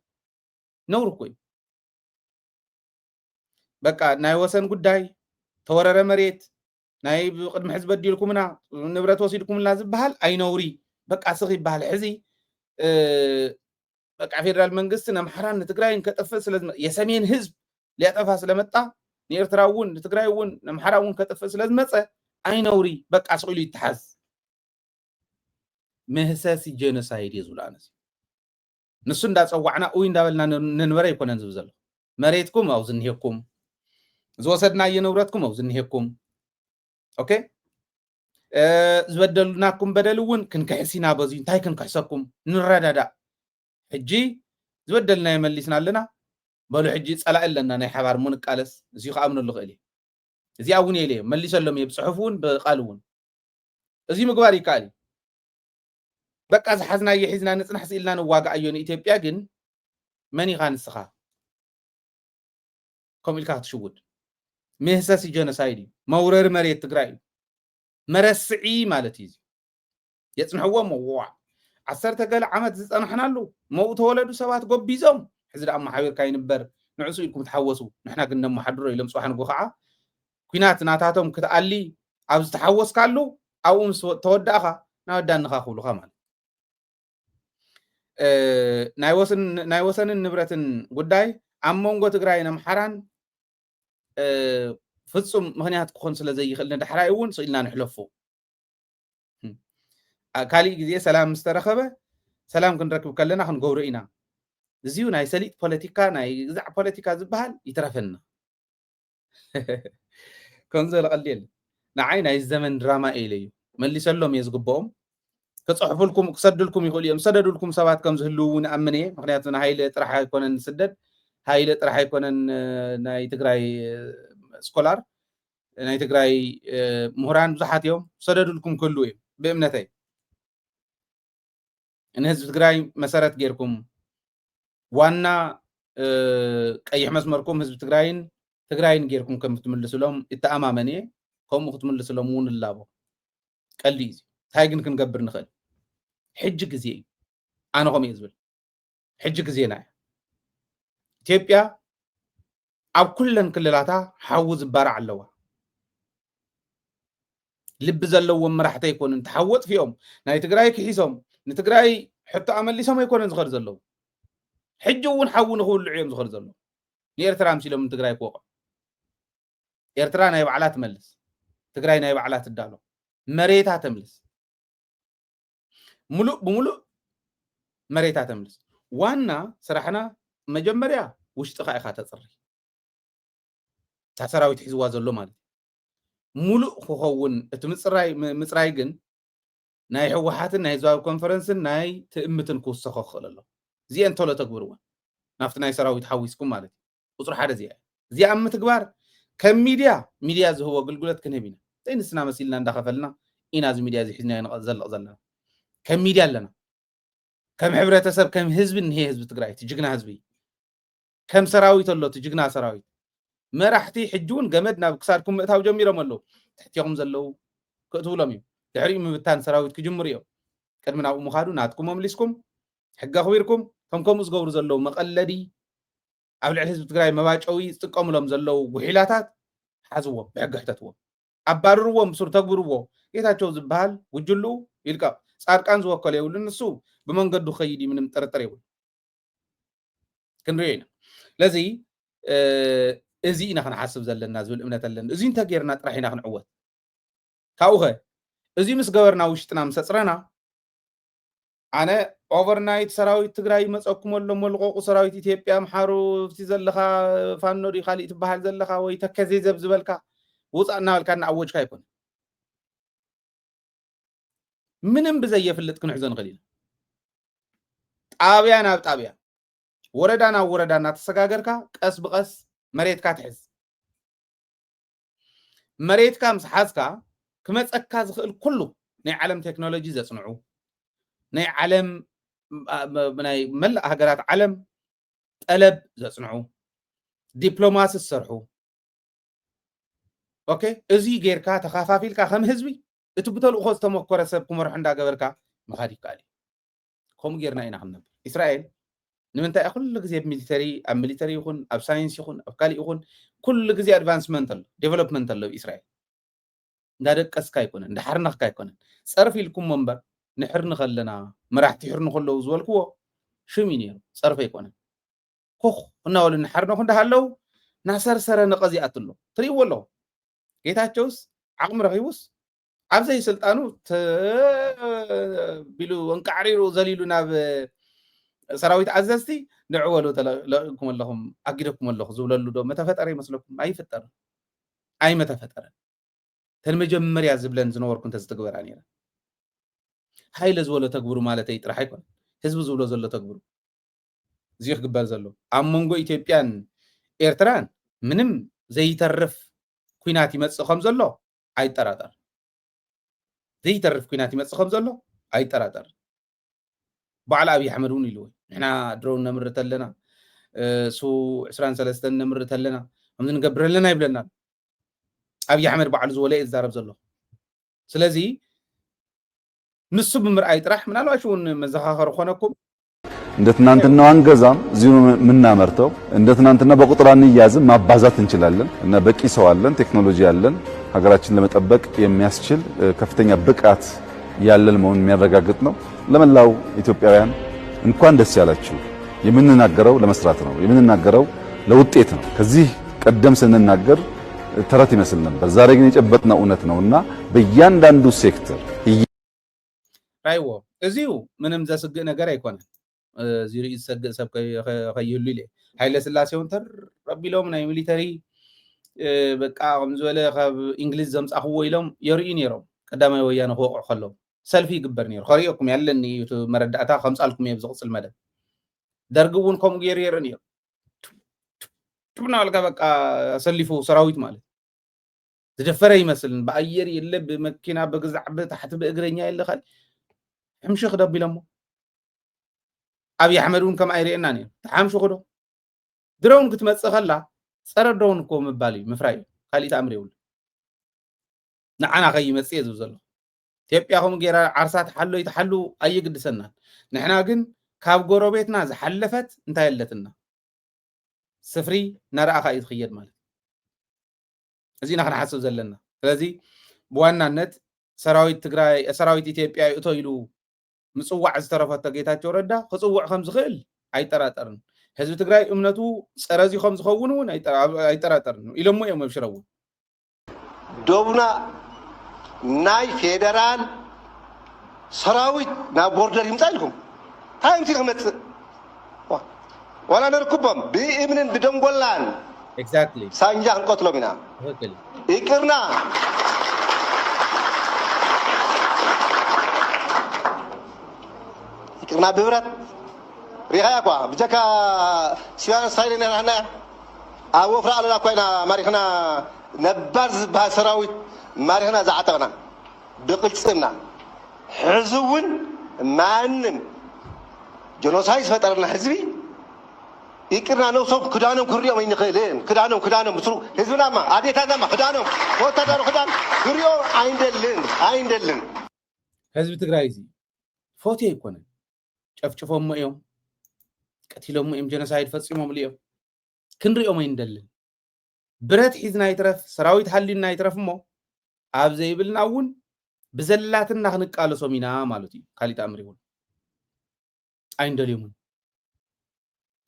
نور كوي بقى ناي وسن ጉዳይ ተወረረ መሬት ናይ ቅድም ሕዝብ በዲልኩምና ንብረት ወሲድኩም لازم بحال اي نوري بقى سخي بحال حزي بقى ፌደራል መንግስት ነምሐራን ትግራይን ከጠፈ ስለዚህ የሰሜን ህዝብ ሊያጠፋ ስለመጣ ንኤርትራውን ትግራይውን ነምሐራውን ከጠፈ ስለዚህ መጸ اي نوري بقى سقيلو يتحز مهسس جينوسايد يزولانس نسو እንዳጸዋዕና ወይ እንዳበልና ነንበረ ይኮነን ዝብዘሎ መሬትኩም አው ዝንሄኩም ዝወሰድና የንብረትኩም አው ዝንሄኩም ኦኬ ዝበደሉናኩም በደልውን ክንከሕሲና በዚ እንታይ ክንከሕሰኩም ንረዳዳ ሕጂ ዝበደልና ይመልስና ኣለና በሉ ሕጂ ጸላእለና ናይ ሓባር ሙንቃለስ እዚ ከአምነሉ ኽእል እዚ አውን የለ መልሰሎም ይብጽሑፉን በቃልውን እዚ ምግባር ይካሊ በቃ ዝሓዝና ይሕዝና ንጽናሕ ሲልና ንዋጋ አዮን ኢትዮጵያ ግን መን ይኻንስኻ ኮሚልካ ትሽውድ ምህሰስ ጀኖሳይድ መውረር መሬት ትግራይ መረስዒ ማለት እዩ የጽንሕዎ መዋዕ 10 ገለ ዓመት ዝጸናሕናሉ መው ተወለዱ ሰባት ጎቢዞም ሕዚ ደኣ ማሕበርካ ይንበር ንዕሱ ኢልኩም ተሓወሱ ንሕና ግን ነመሓድሮ ኢሎም ጽዋሕ ንጎ ከዓ ኩናት ናታቶም ክትኣሊ ኣብ ዝተሓወስካሉ ኣብኡ ምስ ተወዳእኻ ናወዳንኻ ክብሉኻ ማለት ናይ ወሰንን ንብረትን ጉዳይ ኣብ መንጎ ትግራይን ኣምሓራን ፍጹም ምክንያት ክኾን ስለ ዘይኽእል ንድሕራይ እውን ስኢልና ንሕለፎ ካሊእ ግዜ ሰላም ምስተረኸበ ሰላም ክንረክብ ከለና ክንገብሮ ኢና እዚዩ ናይ ሰሊጥ ፖለቲካ ናይ ግዛዕ ፖለቲካ ዝበሃል ይትረፈና ከምዘ ለቐሊል ንዓይ ናይ ዘመን ድራማ ኢለዩ መሊሰሎም እየ ዝግብኦም ከጽሕፉልኩም ክሰድልኩም ይኽእሉ እዮም ሰደዱልኩም ሰባት ከም ዝህልውን ኣምነ እየ ምክንያቱ ንሃይለ ጥራሕ ኣይኮነን ስደድ ሃይለ ጥራሕ ኣይኮነን ናይ ትግራይ ስኮላር ናይ ትግራይ ምሁራን ብዙሓት እዮም ሰደዱልኩም ክህልው እዮም ብእምነተይ ንህዝቢ ትግራይ መሰረት ጌርኩም ዋና ቀይሕ መስመርኩም ህዝቢ ትግራይን ጌርኩም ከም ትምልስሎም እተኣማመን እየ ከምኡ ክትምልስሎም እውን ላቦ ቀሊ እዩ እንታይ ግን ክንገብር ንኽእል ሕጂ ግዜ እዩ ኣነ ከምኡ እየ ዝብል ሕጂ ግዜና እያ ኢትዮጵያ ኣብ ኩለን ክልላታ ሓዊ ዝባርዕ ኣለዋ ልቢ ዘለዎም መራሕቲ ኣይኮኑን ተሓወጥ ፊኦም ናይ ትግራይ ክሒሶም ንትግራይ ሕቶ ኣመሊሶም ኣይኮነን ዝኸድ ዘለዉ ሕጂ እውን ሓዊ ንኽብልዑ እዮም ዝኸድ ዘለዉ ንኤርትራ ምሲሎም ንትግራይ ክወቕዑ ኤርትራ ናይ ባዕላ ትመልስ ትግራይ ናይ ባዕላ ትዳሎ መሬታ ተምልስ ሙሉእ ብሙሉእ መሬታ ተምልስ ዋና ስራሕና መጀመርያ ውሽጥኻ ኢኻ ተፅሪ እታ ሰራዊት ሒዝዋ ዘሎ ማለት ሙሉእ ክኸውን እቲ ምፅራይ ግን ናይ ሕወሓትን ናይ ህዝባዊ ኮንፈረንስን ናይ ትእምትን ክውሰኸ ክኽእል ኣሎ እዚአን ቶሎ ተግብርዎን ናብቲ ናይ ሰራዊት ሓዊስኩም ማለት እዩ ቁፅሪ ሓደ እዚኣ ኣብ ምትግባር ከም ሚድያ ዝህቦ ኣገልግሎት ክንህብ ኢና እንታይ ንስና መሲልና እንዳኸፈልና ኢና እዚ ሚድያ እዚ ሒዝና ዘለቕ ዘለና ከም ሚድያ ኣለና ከም ሕብረተሰብ ከም ህዝቢ እንሄ ህዝቢ ትግራይ እቲ ጅግና ህዝቢ ከም ሰራዊት ኣሎ እቲ ጅግና ሰራዊት መራሕቲ ሕጂ እውን ገመድ ናብ ክሳድኩም ምእታው ጀሚሮም ኣለዉ ትሕቲኦም ዘለዉ ክእትውሎም እዮም ድሕሪኡ ምብታን ሰራዊት ክጅምር እዮም ቅድሚ ናብኡ ምኻዱ ናትኩም ኣምሊስኩም ሕጊ ኣኽቢርኩም ከምኡ ዝገብሩ ዘለዉ መቐለዲ ኣብ ልዕሊ ህዝቢ ትግራይ መባጨዊ ዝጥቀሙሎም ዘለዉ ጉሒላታት ሓዝዎም ብሕጊ ሕተትዎም ኣባርርዎም ብሱር ተግብርዎ ጌታቸው ዝበሃል ውጅልኡ ይልቀቕ ጻድቃን ዝወከለ የብሉ ንሱ ብመንገዱ ኸይድ ምንም ጥርጥር የብሉ ክንሪኦ ኢና ለዚ እዚ ኢና ክንሓስብ ዘለና ዝብል እምነት ኣለና እዚ እንተጌርና ጥራሕ ኢና ክንዕወት ካብኡ ኸ እዚ ምስ ገበርና ውሽጥና ምስ ኣፅረና ኣነ overnight ሰራዊት ትግራይ መጸኩመሎም መልቆቁ ሰራዊት ኢትዮጵያ ምሓሩ ፍቲ ዘለኻ ፋኖ ዲ ኻሊእ ትበሃል ዘለኻ ወይ ተከዘ ዝበልካ ውፃና በልካና አወጅካ ይኮን ምንም ብዘየፍልጥ ክንሕዞ ንኽእል ኢና ጣብያ ናብ ጣብያ ወረዳ ናብ ወረዳ እናተሰጋገርካ ቀስ ብቀስ መሬትካ ትሕዝ መሬትካ ምስ ሓዝካ ክመፀካ ዝኽእል ኩሉ ናይ ዓለም ቴክኖሎጂ ዘጽንዑ ናይ ዓለም ናይ መላእ ሃገራት ዓለም ጠለብ ዘጽንዑ ዲፕሎማሲ ዝሰርሑ ኦኬ እዚ ጌርካ ተኻፋፊልካ ከም ህዝቢ እቲ ብተልእኾ ዝተሞከረ ሰብ ክመርሑ እንዳገበርካ መኻድ ይከኣል ከምኡ ጌርና ኢና ክንነብር እስራኤል ንምንታይ ኩሉ ግዜ ኣብ ሚሊተሪ ይኹን ኣብ ሳይንስ ይኹን ኣብ ካልእ ይኹን ኩሉ ግዜ ኣድቫንስመንት ኣሎ ዴቨሎፕመንት ኣሎ እስራኤል እንዳደቀስካ ይኮነን እንዳሓርነኽካ ይኮነን ፀርፊ ኢልኩም መንበር ንሕርኒ ከለና መራሕቲ ይሕርኑ ከለዉ ዝበልክዎ ሽም እዩ ነይሩ ፀርፊ ኣይኮነን ኮኽ እናበሉ ንሓርነኹ እንዳሃለው ናሰርሰረ ነቐዚኣት ኣሎ ትሪእዎ ኣለኹ ጌታቸውስ ዓቕሚ ረኺቡስ ኣብዘይ ስልጣኑ ቢሉ እንቃዕሪሩ ዘሊሉ ናብ ሰራዊት ኣዘዝቲ ንዕወሉ ተለቕኩም ኣለኹም ኣጊደኩም ኣለኹ ዝብለሉ ዶ መተፈጠረ ይመስለኩም ኣይፍጠርን ኣይመተፈጠረን ተንመጀመርያ ዝብለን ዝነበርኩ እንተዝትግበራ ነይረ ሃይለ ዝበሎ ተግብሩ ማለት እዩ ጥራሕ ኣይኮነ ህዝቢ ዝብሎ ዘሎ ተግብሩ እዚ ክግበር ዘሎ ኣብ መንጎ ኢትዮጵያን ኤርትራን ምንም ዘይተርፍ ኩናት ይመጽእ ከም ዘሎ ኣይጠራጠር ዘይተርፍ ኩናት ይመጽእ ከም ዘሎ ኣይጠራጠር በዓል ኣብይ ኣሕመድ እውን ኢሉ ንሕና ድሮን ነምርት ኣለና ሱ 23 ነምርት ኣለና ከምዚ ንገብር ኣለና ይብለና ኣብይ ኣሕመድ በዓሉ ዝበለ ይዛረብ ዘሎ ስለዚ ንሱ ብምርኣይ ጥራሕ ምናልባሽ እውን መዘኻኸር ኮነኩም እንደ ትናንትናው አንገዛም እዚሁ ምናመርተው እንደ ትናንትና በቁጥር አንያዝም ማባዛት እንችላለን እና በቂ ሰው አለን ቴክኖሎጂ አለን ሀገራችን ለመጠበቅ የሚያስችል ከፍተኛ ብቃት ያለን መሆኑን የሚያረጋግጥ ነው ለመላው ኢትዮጵያውያን እንኳን ደስ ያላችሁ የምንናገረው ለመስራት ነው የምንናገረው ለውጤት ነው ከዚህ ቀደም ስንናገር ተረት ይመስል ነበር ዛሬ ግን የጨበጥነው እውነት ነውና በእያንዳንዱ ሴክተር ራይዎ እዚሁ ምንም ዘስግእ ነገር አይኮነ ዚሪ ይሰግእ ሰብ ከይህሉ ኢለ ኃይለ ስላሴውን ተረቢሎም ናይ ሚሊተሪ በቃ ከምዝበለ ካብ እንግሊዝ ዘምጻኽዎ ኢሎም የርኢ ነይሮም ቀዳማይ ወያነ ክወቅዑ ከለው ሰልፊ ይግበር ነይሩ ከሪኦኩም ያለኒ መረዳእታ ከምጻልኩም እየ ብዝቕፅል መደብ ደርግ እውን ከምኡ ገይሩ የርኢ ነይሩ ትብናልካ በቃ ሰሊፉ ሰራዊት ማለት ዝደፈረ ይመስል በአየር የለ በመኪና በግዛዕ በታሕቲ በእግረኛ የለ ኻል ሕምሽኽ ደቢሎሞ ኣብይ ኣሕመድ እውን ከም ኣይርኤና ነይሩ ተሓምሽኹ ዶ ድሮውን ክትመጽእ ከላ ፀረ ድሮውን እኮ ምባል እዩ ምፍራይ ካሊእ ተኣምር የብሉ ንዓና ከይመጽእ ዝብል ዘሎ ኢትዮጵያ ከምኡ ጌራ ዓርሳ ተሓሎ ይተሓሉ ኣይግድሰናን ንሕና ግን ካብ ጎረቤትና ዝሓለፈት እንታይ ኣለትና ስፍሪ ናርኣኻ እዩ ትኽየድ ማለት እዚና ክንሓስብ ዘለና ስለዚ ብዋናነት ሰራዊት ትግራይ ሰራዊት ኢትዮጵያ ይእቶ ኢሉ ምጽዋዕ ዝተረፈተ ጌታቸው ረዳ ክጽውዕ ከም ዝኽእል ኣይጠራጠርን ህዝቢ ትግራይ እምነቱ ፀረዚ ከም ዝኸውን እውን ኣይጠራጠርን ኢሎሞ እዮም ኣብሽረው ዶብና ናይ ፌደራል ሰራዊት ናብ ቦርደር ይምጻ ኢልኩም ታይምቲ ክመጽእ ዋላ ነርክቦም ብእምንን ብደንጎላን ኤግዛክትሊ ሳንጃ ክንቆትሎም ኢና ይቅርና ይቅርና ብህብረት ሪኻያ ኳ ብጀካ ሲባን ስታይልን ናህና ኣብ ወፍራ ኣለና ኮይና ማሪኽና ነባር ዝበሃል ሰራዊት ማሪኽና ዝዓጠቕና ብቕልፅምና ሕዚ እውን ማንም ጀኖሳይድ ዝፈጠረና ህዝቢ ይቅርና ነውሶም ክዳኖም ክሪኦም ኣይንኽእልን ክዳኖም ምስሩ ህዝብናማ ኣዴታትናማ ክዳኖም ወታደሩ ክዳን ክሪኦም ኣይንደልን ህዝቢ ትግራይ እዚ ፎትዮ ይኮነን ጨፍጭፎም እዮም ቀቲሎም እዮም ጀኖሳይድ ፈጺሞም እዮም ክንሪኦም ኣይንደልን ብረት ሒዝና ይትረፍ ሰራዊት ሓሊና ይትረፍ እሞ ኣብ ዘይብልና እውን ብዘላትና ክንቃለሶም ኢና ማለት እዩ ካሊእ ተኣምር ይሁን ኣይንደልዮምን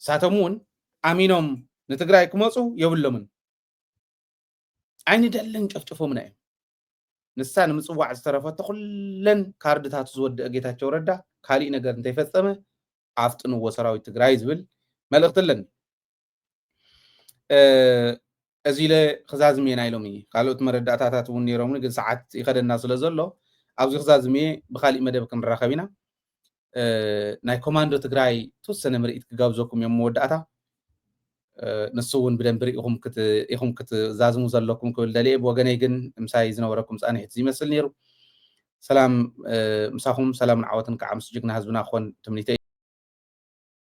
ሳቶም እውን ኣሚኖም ንትግራይ ክመፁ የብሎምን ኣይንደልን ጨፍጭፎምና እዮም ንሳ ንምጽዋዕ ዝተረፈተ ኩለን ካርድታቱ ዝወድአ ጌታቸው ረዳ ካልእ ነገር እንተይፈፀመ ኣፍጥንዎ ሰራዊት ትግራይ ዝብል መልእኽቲ ኣለኒ እዚ ኢለ ክዛዝምየ ናይ ሎሚ ካልኦት መረዳእታታት እውን ነይሮምኒ ግን ሰዓት ይኸደና ስለ ዘሎ ኣብዚ ክዛዝምየ ብካሊእ መደብ ክንራኸብ ኢና ናይ ኮማንዶ ትግራይ ተወሰነ ምርኢት ክጋብዘኩም እዮም መወዳእታ ንሱ እውን ብደንቢ ኢኹም ክትዛዝሙ ዘለኩም ክብል ደልየ ብወገነይ ግን ምሳይ ዝነበረኩም ፃኒሕቲ ይመስል ነይሩ ሰላም ምሳኹም ሰላምን ዓወትን ከዓ ምስ ጅግና ህዝብና ክኾን ትምኒተይ